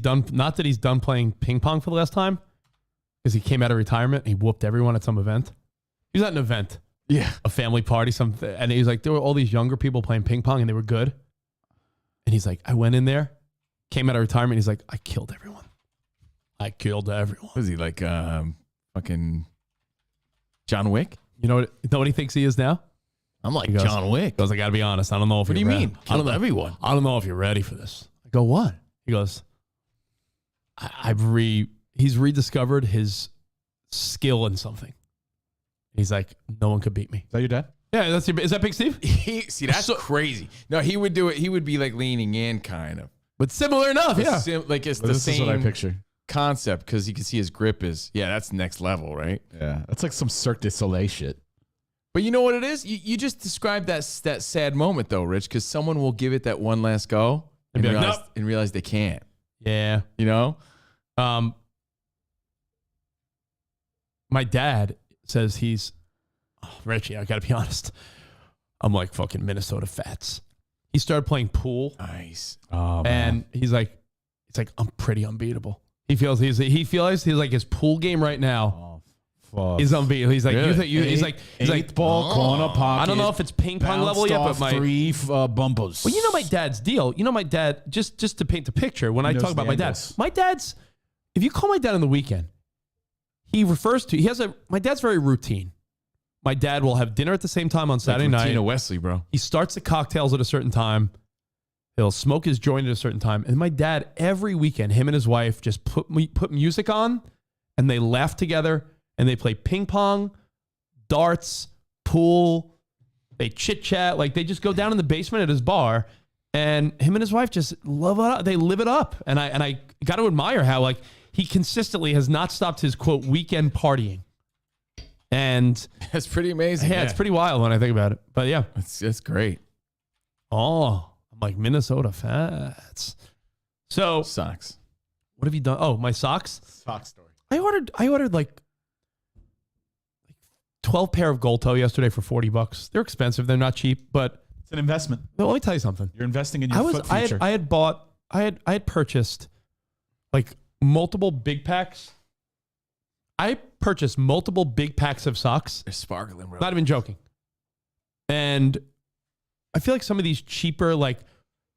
done playing ping pong for the last time, because he came out of retirement and he whooped everyone at some event. He was at an event, Yeah. a family party, something, and he was like, there were all these younger people playing ping pong and they were good. And he's like, I went in there, came out of retirement. He's like, I killed everyone. I killed everyone. Was he like fucking John Wick? You know what he thinks he is now? I'm like He goes- John Wick. He goes, I got to be honest. I don't know if What do you're you ready. mean? I don't know. Killed everyone. I don't know if you're ready for this. I go, what? He goes, he's rediscovered his skill in something. He's like, no one could beat me. Is that your dad? Yeah, is that Big Steve? See, that's crazy. No, he would do it. He would be like leaning in, kind of. But similar enough, yeah. Like it's Well, the this is what I same picture. concept because you can see his grip is. Yeah, that's next level, right? Yeah. That's like some Cirque du Soleil shit. But you know what it is? You just described that sad moment though, Rich, because someone will give it that one last go and be like, realize, "Nope." and realize they can't. Yeah. You know? My dad says Richie, I got to be honest. I'm like fucking Minnesota Fats. He started playing pool. Nice. Oh, And he's like, I'm pretty unbeatable. He feels he's like his pool game right now fuck. is unbeatable. He's like, Really? he's like, Eighth ball, corner pocket. I don't know if it's ping pong bounced level yet, but off 3 bumpers. well, you know my dad's deal. You know my dad. Just to paint the picture, when I knows talk about the my dad's. If you call my dad on the weekend, my dad's very routine. My dad will have dinner at the same time on Saturday night. Tina Wesley, bro. He starts the cocktails at a certain time. He'll smoke his joint at a certain time. And my dad, every weekend, him and his wife just put music on and they laugh together and they play ping pong, darts, pool. They chit chat. Like they just go down in the basement at his bar and him and his wife just love it up. They live it up. And I got to admire how like he consistently has not stopped his quote weekend partying. And That's pretty amazing. yeah, it's pretty wild when I think about it. But yeah. That's great. Oh, I'm like Minnesota Fats. So Socks. what have you done? Oh, my socks. Sock story. I ordered like 12 pair of gold toe yesterday for $40. They're expensive. They're not cheap, but It's an investment. let me tell you something. You're investing in your foot future. I had purchased like multiple big packs I purchased multiple big packs of socks. They're sparkling, bro. Not even joking. And I feel like some of these cheaper, like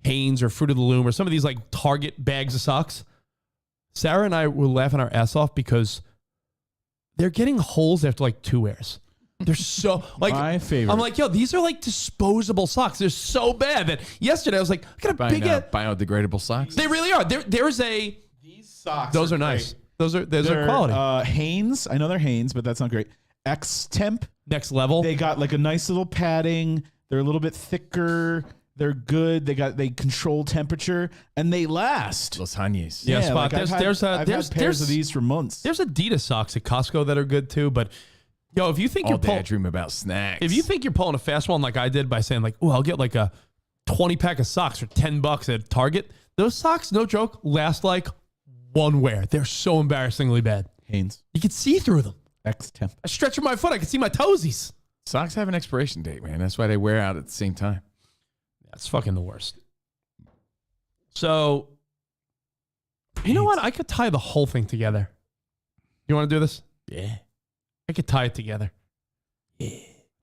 Hanes or Fruit of the Loom or some of these like Target bags of socks, Sarah and I were laughing our ass off because they're getting holes after like 2 wears. They're so like My favorite. I'm like, yo, these are like disposable socks. They're so bad that yesterday I was like, I got a Buying big. biodegradable socks. They really are. There's a. These socks. Those are nice. Those are quality. Hanes. I know they're Hanes, but that's not great. X Temp. Next level. They got like a nice little padding. They're a little bit thicker. They're good. They control temperature and they last. Los Hañes. Yeah, Spot. Like I've had pairs of these for months. There's Adidas socks at Costco that are good too, but yo, if you think All day I dream about snacks. if you think you're pulling a fast one like I did by saying like, oh, I'll get like a 20 pack of socks for $10 at Target, those socks, no joke, last like 1 wear. They're so embarrassingly bad. Hanes. You can see through them. X Temp. I stretch my foot, I can see my toesies. Socks have an expiration date, man. That's why they wear out at the same time. That's fucking the worst. So, you know what? I could tie the whole thing together. You want to do this? Yeah. I could tie it together. Yeah.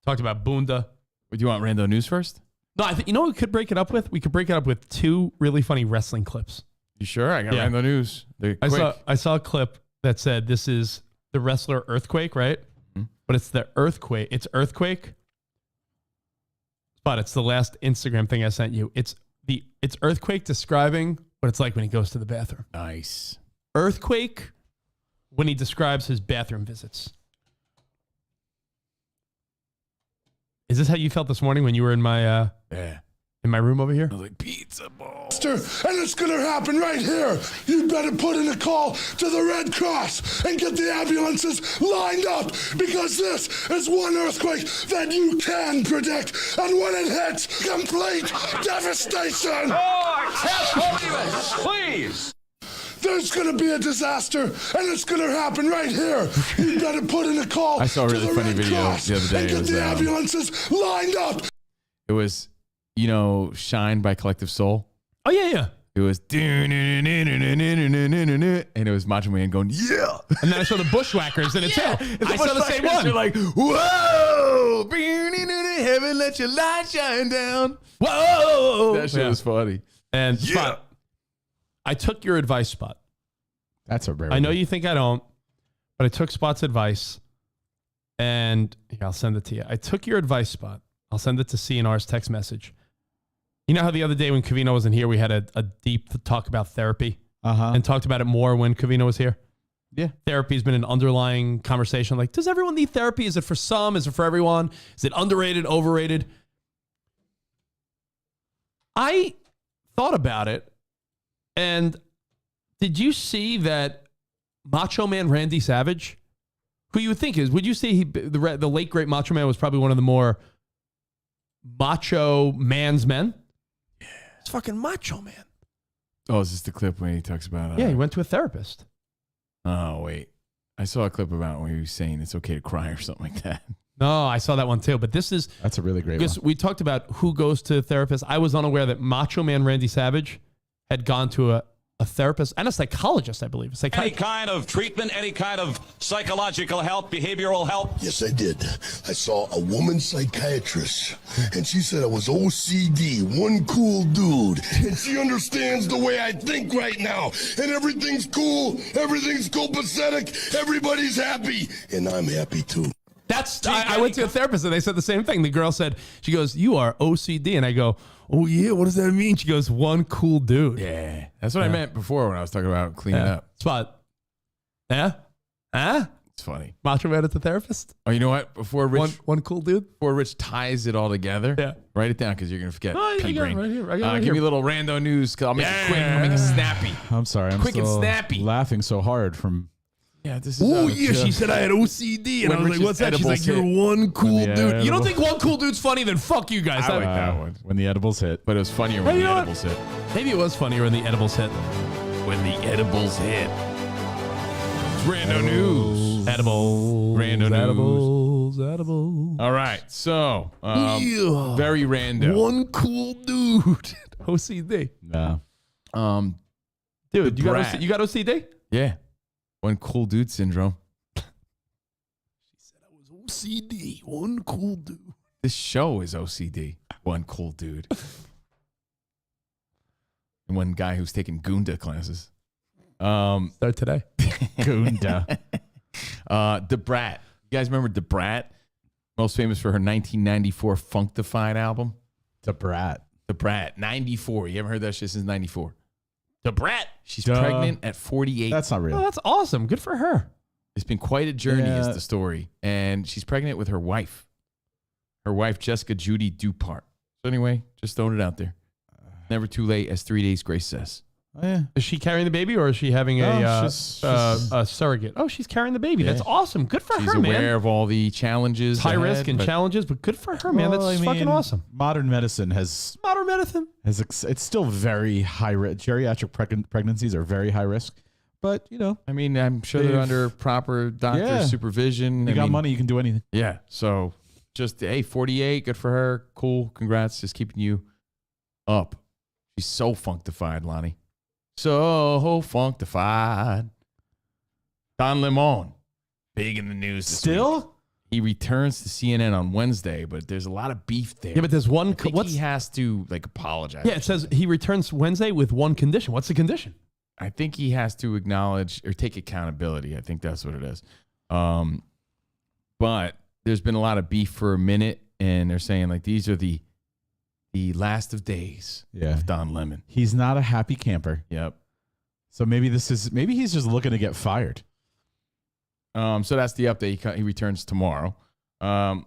Talked about Bunda. Do you want rando news first? No, I think you know what we could break it up with? We could break it up with 2 really funny wrestling clips. You sure? I got Yeah. rando news. They're quick. I saw a clip that said this is the wrestler Earthquake, right? Mhm. But it's the Earthquake. It's Earthquake. But it's the last Instagram thing I sent you. It's Earthquake describing what it's like when he goes to the bathroom. Nice. Earthquake when he describes his bathroom visits. Is this how you felt this morning when you were in my room over here? I was like, pizza ball. And it's gonna happen right here. You better put in a call to the Red Cross and get the ambulances lined up because this is one earthquake that you can predict. And when it hits, complete devastation. Oh, I can't believe it. Please. There's gonna be a disaster, and it's gonna happen right here. You better put in a call I saw a to really the funny Red video Cross the other day. and It get was, the ambulances lined up. It was, Shine by Collective Soul. Oh, yeah. It was, and it was Macho Man going, yeah. And then I saw the Bushwhackers in it too. I saw the same one. You're like, whoa, heaven, let your light shine down. Whoa! That shit was funny. And Spot, I took your advice, Spot. That's a rare. I know you think I don't, but I took Spot's advice, and I'll send it to you. I took your advice, Spot. I'll send it to CNR's text message. You know how the other day when Covino wasn't here, we had a deep talk about therapy and talked about it more when Covino was here? Yeah. Therapy's been an underlying conversation. Like, does everyone need therapy? Is it for some? Is it for everyone? Is it underrated, overrated? I thought about it, and did you see that Macho Man Randy Savage, who you would think would you say the late great Macho Man was probably one of the more macho man's men? Yeah. It's fucking Macho Man. Oh, is this the clip when he talks about? Yeah, he went to a therapist. Oh, wait. I saw a clip about when he was saying it's okay to cry or something like that. No, I saw that one too. But that's a really great one. Because we talked about who goes to therapists. I was unaware that Macho Man Randy Savage had gone to a therapist and a psychologist, I believe. Any kind of treatment, any kind of psychological help, behavioral help? Yes, I did. I saw a woman psychiatrist, and she said I was OCD, one cool dude, and she understands the way I think right now, and everything's cool, everything's copacetic, everybody's happy, and I'm happy too. I went to a therapist and they said the same thing. The girl said, she goes, "You are OCD," and I go, "Oh yeah, what does that mean?" She goes, "One cool dude." Yeah, that's what I meant before when I was talking about cleaning up. Spot. Yeah? Huh? It's funny. Macho Man at the therapist? Oh, you know what? Before Rich, one cool dude. Before Rich ties it all together, write it down because you're gonna forget. Oh, you got it right here. I got it right Give here. me a little rando news. Cause I'll make it quick. I'll make it snappy. I'm sorry. I'm quick and still snappy. laughing so hard from. Yeah, this is. Oh yeah, she said I had OCD, and When I was like, Rich's "What's that?" She's edibles like, "You're hit. one cool When the dude." You don't edible- think one cool dude's funny? Then fuck you guys. I like that one. When the edibles hit. But it was funnier when Hey, the you know what? edibles hit. Maybe it was funnier when the edibles hit. When the edibles hit. It's rando news. Edibles. Rando news. Edibles. All right, so Yeah. very rando. One cool dude. OCD. No. Dude, The you got, brat. you got OCD? Yeah, one cool dude syndrome. OCD, one cool dude. This show is OCD, one cool dude. And one guy who's taking Gunda classes. Start today. Gunda. The Brat. You guys remember The Brat? Most famous for her 1994 Funkdafied album. The Brat. The Brat, 94. You haven't heard that shit since 94. The Brat. She's pregnant at 48. That's not real. Oh, that's awesome. Good for her. It's been quite a journey, Yeah. is the story. And she's pregnant with her wife. Her wife, Jessica Judy Dupart. So anyway, just throwing it out there. Never too late, as 3 days Grace says. Oh, yeah. Is she carrying the baby or is she having a surrogate? Oh, she's carrying the baby. Yeah. That's awesome. Good for She's her, aware man. of all the challenges. High ahead, risk and but challenges, but good for her, man. Well, That's I fucking mean, awesome. Modern medicine has it's still very high risk. Geriatric pregnancies are very high risk, but I mean, I'm sure they're under proper doctor supervision. You got money, you can do anything. Yeah. So just, hey, 48, good for her. Cool. Congrats. Just keeping you up. She's so funkdafied, Lonnie. So funkdafied. Don Lemon, big in the news this week. He returns to CNN on Wednesday, but there's a lot of beef there. Yeah, but there's one. I think he has to apologize. Yeah, it says he returns Wednesday with one condition. What's the condition? I think he has to acknowledge or take accountability. I think that's what it is. But there's been a lot of beef for a minute, and they're saying these are the last of days of Don Lemon. He's not a happy camper. Yep. So maybe he's just looking to get fired. So that's the update. He returns tomorrow.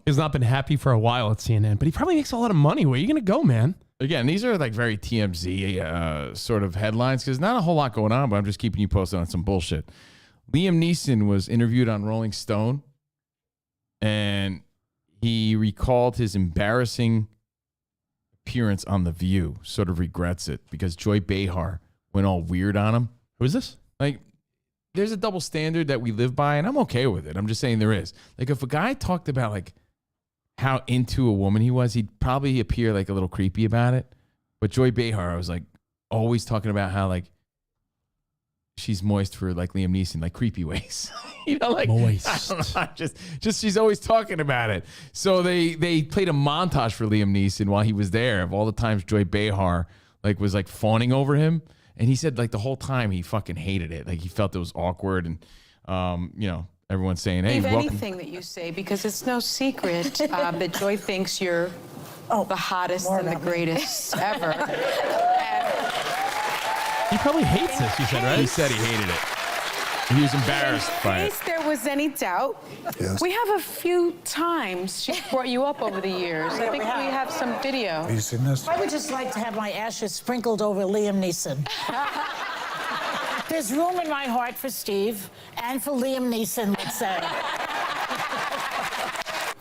He's not been happy for a while at CNN, but he probably makes a lot of money. Where are you going to go, man? Again, these are very TMZ sort of headlines because not a whole lot going on, but I'm just keeping you posted on some bullshit. Liam Neeson was interviewed on Rolling Stone, and he recalled his embarrassing appearance on The View. Sort of regrets it because Joy Behar went all weird on him. Who is this? There's a double standard that we live by, and I'm okay with it. I'm just saying there is. If a guy talked about how into a woman he was, he'd probably appear a little creepy about it. But Joy Behar was always talking about how she's moist for Liam Neeson, creepy ways. Moist. I don't know, just she's always talking about it. So they played a montage for Liam Neeson while he was there of all the times Joy Behar was fawning over him. And he said the whole time he fucking hated it. He felt it was awkward. And, everyone's saying, hey, Believe welcome. anything that you say because it's no secret that Joy thinks you're the hottest and the greatest ever. He probably hates this, you said, right? He said he hated it. He was embarrassed by In it. case there was any doubt, Yes. we have a few times she's brought you up over the years. I think we have some video. Have you seen this? I would just like to have my ashes sprinkled over Liam Neeson. There's room in my heart for Steve and for Liam Neeson, let's say.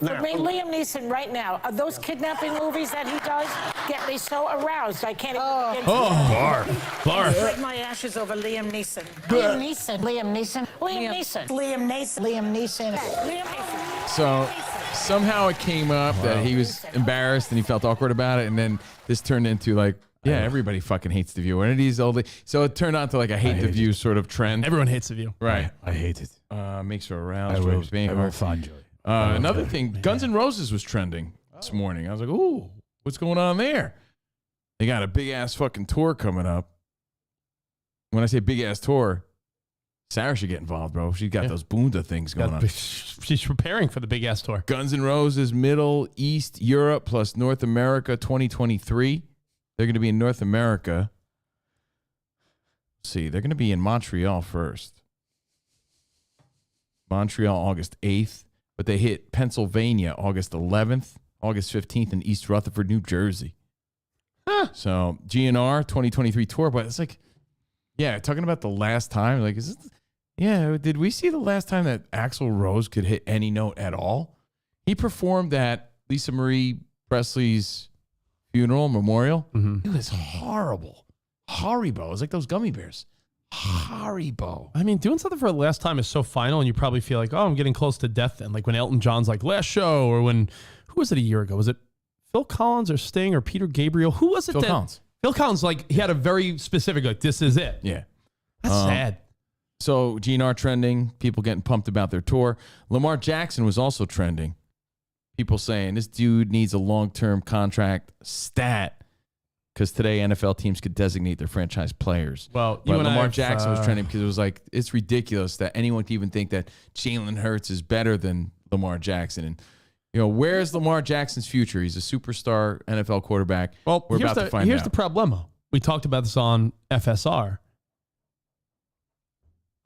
I mean, Liam Neeson right now, are those kidnapping movies that he does get me so aroused I can't even Barf. spread my ashes over Liam Neeson. Liam Neeson. Liam Neeson. Liam Neeson. Liam Neeson. Liam Neeson. Liam Neeson. So somehow it came up that he was embarrassed and he felt awkward about it. And then this turned into everybody fucking hates The View. And it is old. So it turned on to I hate The View sort of trend. Everyone hates The View. Right. I hate it. Makes her aroused. I will find Joy. Another thing, Guns N' Roses was trending this morning. I was like, ooh, what's going on there? They got a big-ass fucking tour coming up. When I say big-ass tour, Sarah should get involved, bro. She's got those Bunda things going on. She's preparing for the big ass tour. Guns N' Roses, Middle East, Europe, plus North America 2023. They're going to be in North America. Let's see, they're going to be in Montreal first. Montreal, August 8th. But they hit Pennsylvania August 11th, August 15th, and East Rutherford, New Jersey. So GNR 2023 tour. But it's talking about the last time. Did we see the last time that Axl Rose could hit any note at all? He performed at Lisa Marie Presley's funeral memorial. Mm-hmm. It was horrible. Haribo. It was like those gummy bears. Haribo. I mean, doing something for the last time is so final, and you probably feel I'm getting close to death. And when Elton John's last show, or who was it a year ago? Was it Phil Collins or Sting or Peter Gabriel? Who was it? Phil Collins. Phil Collins, he had a very specific, this is it. Yeah. That's sad. So GNR trending, people getting pumped about their tour. Lamar Jackson was also trending. People saying this dude needs a long-term contract stat because today NFL teams could designate their franchise players. Well, but Lamar Jackson was trending because it was like, it's ridiculous that anyone could even think that Jalen Hurts is better than Lamar Jackson. And, where's Lamar Jackson's future? He's a superstar NFL quarterback. Well, we're about to find out. Here's the problema. We talked about this on FSR.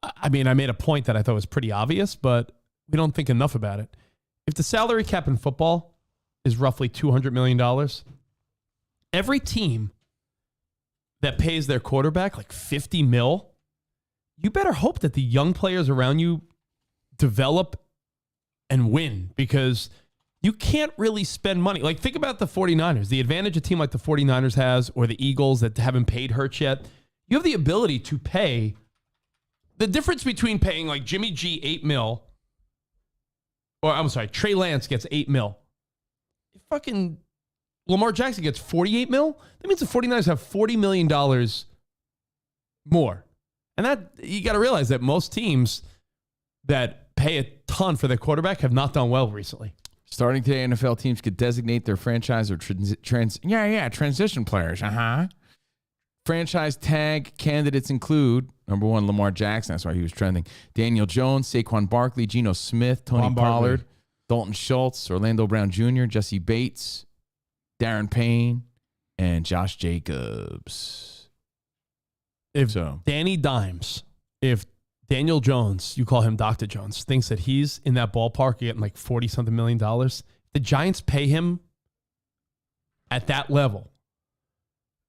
I mean, I made a point that I thought was pretty obvious, but we don't think enough about it. If the salary cap in football is roughly $200 million, every team that pays their quarterback like $50 million, you better hope that the young players around you develop and win, because you can't really spend money. Like, think about the 49ers. The advantage a team like the 49ers has, or the Eagles that haven't paid Hurts yet, you have the ability to pay. The difference between paying like Jimmy G $8 million, or I'm sorry, Trey Lance gets $8 million. If fucking Lamar Jackson gets $48 million, that means the 49ers have $40 million more. And that, you got to realize that most teams that pay a ton for their quarterback have not done well recently. Starting today, NFL teams could designate their franchise or transition players. Franchise tag candidates include, number one, Lamar Jackson. That's why he was trending. Daniel Jones, Saquon Barkley, Geno Smith, Tony Pollard, Dalton Schultz, Orlando Brown Jr., Jesse Bates, Darren Payne, and Josh Jacobs. If Danny Dimes, if Daniel Jones, you call him Dr. Jones, thinks that he's in that ballpark getting like $40-something million, the Giants pay him at that level,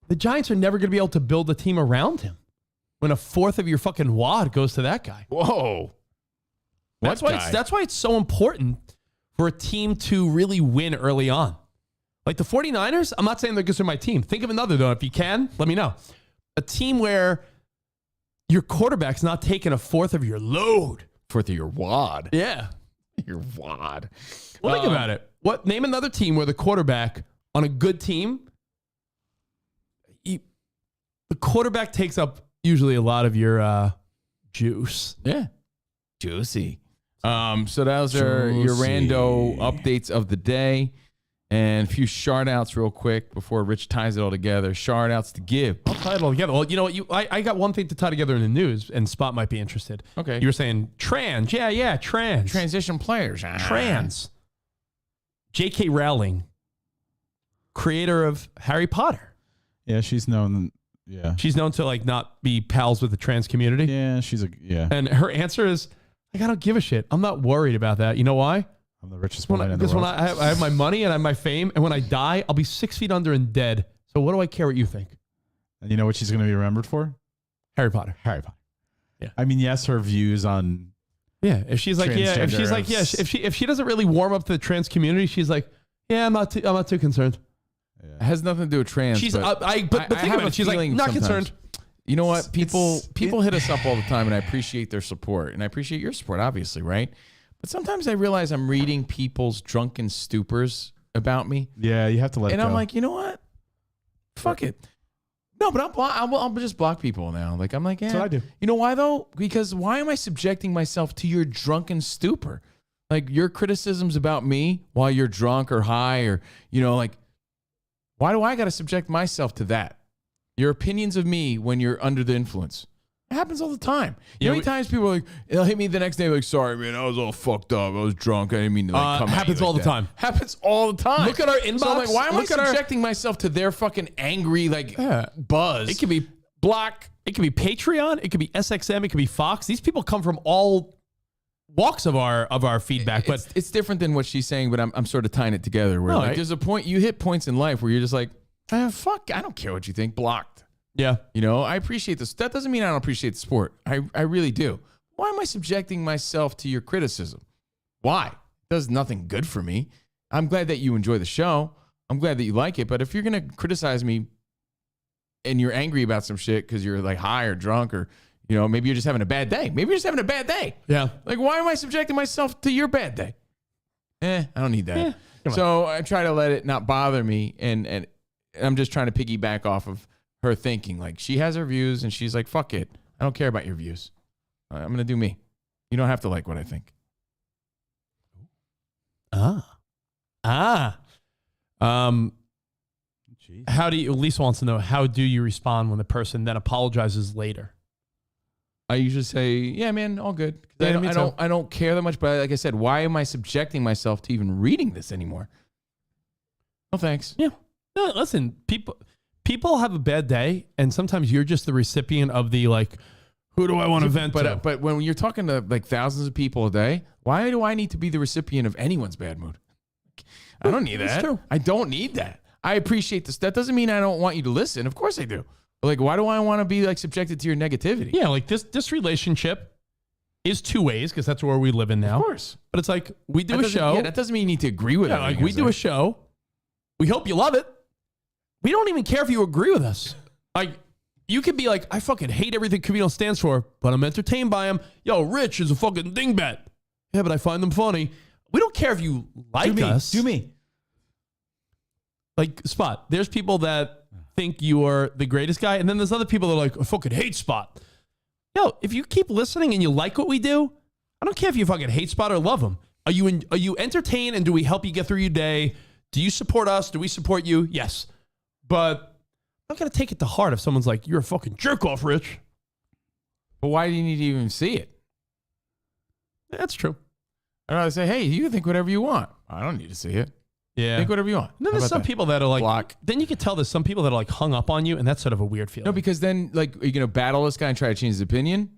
the Giants are never going to be able to build a team around him when a fourth of your fucking wad goes to that guy. Whoa. That's why it's so important for a team to really win early on. Like the 49ers, I'm not saying they're considered my team. Think of another, though. If you can, let me know. A team where your quarterback's not taking a fourth of your load. Fourth of your wad. Yeah. Your wad. Well, think about it. Name another team where the quarterback on a good team, the quarterback takes up usually a lot of your juice. Yeah. Juicy. So those are your rando updates of the day. And a few shout outs real quick before Rich ties it all together. Shout outs to give. I'll tie it all together. Well, you know what? I got one thing to tie together in the news, and Spot might be interested. Okay. You were saying trans. Yeah, trans. Transition players. Trans. J.K. Rowling, creator of Harry Potter. Yeah, she's known. Yeah. She's known to like not be pals with the trans community. Yeah, And her answer is, like, I don't give a shit. I'm not worried about that. You know why? I'm the richest woman in the world. When I have my money and I have my fame, and when I die, I'll be 6 feet under and dead. So what do I care what you think? And you know what she's going to be remembered for? Harry Potter. Yeah. I mean, yes, her views on. Yeah. If she's like, if she doesn't really warm up to the trans community, she's like, yeah, I'm not too concerned. Yeah. It has nothing to do with trans. She's, but think about it. She's like, not concerned. You know what? People hit us up all the time, and I appreciate their support, and I appreciate your support, obviously, right? But sometimes I realize I'm reading people's drunken stupors about me. Yeah, you have to let it go. And I'm like, you know what? Fuck it. No, but I'll just block people now. Like, I'm like, yeah. That's what I do. You know why, though? Because why am I subjecting myself to your drunken stupor? Like, your criticisms about me while you're drunk or high or, like, why do I got to subject myself to that? Your opinions of me when you're under the influence. It happens all the time. You know how many times people are like, they'll hit me the next day like, sorry, man, I was all fucked up. I was drunk. I didn't mean to come at happens you all like the time. Happens all the time. Look at our inbox. So I'm like, why am I subjecting myself to their fucking angry buzz? It could be Block. It could be Patreon. It could be SXM. It could be Fox. These people come from all walks of our feedback. But it's different than what she's saying, but I'm sort of tying it together where there's a point, you hit points in life where you're just like, fuck, I don't care what you think. Blocked. Yeah. I appreciate this. That doesn't mean I don't appreciate the sport. I really do. Why am I subjecting myself to your criticism? Why? It does nothing good for me. I'm glad that you enjoy the show. I'm glad that you like it. But if you're going to criticize me and you're angry about some shit because you're like high or drunk or, maybe you're just having a bad day. Maybe you're just having a bad day. Yeah. Like, why am I subjecting myself to your bad day? I don't need that. So I try to let it not bother me. And I'm just trying to piggyback off of her thinking. Like, she has her views and she's like, fuck it. I don't care about your views. I'm going to do me. You don't have to like what I think. How do you? Lisa wants to know, how do you respond when the person then apologizes later? I usually say, "Yeah, man, all good." Yeah, I don't care that much, but like I said, why am I subjecting myself to even reading this anymore? No thanks. Yeah. No, listen, people have a bad day, and sometimes you're just the recipient of the like, who do I want to vent to? But when you're talking to like thousands of people a day, why do I need to be the recipient of anyone's bad mood? I don't need that. That's true. I don't need that. I appreciate this. That doesn't mean I don't want you to listen. Of course I do. But like, why do I want to be like subjected to your negativity? Yeah, like this relationship is two ways because that's where we live in now. Of course. But it's like we do a show. Yeah, that doesn't mean you need to agree with it. Yeah, like we do a show. We hope you love it. We don't even care if you agree with us. Like, you could be like, I fucking hate everything Covino stands for, but I'm entertained by him. Yo, Rich is a fucking dingbat. Yeah, but I find them funny. We don't care if you like us. Do me. Like, Spot, there's people that think you are the greatest guy, and then there's other people that are like, I fucking hate Spot. Yo, if you keep listening and you like what we do, I don't care if you fucking hate Spot or love him. Are you entertained, and do we help you get through your day? Do you support us? Do we support you? Yes. But I'm not going to take it to heart if someone's like, you're a fucking jerk off, Rich. But why do you need to even see it? That's true. I'd rather say, hey, you can think whatever you want. I don't need to see it. Yeah. Think whatever you want. And then there's some people that are like, block. Then you can tell there's some people that are like hung up on you, and that's sort of a weird feeling. No, because then like you're going to battle this guy and try to change his opinion,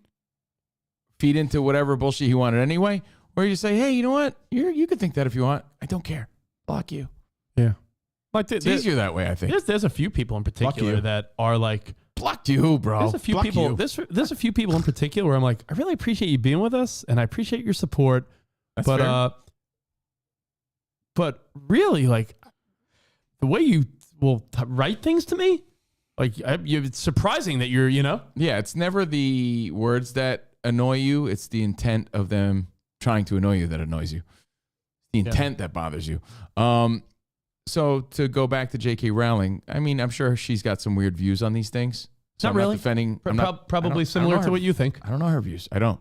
feed into whatever bullshit he wanted anyway, or you say, hey, you know what? You can think that if you want. I don't care. Block you. Yeah. Like it's easier that way, I think. There's a few people in particular that are like, blocked you, bro. There's a few Block people. you. There's a few people in particular where I'm like, I really appreciate you being with us, and I appreciate your support. That's fair. But really, like the way you will write things to me, like it's surprising that you're, Yeah, it's never the words that annoy you. It's the intent of them trying to annoy you that annoys you. The intent that bothers you. So to go back to J.K. Rowling, I mean, I'm sure she's got some weird views on these things. So Not I'm really. Not defending. Probably similar to what you think. I don't know her views. I don't.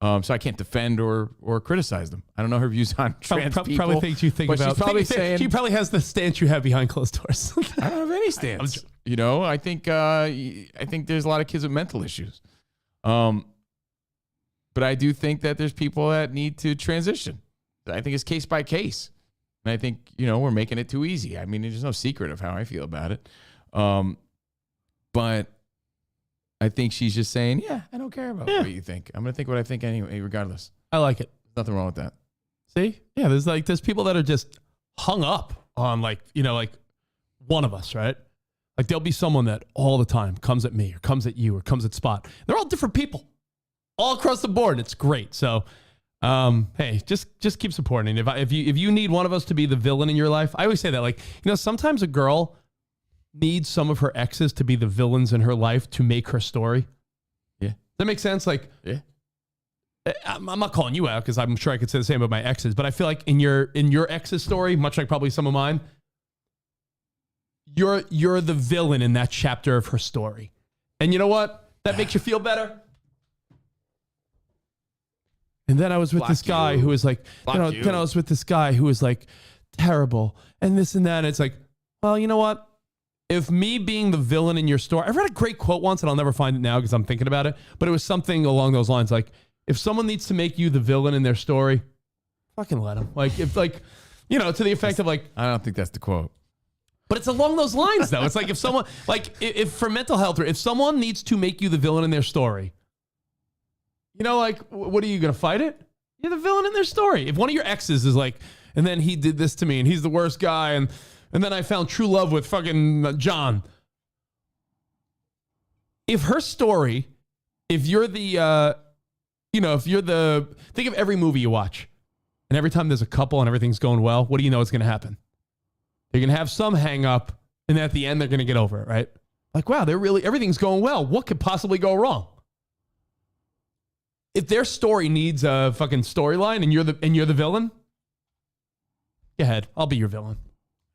So I can't defend or criticize them. I don't know her views on trans people. Probably things you think but about. She's probably saying she probably has the stance you have behind closed doors. I don't have any stance. I think there's a lot of kids with mental issues. But I do think that there's people that need to transition. I think it's case by case. And I think, we're making it too easy. I mean, there's no secret of how I feel about it. But I think she's just saying, yeah, I don't care about what you think. I'm going to think what I think anyway, regardless. I like it. Nothing wrong with that. See? Yeah, there's people that are just hung up on like one of us, right? Like there'll be someone that all the time comes at me or comes at you or comes at Spot. They're all different people all across the board. It's great. So, hey, just keep supporting. If you need one of us to be the villain in your life, I always say that, like, sometimes a girl needs some of her exes to be the villains in her life to make her story. Yeah. Does that make sense? Like, yeah. I'm not calling you out because I'm sure I could say the same about my exes, but I feel like in your ex's story, much like probably some of mine, you're the villain in that chapter of her story. And you know what? That makes you feel better. And then I was with this guy who was like, then I was with this guy who was like terrible and this and that. And it's like, well, you know what? If me being the villain in your story, I read a great quote once and I'll never find it now because I'm thinking about it, but it was something along those lines. Like, if someone needs to make you the villain in their story, fucking let them. Like, if like, to the effect of like, I don't think that's the quote. But it's along those lines though. It's like if someone, like if for mental health, or if someone needs to make you the villain in their story, like, what are you going to fight it? You're the villain in their story. If one of your exes is like, and then he did this to me and he's the worst guy. And then I found true love with fucking John. If her story, if you're the, think of every movie you watch and every time there's a couple and everything's going well, what do you know is going to happen? They're going to have some hang up and at the end they're going to get over it, right? Like, wow, everything's going well. What could possibly go wrong? If their story needs a fucking storyline and you're the villain, go ahead. I'll be your villain.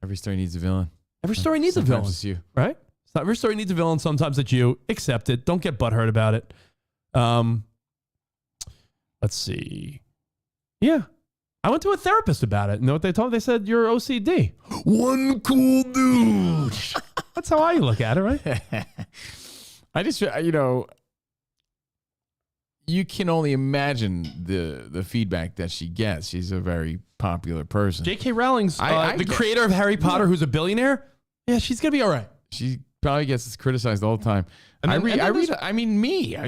Every story needs a villain. Every story needs a villain. It's you. Right? It's not every story needs a villain. Sometimes it's you. Accept it. Don't get butthurt about it. Let's see. Yeah. I went to a therapist about it. You know what they told me? They said, you're OCD. One cool dude. That's how I look at it, right? I just, you know, you can only imagine the feedback that she gets. She's a very popular person. J.K. Rowling's the creator of Harry Potter, who's a billionaire. Yeah, she's going to be all right. She probably gets criticized all the time. And I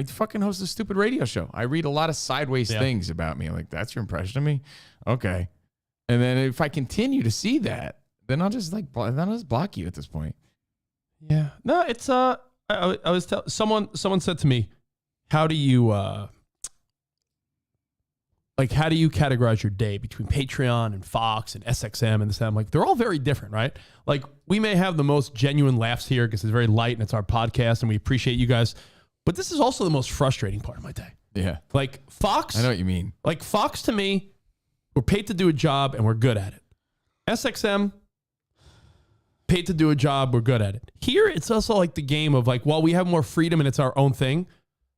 fucking host a stupid radio show. I read a lot of sideways things about me. I'm like, that's your impression of me? Okay. And then if I continue to see that, then I'll just block you at this point. Yeah. No, it's I was someone said to me, how do you categorize your day between Patreon and Fox and SXM and this and that? I'm like, they're all very different, right? Like, we may have the most genuine laughs here because it's very light and it's our podcast and we appreciate you guys. But this is also the most frustrating part of my day. Yeah. Like Fox. I know what you mean. Like Fox, to me, we're paid to do a job and we're good at it. SXM, paid to do a job, we're good at it. Here, it's also like the game of like, while we have more freedom and it's our own thing,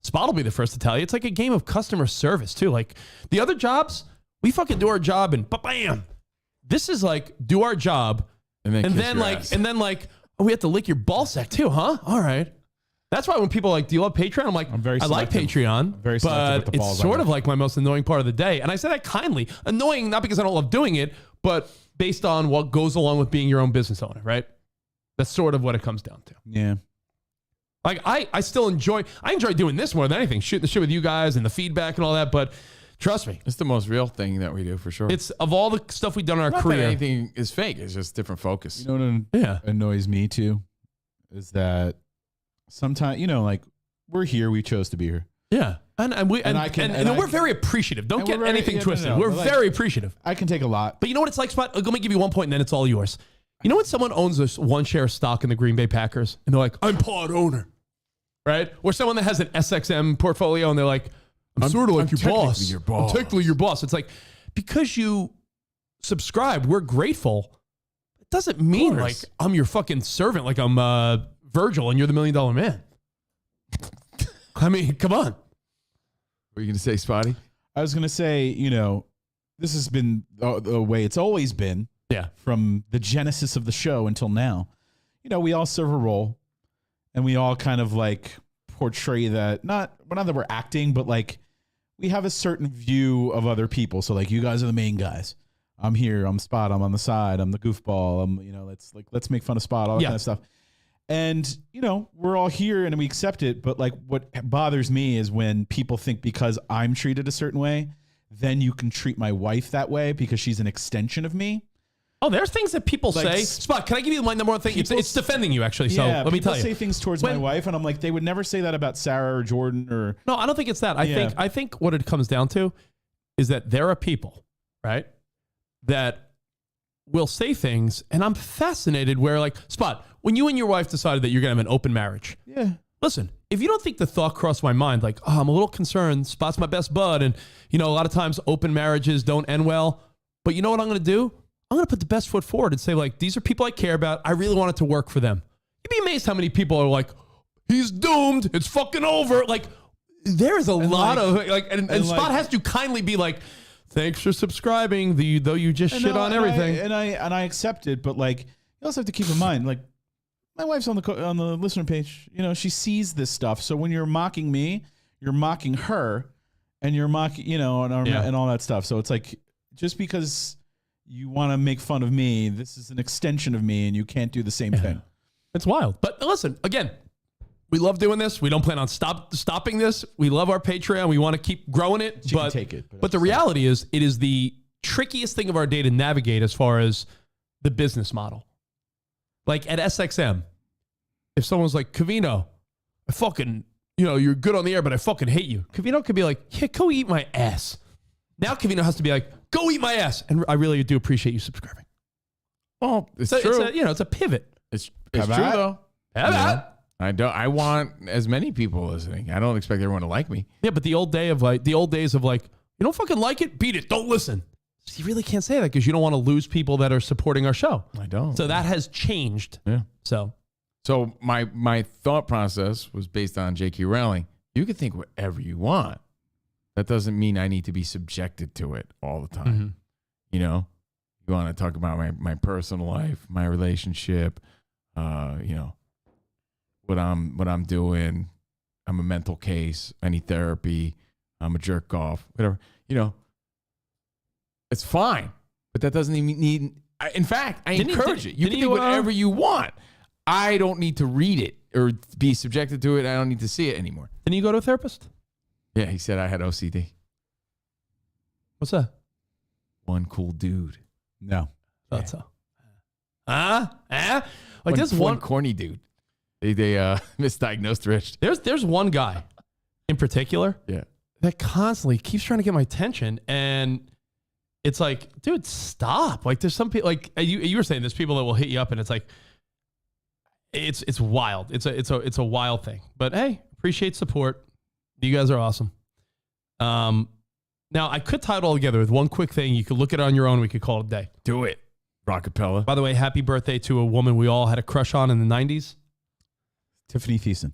Spot will be the first to tell you, it's like a game of customer service too. Like the other jobs, we fucking do our job and bam. This is like, do our job and then oh, we have to lick your ball sack too, huh? All right. That's why when people are like, do you love Patreon? I'm like, I like Patreon, but it's sort of like my most annoying part of the day. And I say that kindly. Annoying, not because I don't love doing it, but based on what goes along with being your own business owner, right? That's sort of what it comes down to. Yeah. Like I still enjoy doing this more than anything, shooting the shit with you guys and the feedback and all that. But trust me, it's the most real thing that we do for sure. It's of all the stuff we've done in our Not career. that anything is fake. It's just different focus. You know what annoys me too? Is that sometimes, you know, like we're here, we chose to be here. Yeah. And we're very appreciative. Don't get anything twisted. We're very appreciative. I can take a lot. But you know what it's like, Spot? Let me give you 1 point and then it's all yours. You know when someone owns this one share stock in the Green Bay Packers and they're like, I'm part owner, right? Or someone that has an SXM portfolio and they're like, I'm sort of like your boss. I'm technically your boss. It's like, because you subscribe, we're grateful. It doesn't mean like I'm your fucking servant, like I'm Virgil and you're the $1 million man. I mean, come on. What are you going to say, Spotty? I was going to say, you know, this has been the way it's always been. Yeah. From the genesis of the show until now. You know, we all serve a role and we all kind of like portray that, not that we're acting, but like we have a certain view of other people. So like, you guys are the main guys. I'm here, I'm Spot, I'm on the side, I'm the goofball, let's make fun of Spot, all that kind of stuff. And, you know, we're all here and we accept it. But like what bothers me is when people think because I'm treated a certain way, then you can treat my wife that way because she's an extension of me. Oh, there's things that people say. Spot, can I give you my number one thing? It's defending you, actually. So let me tell you. People say things towards my wife, and I'm like, they would never say that about Sarah or Jordan or. No, I don't think it's that. I think what it comes down to is that there are people, right, that will say things, and I'm fascinated where, like, Spot, when you and your wife decided that you're going to have an open marriage. Yeah. Listen, if you don't think the thought crossed my mind, like, oh, I'm a little concerned, Spot's my best bud, and, you know, a lot of times open marriages don't end well, but you know what I'm going to do? I'm going to put the best foot forward and say, like, these are people I care about. I really want it to work for them. You'd be amazed how many people are like, he's doomed. It's fucking over. Like, there is a lot of, like, and Spot has to kindly be like, thanks for subscribing, though you just shit on everything. And I accept it, but, like, you also have to keep in mind, like, my wife's on the listener page. You know, she sees this stuff. So when you're mocking me, you're mocking her, and you're mocking, you know, and all that stuff. So it's like, just because you want to make fun of me, this is an extension of me, and you can't do the same thing. It's wild. But listen, again, we love doing this. We don't plan on stopping this. We love our Patreon. We want to keep growing it. You can take it. But the reality is, it is the trickiest thing of our day to navigate as far as the business model. Like at SXM, if someone's like, Covino, I fucking, you know, you're good on the air, but I fucking hate you. Covino could be like, yeah, go eat my ass. Now Covino has to be like, go eat my ass. And I really do appreciate you subscribing. Well, it's true. It's a pivot. It's true though. I want as many people listening. I don't expect everyone to like me. Yeah, but the old days of like, you don't fucking like it, beat it, don't listen. You really can't say that because you don't want to lose people that are supporting our show. I don't. So that has changed. Yeah. So my thought process was based on J.K. Rowling. You can think whatever you want. That doesn't mean I need to be subjected to it all the time. Mm-hmm. You know, you want to talk about my personal life, my relationship, you know, what I'm doing. I'm a mental case. I need therapy. I'm a jerk off. Whatever. You know, it's fine, but that doesn't even need. In fact, I encourage it. You can do whatever you want. I don't need to read it or be subjected to it. I don't need to see it anymore. Didn't you go to a therapist? Yeah, he said I had OCD. What's that? One cool dude. No. That's so. Like this one corny dude. They misdiagnosed Rich. There's one guy in particular that constantly keeps trying to get my attention, and it's like, dude, stop. Like there's some people, like you were saying, there's people that will hit you up, and it's like it's wild. It's a wild thing. But hey, appreciate support. You guys are awesome. Now I could tie it all together with one quick thing. You could look at it on your own. We could call it a day. Do it. Rockapella. By the way, happy birthday to a woman we all had a crush on in the 90s. Tiffany Thiessen.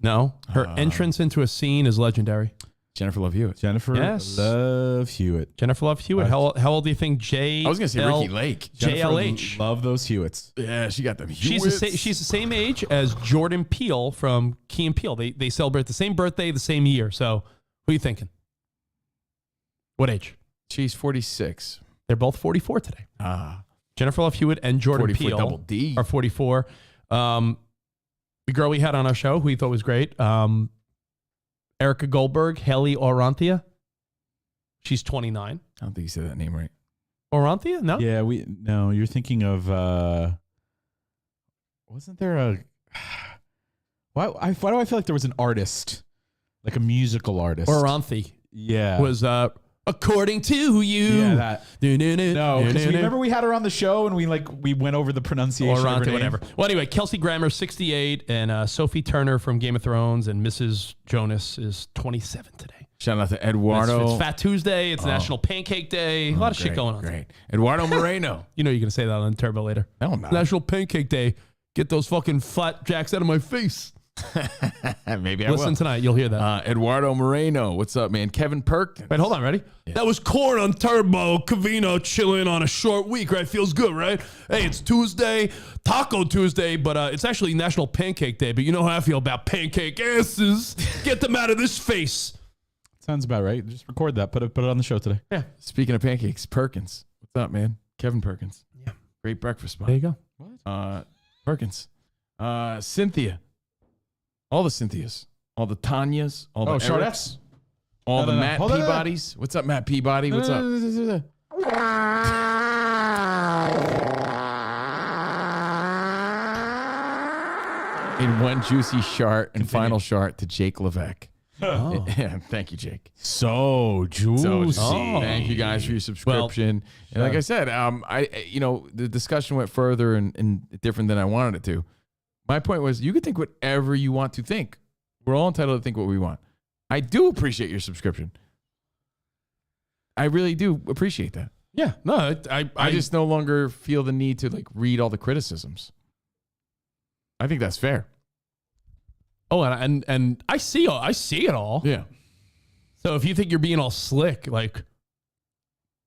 No, her entrance into a scene is legendary. Jennifer Love Hewitt. Jennifer Love Hewitt. Jennifer Love Hewitt. How old do you think I was going to say Ricky Lake. JLH. Love those Hewitts. Yeah, she got them Hewitts. She's the same age as Jordan Peele from Key and Peele. They celebrate the same birthday, the same year. So who are you thinking? What age? She's 46. They're both 44 today. Jennifer Love Hewitt and Jordan Peele double D. are 44. The girl we had on our show, who we thought was great, Erica Goldberg, Haley Orantia. She's 29. I don't think you said that name right. Orantia? No? Yeah, no, you're thinking of wasn't there a why do I feel like there was an artist, like a musical artist? Oranthi. Yeah. Was according to you. Yeah, that. No, because no. remember we had her on the show and we went over the pronunciation of her name. Whatever. Well, anyway, Kelsey Grammer, 68, and Sophie Turner from Game of Thrones, and Mrs. Jonas is 27 today. Shout out to Eduardo. It's Fat Tuesday. It's National Pancake Day. A lot of shit going on. Great. Eduardo Moreno. You know you're going to say that on Turbo later. No, I'm not. National Pancake Day. Get those fucking flat jacks out of my face. Maybe I Listen will. tonight. You'll hear that. Eduardo Moreno. What's up, man? Kevin Perkins. Wait, hold on. Ready? Yeah. That was Corn on Turbo. Covino chilling on a short week, right? Feels good, right? Hey, it's Tuesday, Taco Tuesday, but it's actually National Pancake Day. But you know how I feel about pancake asses. Get them out of this face. Sounds about right. Just record that. Put it on the show today. Yeah. Speaking of pancakes, Perkins. What's up, man? Kevin Perkins. Yeah. Great breakfast spot. There you go. What? Perkins. Cynthia. All the Cynthias. All the Tanyas. All the Erics. All the Matt Peabodys. What's up, Matt Peabody? What's up? In one juicy shart and final shart to Jake Levesque. Oh. Yeah, thank you, Jake. So juicy. Thank you guys for your subscription. And like I said, the discussion went further and different than I wanted it to. My point was, you can think whatever you want to think. We're all entitled to think what we want. I do appreciate your subscription. I really do appreciate that. Yeah. No, I just no longer feel the need to read all the criticisms. I think that's fair. Oh, and I see it all. Yeah. So if you think you're being all slick,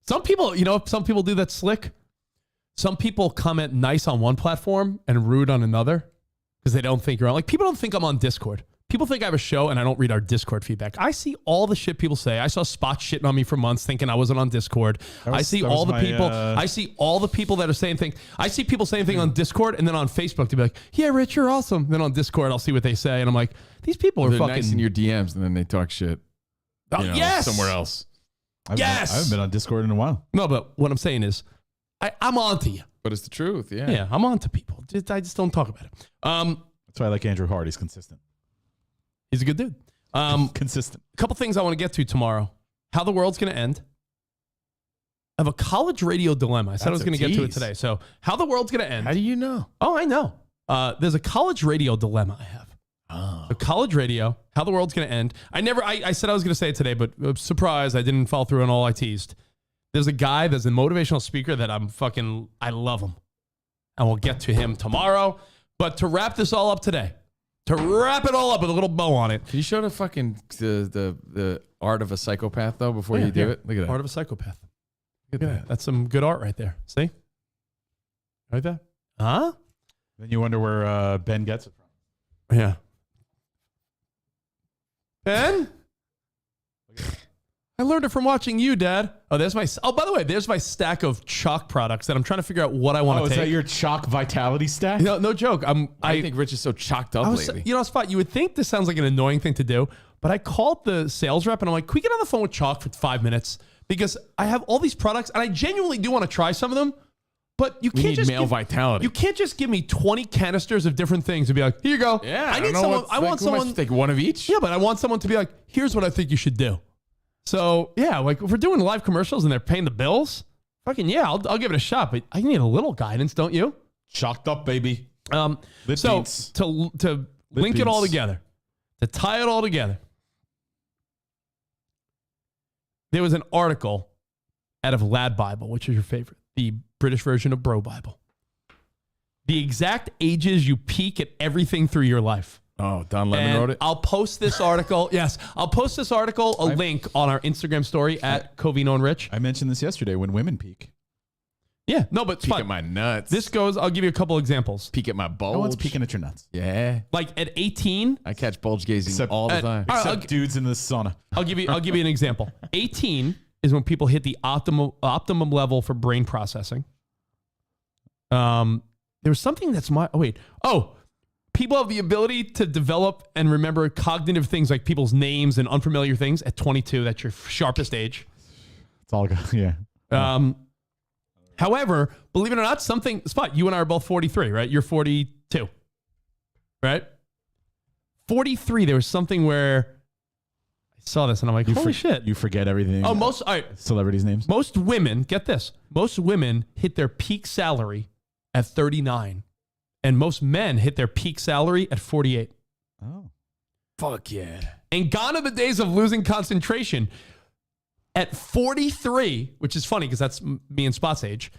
some people do that slick. Some people comment nice on one platform and rude on another because they don't think you're on. People don't think I'm on Discord. People think I have a show and I don't read our Discord feedback. I see all the shit people say. I saw Spot shitting on me for months thinking I wasn't on Discord. I see all the people that are saying things. I see people saying things on Discord and then on Facebook to be like, yeah, Rich, you're awesome. Then on Discord, I'll see what they say. And I'm like, these people are fucking nice in your DMs and then they talk shit. Somewhere else. I haven't been on Discord in a while. No, but what I'm saying is I'm on to you. But it's the truth. Yeah. Yeah, I'm on to people. I just don't talk about it. That's why I like Andrew Hart. He's consistent. He's a good dude. Consistent. A couple things I want to get to tomorrow. How the world's going to end. I have a college radio dilemma. I said I was going to get to it today. So how the world's going to end. How do you know? Oh, I know. There's a college radio dilemma I have. Oh. So college radio, how the world's going to end. I said I was going to say it today, but surprise, I didn't follow through on all I teased. There's a guy that's a motivational speaker that I love him. And we'll get to him tomorrow. But to wrap this all up today, to wrap it all up with a little bow on it. Can you show the fucking the art of a psychopath though before you do it? Look at that. Art of a psychopath. Look at that. That's some good art right there. See? Right there? Huh? Then you wonder where Ben gets it from. Yeah. Ben? I learned it from watching you, Dad. Oh, by the way, there's my stack of chalk products that I'm trying to figure out what I want to take. Is that your chalk vitality stack? No joke. I think Rich is so chalked up lately. You know, Spot, you would think this sounds like an annoying thing to do, but I called the sales rep and I'm like, can we get on the phone with Chalk for 5 minutes? Because I have all these products and I genuinely do want to try some of them, but you can't just male vitality. You can't just give me 20 canisters of different things and be like, here you go. Yeah, I need someone. I want someone to take one of each. Yeah, but I want someone to be like, here's what I think you should do. So yeah, like if we're doing live commercials and they're paying the bills, fucking yeah, I'll give it a shot. But I need a little guidance, don't you? Chalked up, baby. So to link it all together, to tie it all together, there was an article out of Lad Bible, which is your favorite, the British version of Bro Bible. The exact ages you peak at everything through your life. Oh, Don Lemon wrote it? I'll post this article. Yes, I'll post this article, a link on our Instagram story at Covino and Rich. I mentioned this yesterday when women peak. Yeah, no, but peak at my nuts. This goes, I'll give you a couple examples. Peak at my bulge. No one's peeking at your nuts. Yeah. Like at 18. I catch bulge gazing all the time. Except dudes in the sauna. I'll give you an example. 18 is when people hit the optimum level for brain processing. There was something that's people have the ability to develop and remember cognitive things like people's names and unfamiliar things at 22. That's your sharpest age. It's all good. Yeah. However, believe it or not, Spot, you and I are both 43, right? You're 42, right? 43, there was something where I saw this and I'm like, holy shit. You forget everything. Oh, all right. Celebrities' names? Most women, get this, most women hit their peak salary at 39. And most men hit their peak salary at 48. Oh. Fuck yeah. And gone are the days of losing concentration. At 43, which is funny because that's me and Spot's age,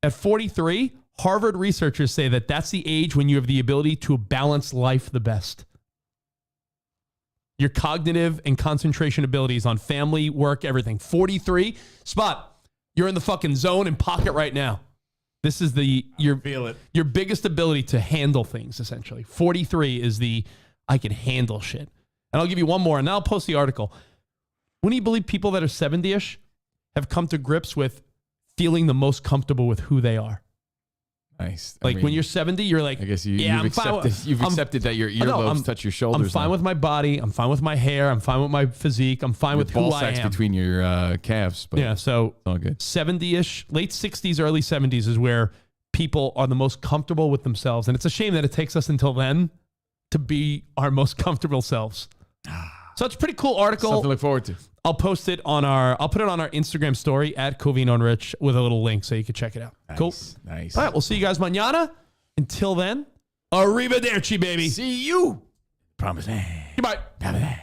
at 43, Harvard researchers say that that's the age when you have the ability to balance life the best. Your cognitive and concentration abilities on family, work, everything. 43, Spot, you're in the fucking zone and pocket right now. This is your biggest ability to handle things, essentially. 43 is I can handle shit. And I'll give you one more, and now I'll post the article. Wouldn't you believe people that are 70-ish have come to grips with feeling the most comfortable with who they are? Nice. Like when you're 70, you're like, I guess you've accepted that your earlobes touch your shoulders. I'm fine with my body. I'm fine with my hair. I'm fine with my physique. I'm fine with who I am. Between your calves. But yeah, so all good. 70-ish, late 60s, early 70s is where people are the most comfortable with themselves. And it's a shame that it takes us until then to be our most comfortable selves. So it's a pretty cool article. Something to look forward to. I'll put it on our Instagram story at Covino and Rich with a little link so you can check it out. Nice, cool. Nice. All right, we'll see you guys mañana. Until then, arrivederci, baby. See you. Promise. Goodbye. Promise.